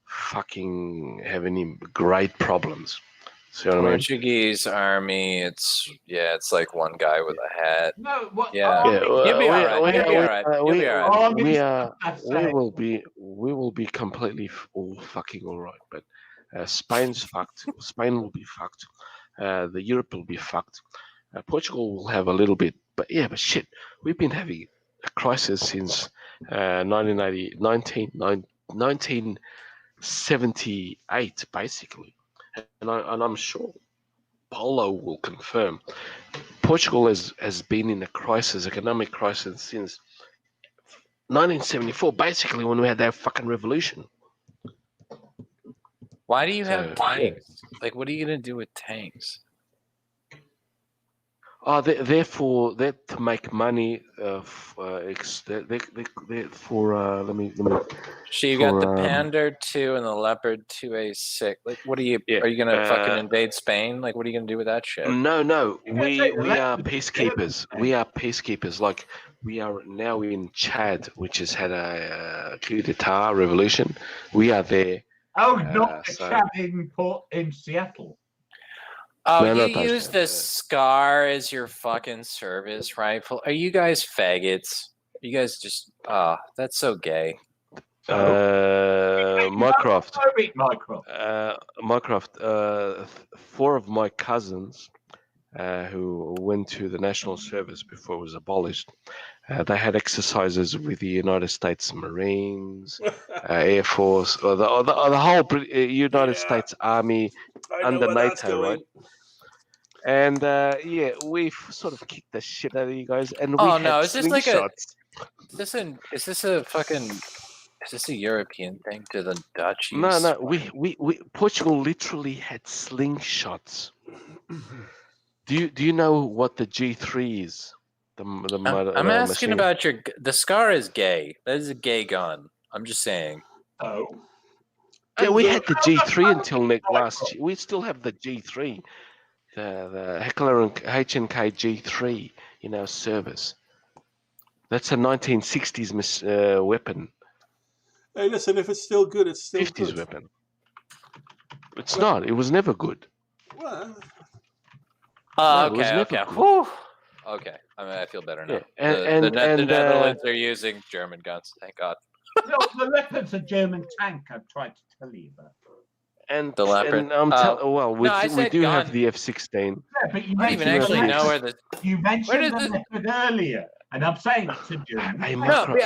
fucking have any great problems. See what Portuguese army, it's like one guy with a hat. No, what? Yeah, you'll be all right. We will be completely fucking all right. But Spain's fucked. Spain will be fucked. The Europe will be fucked. Portugal will have a little bit, but shit, we've been having a crisis since 1978, basically, and I'm sure Paulo will confirm. Portugal has been in a crisis, economic crisis, since 1974, basically, when we had that fucking revolution. Why do you So, have tanks? Like, what are you gonna do with tanks? They're to make money. Let me. So you got the Pander 2 and the Leopard 2A6. Like, what are you? Yeah, Are you gonna fucking invade Spain? Like, what are you gonna do with that shit? No, we take the are Leopard to peacekeepers. Germany. We are peacekeepers. Like, we are now in Chad, which has had a coup d'état revolution. We are there. Oh, not the so- Chad in Seattle. Oh, No, you not that use shit. the SCAR as your fucking service rifle? Are you guys faggots? You guys just that's so gay. Mycroft. Mycroft. 4 of my cousins who went to the national service before it was abolished, they had exercises with the United States Marines, Air Force, or the whole United States Army I know under where that's NATO, right? going. And we've sort of kicked the shit out of you guys, and we Oh had no, is this like a slingshots. is this a European thing? Do the Dutch use? No, we Portugal literally had slingshots. Do you know what the G3 is? I'm asking about the SCAR is gay. That is a gay gun. I'm just saying. Oh. Yeah, we had the G3 until last year. We still have the G3, the Heckler and H&K G3 in our service. That's a 1960s weapon. Hey, listen, if it's still good, it's still 50s good. weapon. It's not. It was never good. Well, No, it was never okay. good. Whew. Okay, I feel better now. Yeah, The Netherlands are using German guns. Thank God. No, the Leopard's a German tank. I've tried to tell you about. And The Leopard. we do have gun. the F-16. Yeah, but you I don't even mentioned actually the know Leopard. where the. You mentioned does the Leopard earlier, and I'm saying it's a German. Hey, No, Mycroft,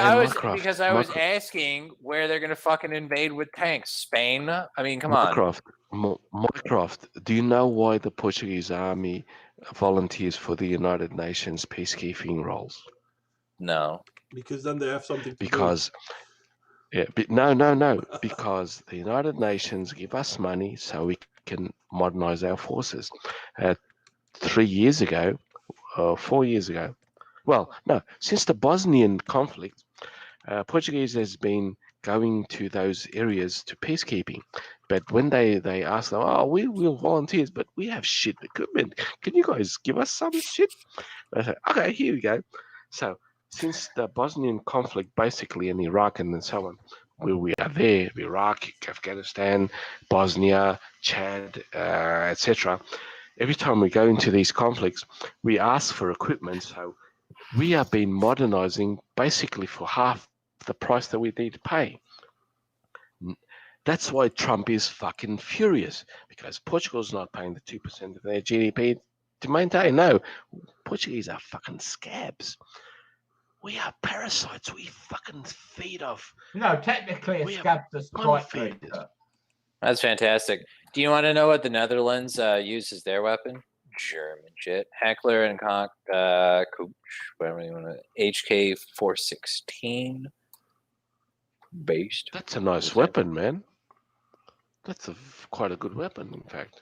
I was asking where they're gonna fucking invade with tanks. Spain? I mean, come on. Mycroft, do you know why the Portuguese army volunteers for the United Nations peacekeeping roles? No. because then they have something to Because no, because the United Nations give us money so we can modernize our forces. 3 years ago, 4 years ago, well, no, since the Bosnian conflict, Portuguese has been going to those areas to peacekeeping. But when they ask them, we will volunteers, but we have shit equipment. Can you guys give us some shit? I said, okay, here we go. So since the Bosnian conflict, basically in Iraq and so on, where we are there, Iraq, Afghanistan, Bosnia, Chad, etc. Every time we go into these conflicts, we ask for equipment. So we have been modernizing basically for half the price that we need to pay. That's why Trump is fucking furious, because Portugal's not paying the 2% of their GDP to maintain. No, Portuguese are fucking scabs. We are parasites. We fucking feed off. No, technically, a scab's a strike feeders. breaker. That's fantastic. Do you want to know what the Netherlands uses their weapon? German shit. Heckler and Koch, Kooch, whatever you want to. HK 416 based. That's a nice weapon, man. That's quite a good weapon, in fact.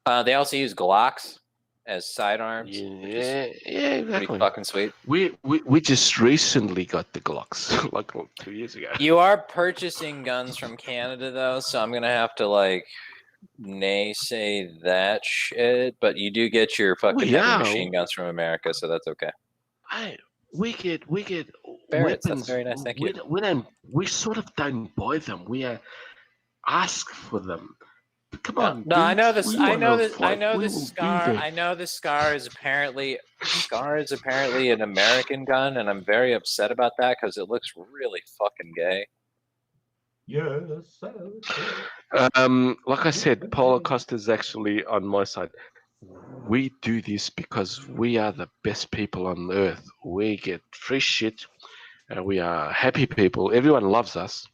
They also use Glocks as sidearms. Yeah, exactly. Pretty fucking sweet. We just recently got the Glocks, like 2 years ago. You are purchasing guns from Canada, though, so I'm gonna have to naysay that shit. But you do get your fucking heavy machine guns from America, so that's okay. We get Barrett's, weapons. that's very nice. Thank you. We sort of don't buy them. We ask for them. Come on. No, I know this. I know this. I We know will this be scar. there. I know this scar is apparently an American gun, and I'm very upset about that because it looks really fucking gay. You're so good. Like I said, Paulo Costa's actually on my side. We do this because we are the best people on earth. We get free shit. We are happy people. Everyone loves us.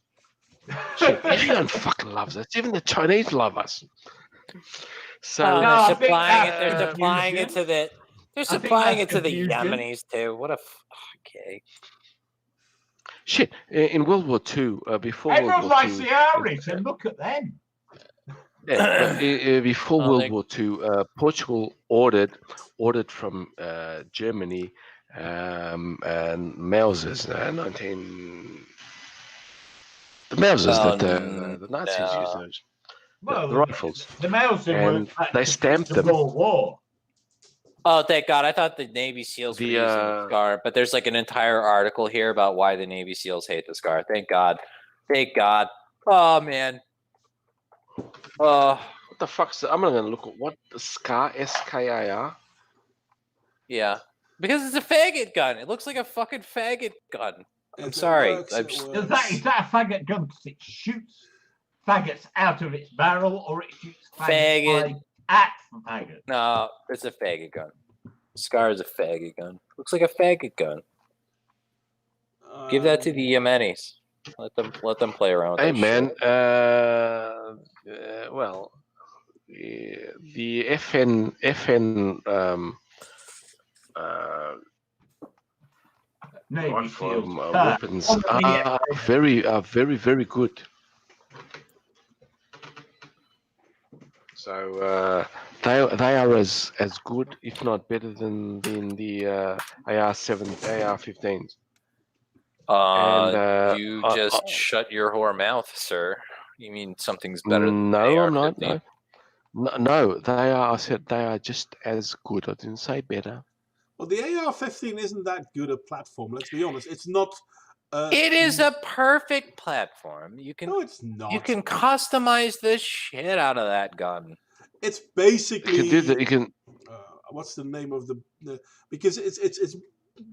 Shit, everyone fucking loves us. Even the Chinese love us. So Oh, No, I they're think supplying it. that's They're supplying it confusion. to the. They're I think supplying it that's to the confusion. Yemenis too. What a okay. shit. In World War II, before World Everyone War likes II, the Irish, and look at them. yeah, but before Oh, World they- War II, Portugal ordered from Germany and Mausers, 19. The Mausers Oh, that the Nazis used no. those, Well, the rifles, the Mauser and were they stamped the them. Boer War. Oh, thank God! I thought the Navy SEALs were The using the scar, but there's like an entire article here about why the Navy SEAls hate the scar. Thank God! Thank God! Oh man! Oh what the fuck's I'm gonna look at what the SCAR, SKAR. yeah, because it's a faggot gun. It looks like a fucking faggot gun. I'm If it sorry. works, I'm it just- Is works. that a faggot gun? Because it shoots faggots out of its barrel, or it shoots Faggot. faggots at faggots. No, it's a faggot gun. Scar is a faggot gun. Looks like a faggot gun. Give that to the Yemenis. Let them play around with Hey that man, shit. well, the FN Navy rifle SEAls. weapons are very good. So they are as good, if not better than the AR-15s. And You just shut your whore mouth, sir. You mean something's better than no, AR-15? I'm not. No, they are. I said they are just as good. I didn't say better. Well, the AR-15 isn't that good a platform. Let's be honest. It's not. It is a perfect platform. You can No, it's not. you can customize the shit out of that gun. It's You basically. can do that. You can. What's the name of the? Because it's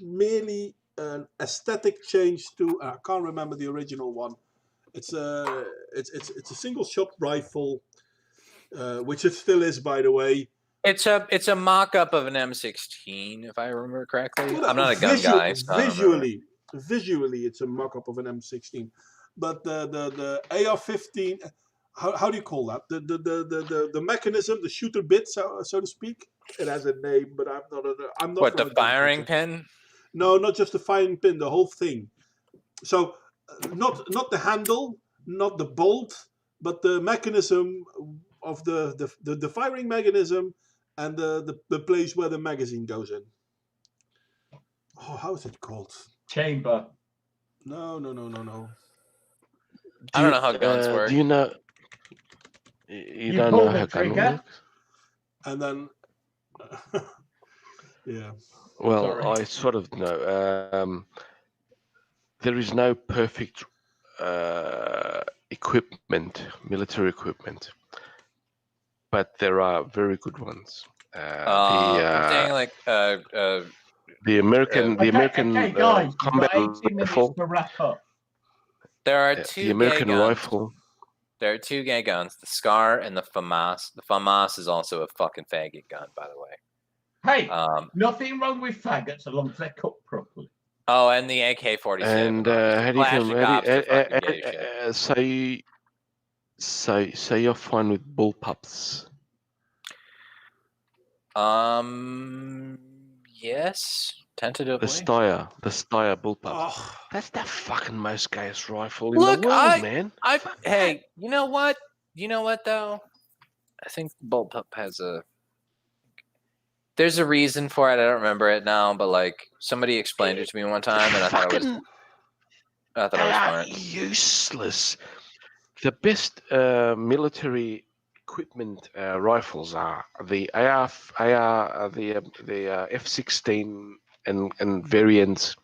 merely an aesthetic change to. I can't remember the original one. It's a single shot rifle, which it still is, by the way. It's a mock-up of an M16, if I remember correctly. Well, I'm not a gun guy, so I don't remember. Visually, it's a mock-up of an M16, but the AR-15. How do you call that? The mechanism, the shooter bit, so to speak. It has a name, but I'm not. What, from the a gun firing culture. pin? No, not just the firing pin, the whole thing. So, not the handle, not the bolt, but the mechanism of the firing mechanism and the place where the magazine goes in. Oh, how is it called? Chamber. No. I don't know how guns work. Do you know? You don't pull know the how gun trigger? works? And then, yeah. Well, Sorry. I sort of know. There is no perfect equipment, military equipment, but there are very good ones. I'm saying like The American Okay, guys, we've combat got 18 minutes rifle. to wrap up. there are The two American gay guns. rifle. There are two gay guns, the Scar and the FAMAS. The FAMAS is also a fucking faggot gun, by the way. Hey, nothing wrong with faggots as long as they're cooked properly. Oh, and the AK-47. And how do you say you're fine with bullpups? Yes, tentatively. The Steyr bullpups. Oh, That's the fucking most gayest rifle in Look, the world, man. Hey, you know what? You know what though? I think bullpup has there's a reason for it. I don't remember it now, but like somebody explained it to me one time, and I thought it was smart. Useless. The best military equipment rifles are the the F-16 and variants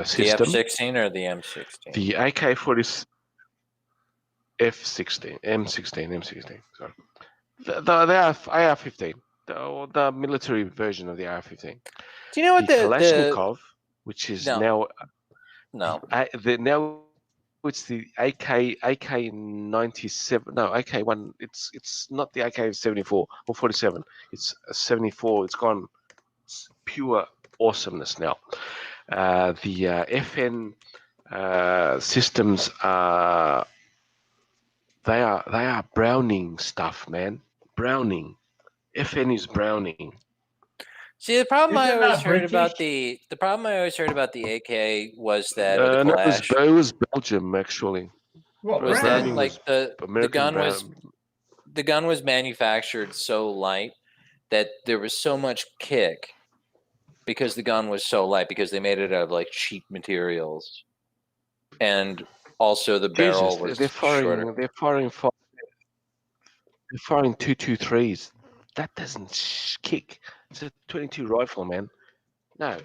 system. The F-16 or the M16? The AK-40 F-16, M16. Sorry, the AR-15, the military version of the AR-15. Do you know what the Kalashnikov, which is No. now No. it's the AK-97. No, AK-1. It's not the AK-74 or 47. It's a 74. It's gone pure awesomeness now. The FN systems are they are Browning stuff, man. Browning. FN is Browning. See, the problem I Isn't always that heard about British? the problem I always heard about the AK was that or the No, Kalash it was Belgium actually. What was that Browning brand? like was the American gun was manufactured so light that there was so much kick because the gun was so light because they made it out of like cheap materials, and also the barrel Jesus, was they're shorter. firing 223s. That doesn't kick. It's a 22 rifle, man. No.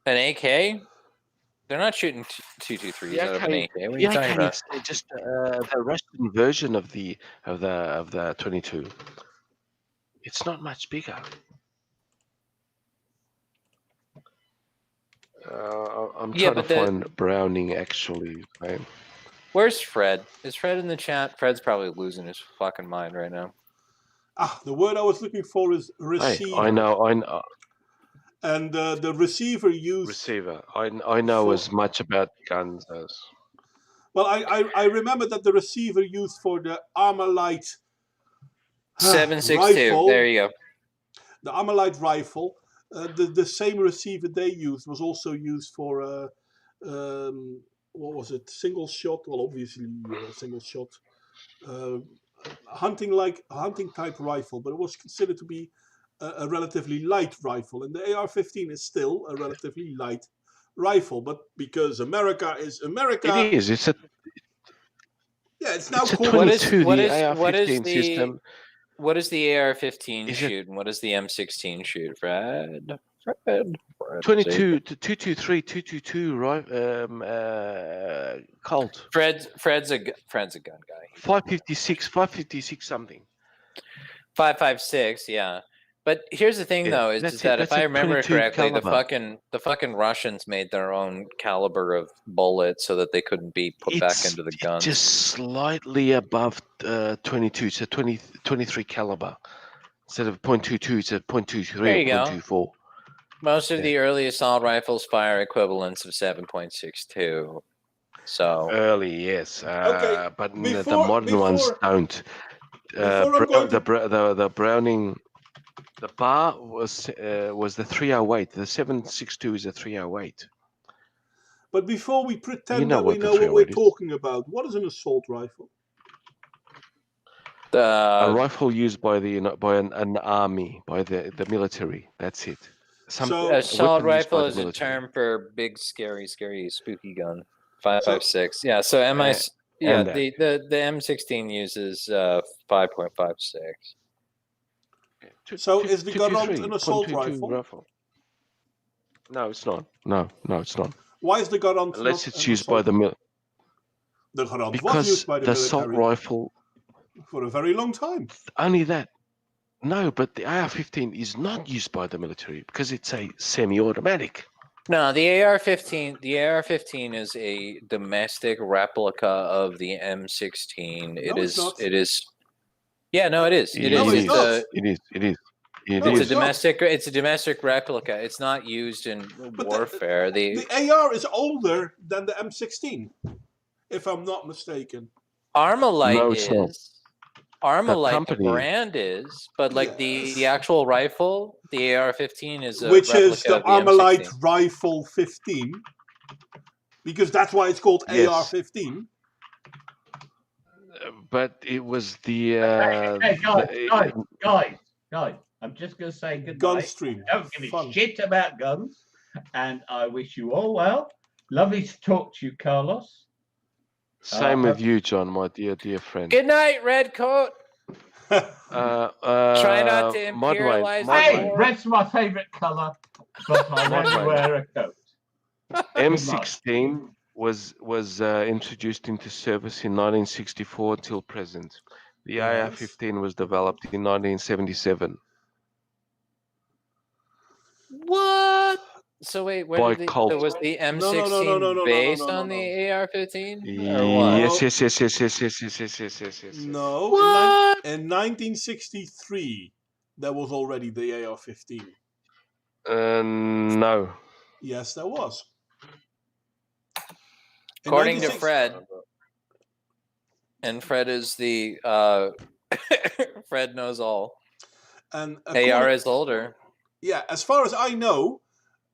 An AK? They're not shooting 223s out of an AK. What are you talking about? Is just the Russian version of the 22. It's not much bigger. I'm trying to find Browning actually, man. Where's Fred? Is Fred in the chat? Fred's probably losing his fucking mind right now. The word I was looking for is receiver. Hey, I know. And the receiver used... Receiver. I know as much about guns as... Well, I remember that the receiver used for the Armalite 7.62. rifle, There you go. the Armalite rifle, the same receiver they used was also used for what was it? Single shot. Well, obviously single shot. Hunting type rifle, but it was considered to be a relatively light rifle, and the AR-15 is still a relatively light rifle. But because America is America, It is. It's now it's a called... 22. The AR-15 system. What does the AR-15 shoot, and what does the M16 shoot, Fred? 22, 223, 222, right? Colt. Fred's a gun guy. 556 something. 5.56, yeah. But here's the thing, though, is that if I remember correctly, the fucking Russians made their own caliber of bullets so that they couldn't be put back into the guns. Just slightly above 22, so 23 caliber. Instead of .22, it's a .23 or .24. Most of the early assault rifles fire equivalents of 7.62. So early, yes, but the modern ones don't. The Browning, the bar was the 308. The 7.62 is a 308. But before we pretend that we know what we're talking about, what is an assault rifle? A rifle used by an army, by the military. That's it. Assault rifle is a term for big, scary, spooky gun. 5.56. Yeah. So the M16 uses 5.56. So is the Garand an assault rifle? No, it's not. No, it's not. Why is the Garand unless it's used by the military? The Garand was used by the military. Assault rifle for a very long time. Only that. No, but the AR-15 is not used by the military because it's a semi-automatic. No, the AR-15 is a domestic replica of the M16. It is. Yeah, no, it is. It is. It's a domestic replica. It's not used in warfare. The AR is older than the M16, if I'm not mistaken. Armalite is. Armalite, the brand is, but like the actual rifle, the AR-15 is a which replica is the of the Armalite M16. Rifle 15, because that's why it's called AR-15. But it was the guys. I'm just going to say goodnight. Gunstream. Don't give a shit about guns, and I wish you all well. Lovely to talk to you, Carlos. Same with you, John, my dear friend. Good night, Redcoat. Try not to imperialize. Hey, red's my favourite colour, but I never wear a coat. M16 was introduced into service in 1964 till present. The AR-15 was developed in 1977. What? So wait, By Colt. so was the M16 no, based no, on no. the AR-15 or what? Yes, yes, yes, yes, yes, yes, yes, yes, yes, yes, yes. No, What? in 1963, there was already the AR-15. No. Yes, there was. In According to 1960 Fred, and Fred is the Fred knows all. And AR is older. Yeah, as far as I know,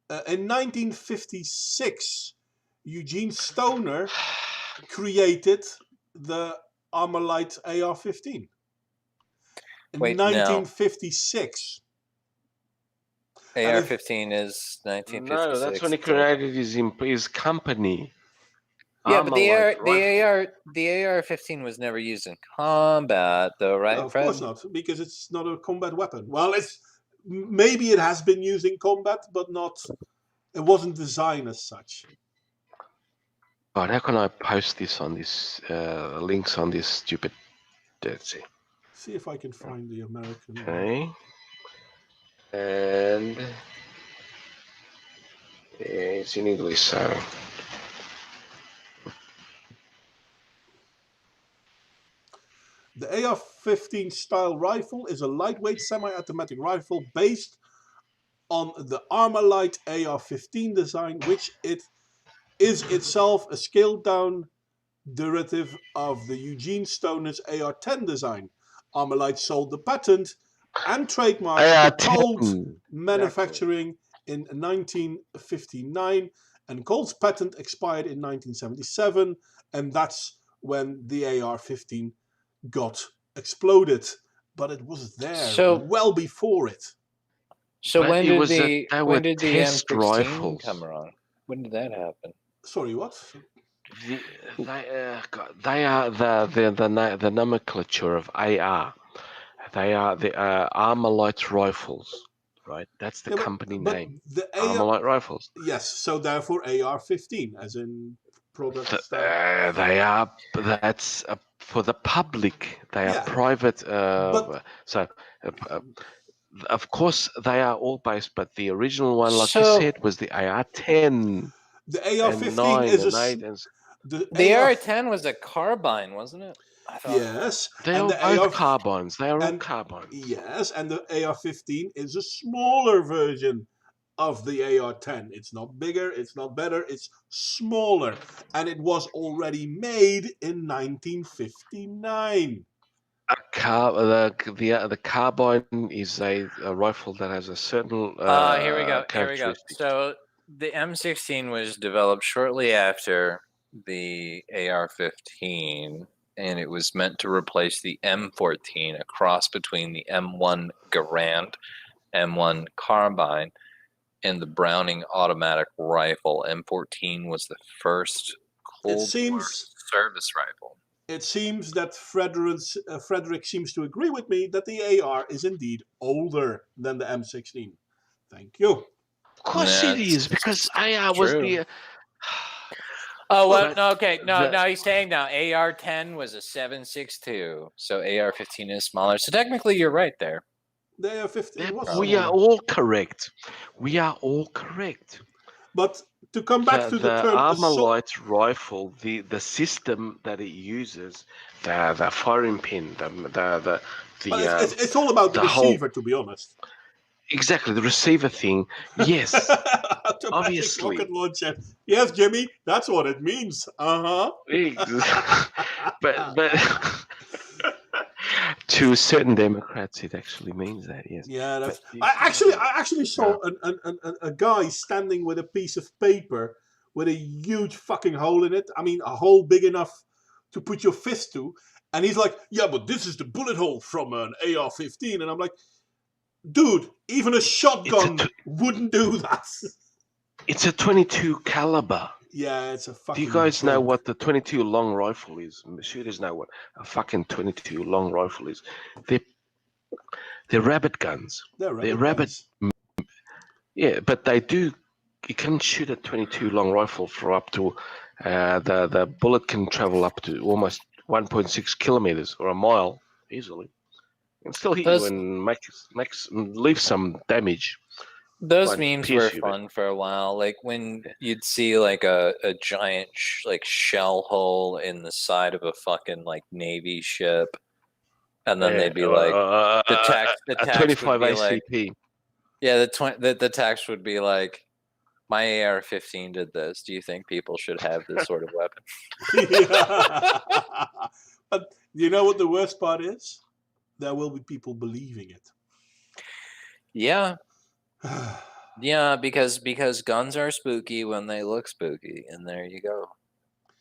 in 1956, Eugene Stoner created the Armalite AR-15. In Wait, no. 1956. AR-15 is 1956. No, that's when he created his company. Yeah, but the Armalite AR-15 was never used in combat, though, right, No, of Fred? course not, because it's not a combat weapon. Well, maybe it has been used in combat, but not. It wasn't designed as such. God, how can I post this on this links on this stupid? Let's see. See if I can find the American. Okay. And it's in English, so. The AR-15 style rifle is a lightweight semi-automatic rifle based on the Armalite AR-15 design, which it is itself a scaled-down derivative of the Eugene Stoner's AR-10 design. Armalite sold the patent and trademark to Colt Manufacturing in 1959, and Colt's patent expired in 1977, and that's when the AR-15 got exploded. But it was there well before it. So But when it did was the when did the M16 rifles come around? When did that happen? Sorry, what? They are the nomenclature of AR. They are the Armalite rifles, right? That's the company name. The Armalite rifles. Yes, so therefore AR-15, as in product style. They are. That's for the public. They are private. Of course, they are all based, but the original one, like you said, was the AR-10. The AR-15 is the AR-10 was a carbine, wasn't it? Yes. They are both carbines. They are all carbines. Yes, and the AR-15 is a smaller version of the AR-10. It's not bigger, it's not better, it's smaller. And it was already made in 1959. The carbine is a rifle that has a certain here we go. So the M16 was developed shortly after the AR-15, and it was meant to replace the M14, a cross between the M1 Garand, M1 carbine, and the Browning automatic rifle. M14 was the first Cold War service rifle. It seems that Frederick seems to agree with me that the AR is indeed older than the M16. Thank you. Of course it is, because AR was the... Oh, well, no, okay. No, he's saying now AR-10 was a 7.62, so AR-15 is smaller. So technically you're right there. The AR-15 was We are all correct. But to come back to the term Armalite rifle, the system that it uses, the firing pin, it's all about the receiver, to be honest. Exactly, the receiver thing. Yes, obviously. Rocket launcher. Yes, Jimmy, that's what it means. But to certain Democrats, it actually means that. Yes. Yeah, I actually saw a guy standing with a piece of paper with a huge fucking hole in it. I mean, a hole big enough to put your fist to, and he's like, "Yeah, but this is the bullet hole from an AR-15," and I'm like, dude, even a shotgun wouldn't do that. It's a 22 caliber. Yeah, it's a fucking... Do you guys know what the 22 long rifle is? Shooters know what a fucking 22 long rifle is. They're rabbit guns. They're rabbit guns. Yeah, but they do... You can shoot a 22 long rifle for up to... the bullet can travel up to almost 1.6 kilometers or a mile easily. And still hit you and leave some damage. Those Fine, memes were PSU, fun for a while. Like when you'd see like a giant like shell hole in the side of a fucking like Navy ship, and then they'd be like, the a text would 25 be like, ACP. yeah, the text would be like, my AR-15 did this. Do you think people should have this sort of weapon? Yeah. But you know what the worst part is? There will be people believing it. Yeah, yeah, because guns are spooky when they look spooky, and there you go.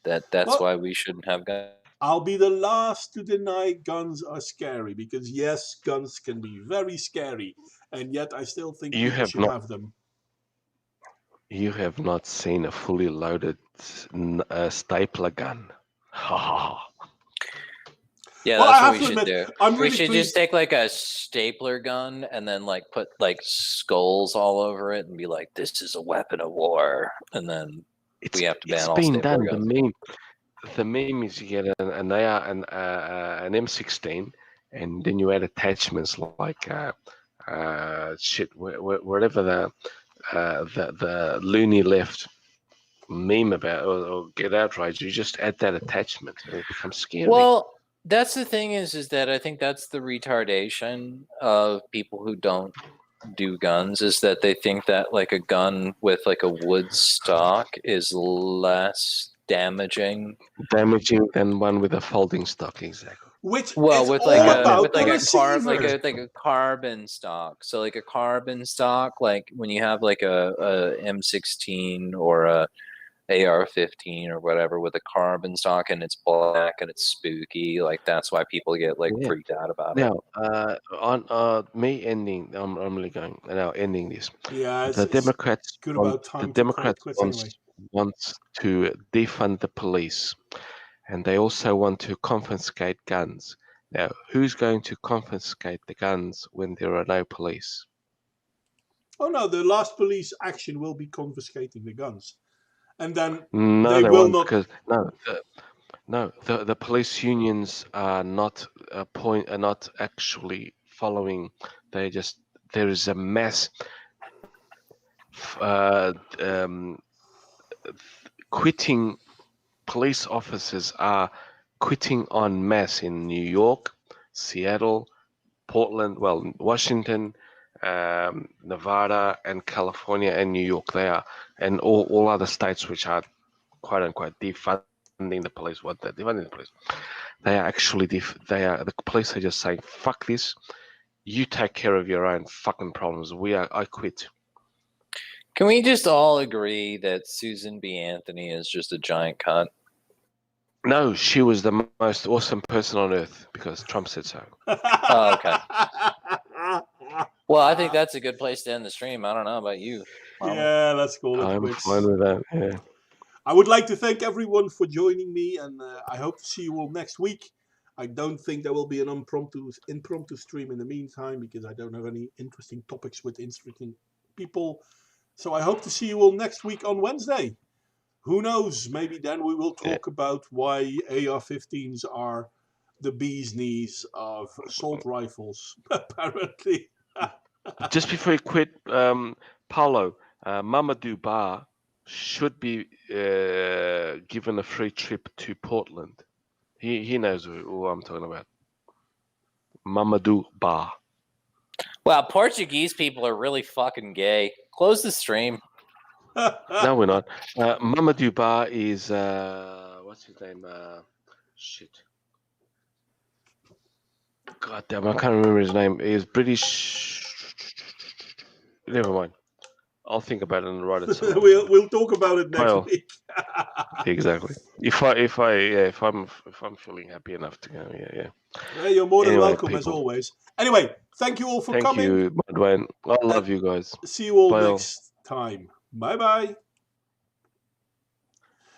That's Well, why we shouldn't have guns. I'll be the last to deny guns are scary, because yes, guns can be very scary, and yet I still think You people have should not have them. you have not seen a fully loaded stapler gun. Yeah, Well, I that's what have we to should admit, do. I'm We really should just pleased. take like a stapler gun and then like put like skulls all over it and be like, this is a weapon of war. And then we have to ban It's all been stapler done. guns. The meme is you get an AR, an M16, and then you add attachments like shit, whatever the loony left meme about or get outraged. You just add that attachment, and it becomes scary. Well, that's the thing is that I think that's the retardation of people who don't do guns, is that they think that like a gun with like a wood stock is less damaging. Damaging than one with a folding stock, exactly. Which Well, it's with all with about the like receiver. like a carbon stock. So like a carbon stock, like when you have like a M16 or a AR-15 or whatever with a carbon stock and it's black and it's spooky, like that's why people get like Yeah. freaked out about it. Now, on me ending, I'm really going now ending this. Yeah, The it's Democrats good want about time to call it quits anyway. wants to defund the police, and they also want to confiscate guns. Now, who's going to confiscate the guns when there are no police? Oh no, the last police action will be confiscating the guns, and then No, they they will won't, not. because the police unions are not are not actually following. They just there is a mass uh, um, quitting. Police officers are quitting en masse in New York, Seattle, Portland, well, Washington, Nevada, and California, and New York. They are, and all other states which are quote unquote defunding the police. What they're defunding the police? They are actually the police are just saying, "Fuck this! You take care of your own fucking problems. I quit." Can we just all agree that Susan B. Anthony is just a giant cunt? No, she was the most awesome person on earth because Trump said so. Oh, okay. Well, I think that's a good place to end the stream. I don't know about you. Yeah, let's call it I'm quits. fine with that. Yeah. I would like to thank everyone for joining me, and I hope to see you all next week. I don't think there will be an impromptu stream in the meantime, because I don't have any interesting topics with interesting people. So I hope to see you all next week on Wednesday. Who knows? Maybe then we will talk about why AR-15s are the bee's knees of assault rifles, apparently. Just before you quit, Paulo, Mamadou Ba should be given a free trip to Portland. He knows who I'm talking about. Mamadou Ba. Wow, Portuguese people are really fucking gay. Close the stream. No, we're not. Mamadou Ba is what's his name? Shit. God damn, I can't remember his name. He's British. Never mind. I'll think about it and write it somewhere. We'll talk about it next week. Exactly. If I'm feeling happy enough to go, yeah. You're more than Anyway, welcome, as people. always. Anyway, thank you all for Thank coming. you, Dwayne. I love you guys. See you all Bye all. next time. Bye bye.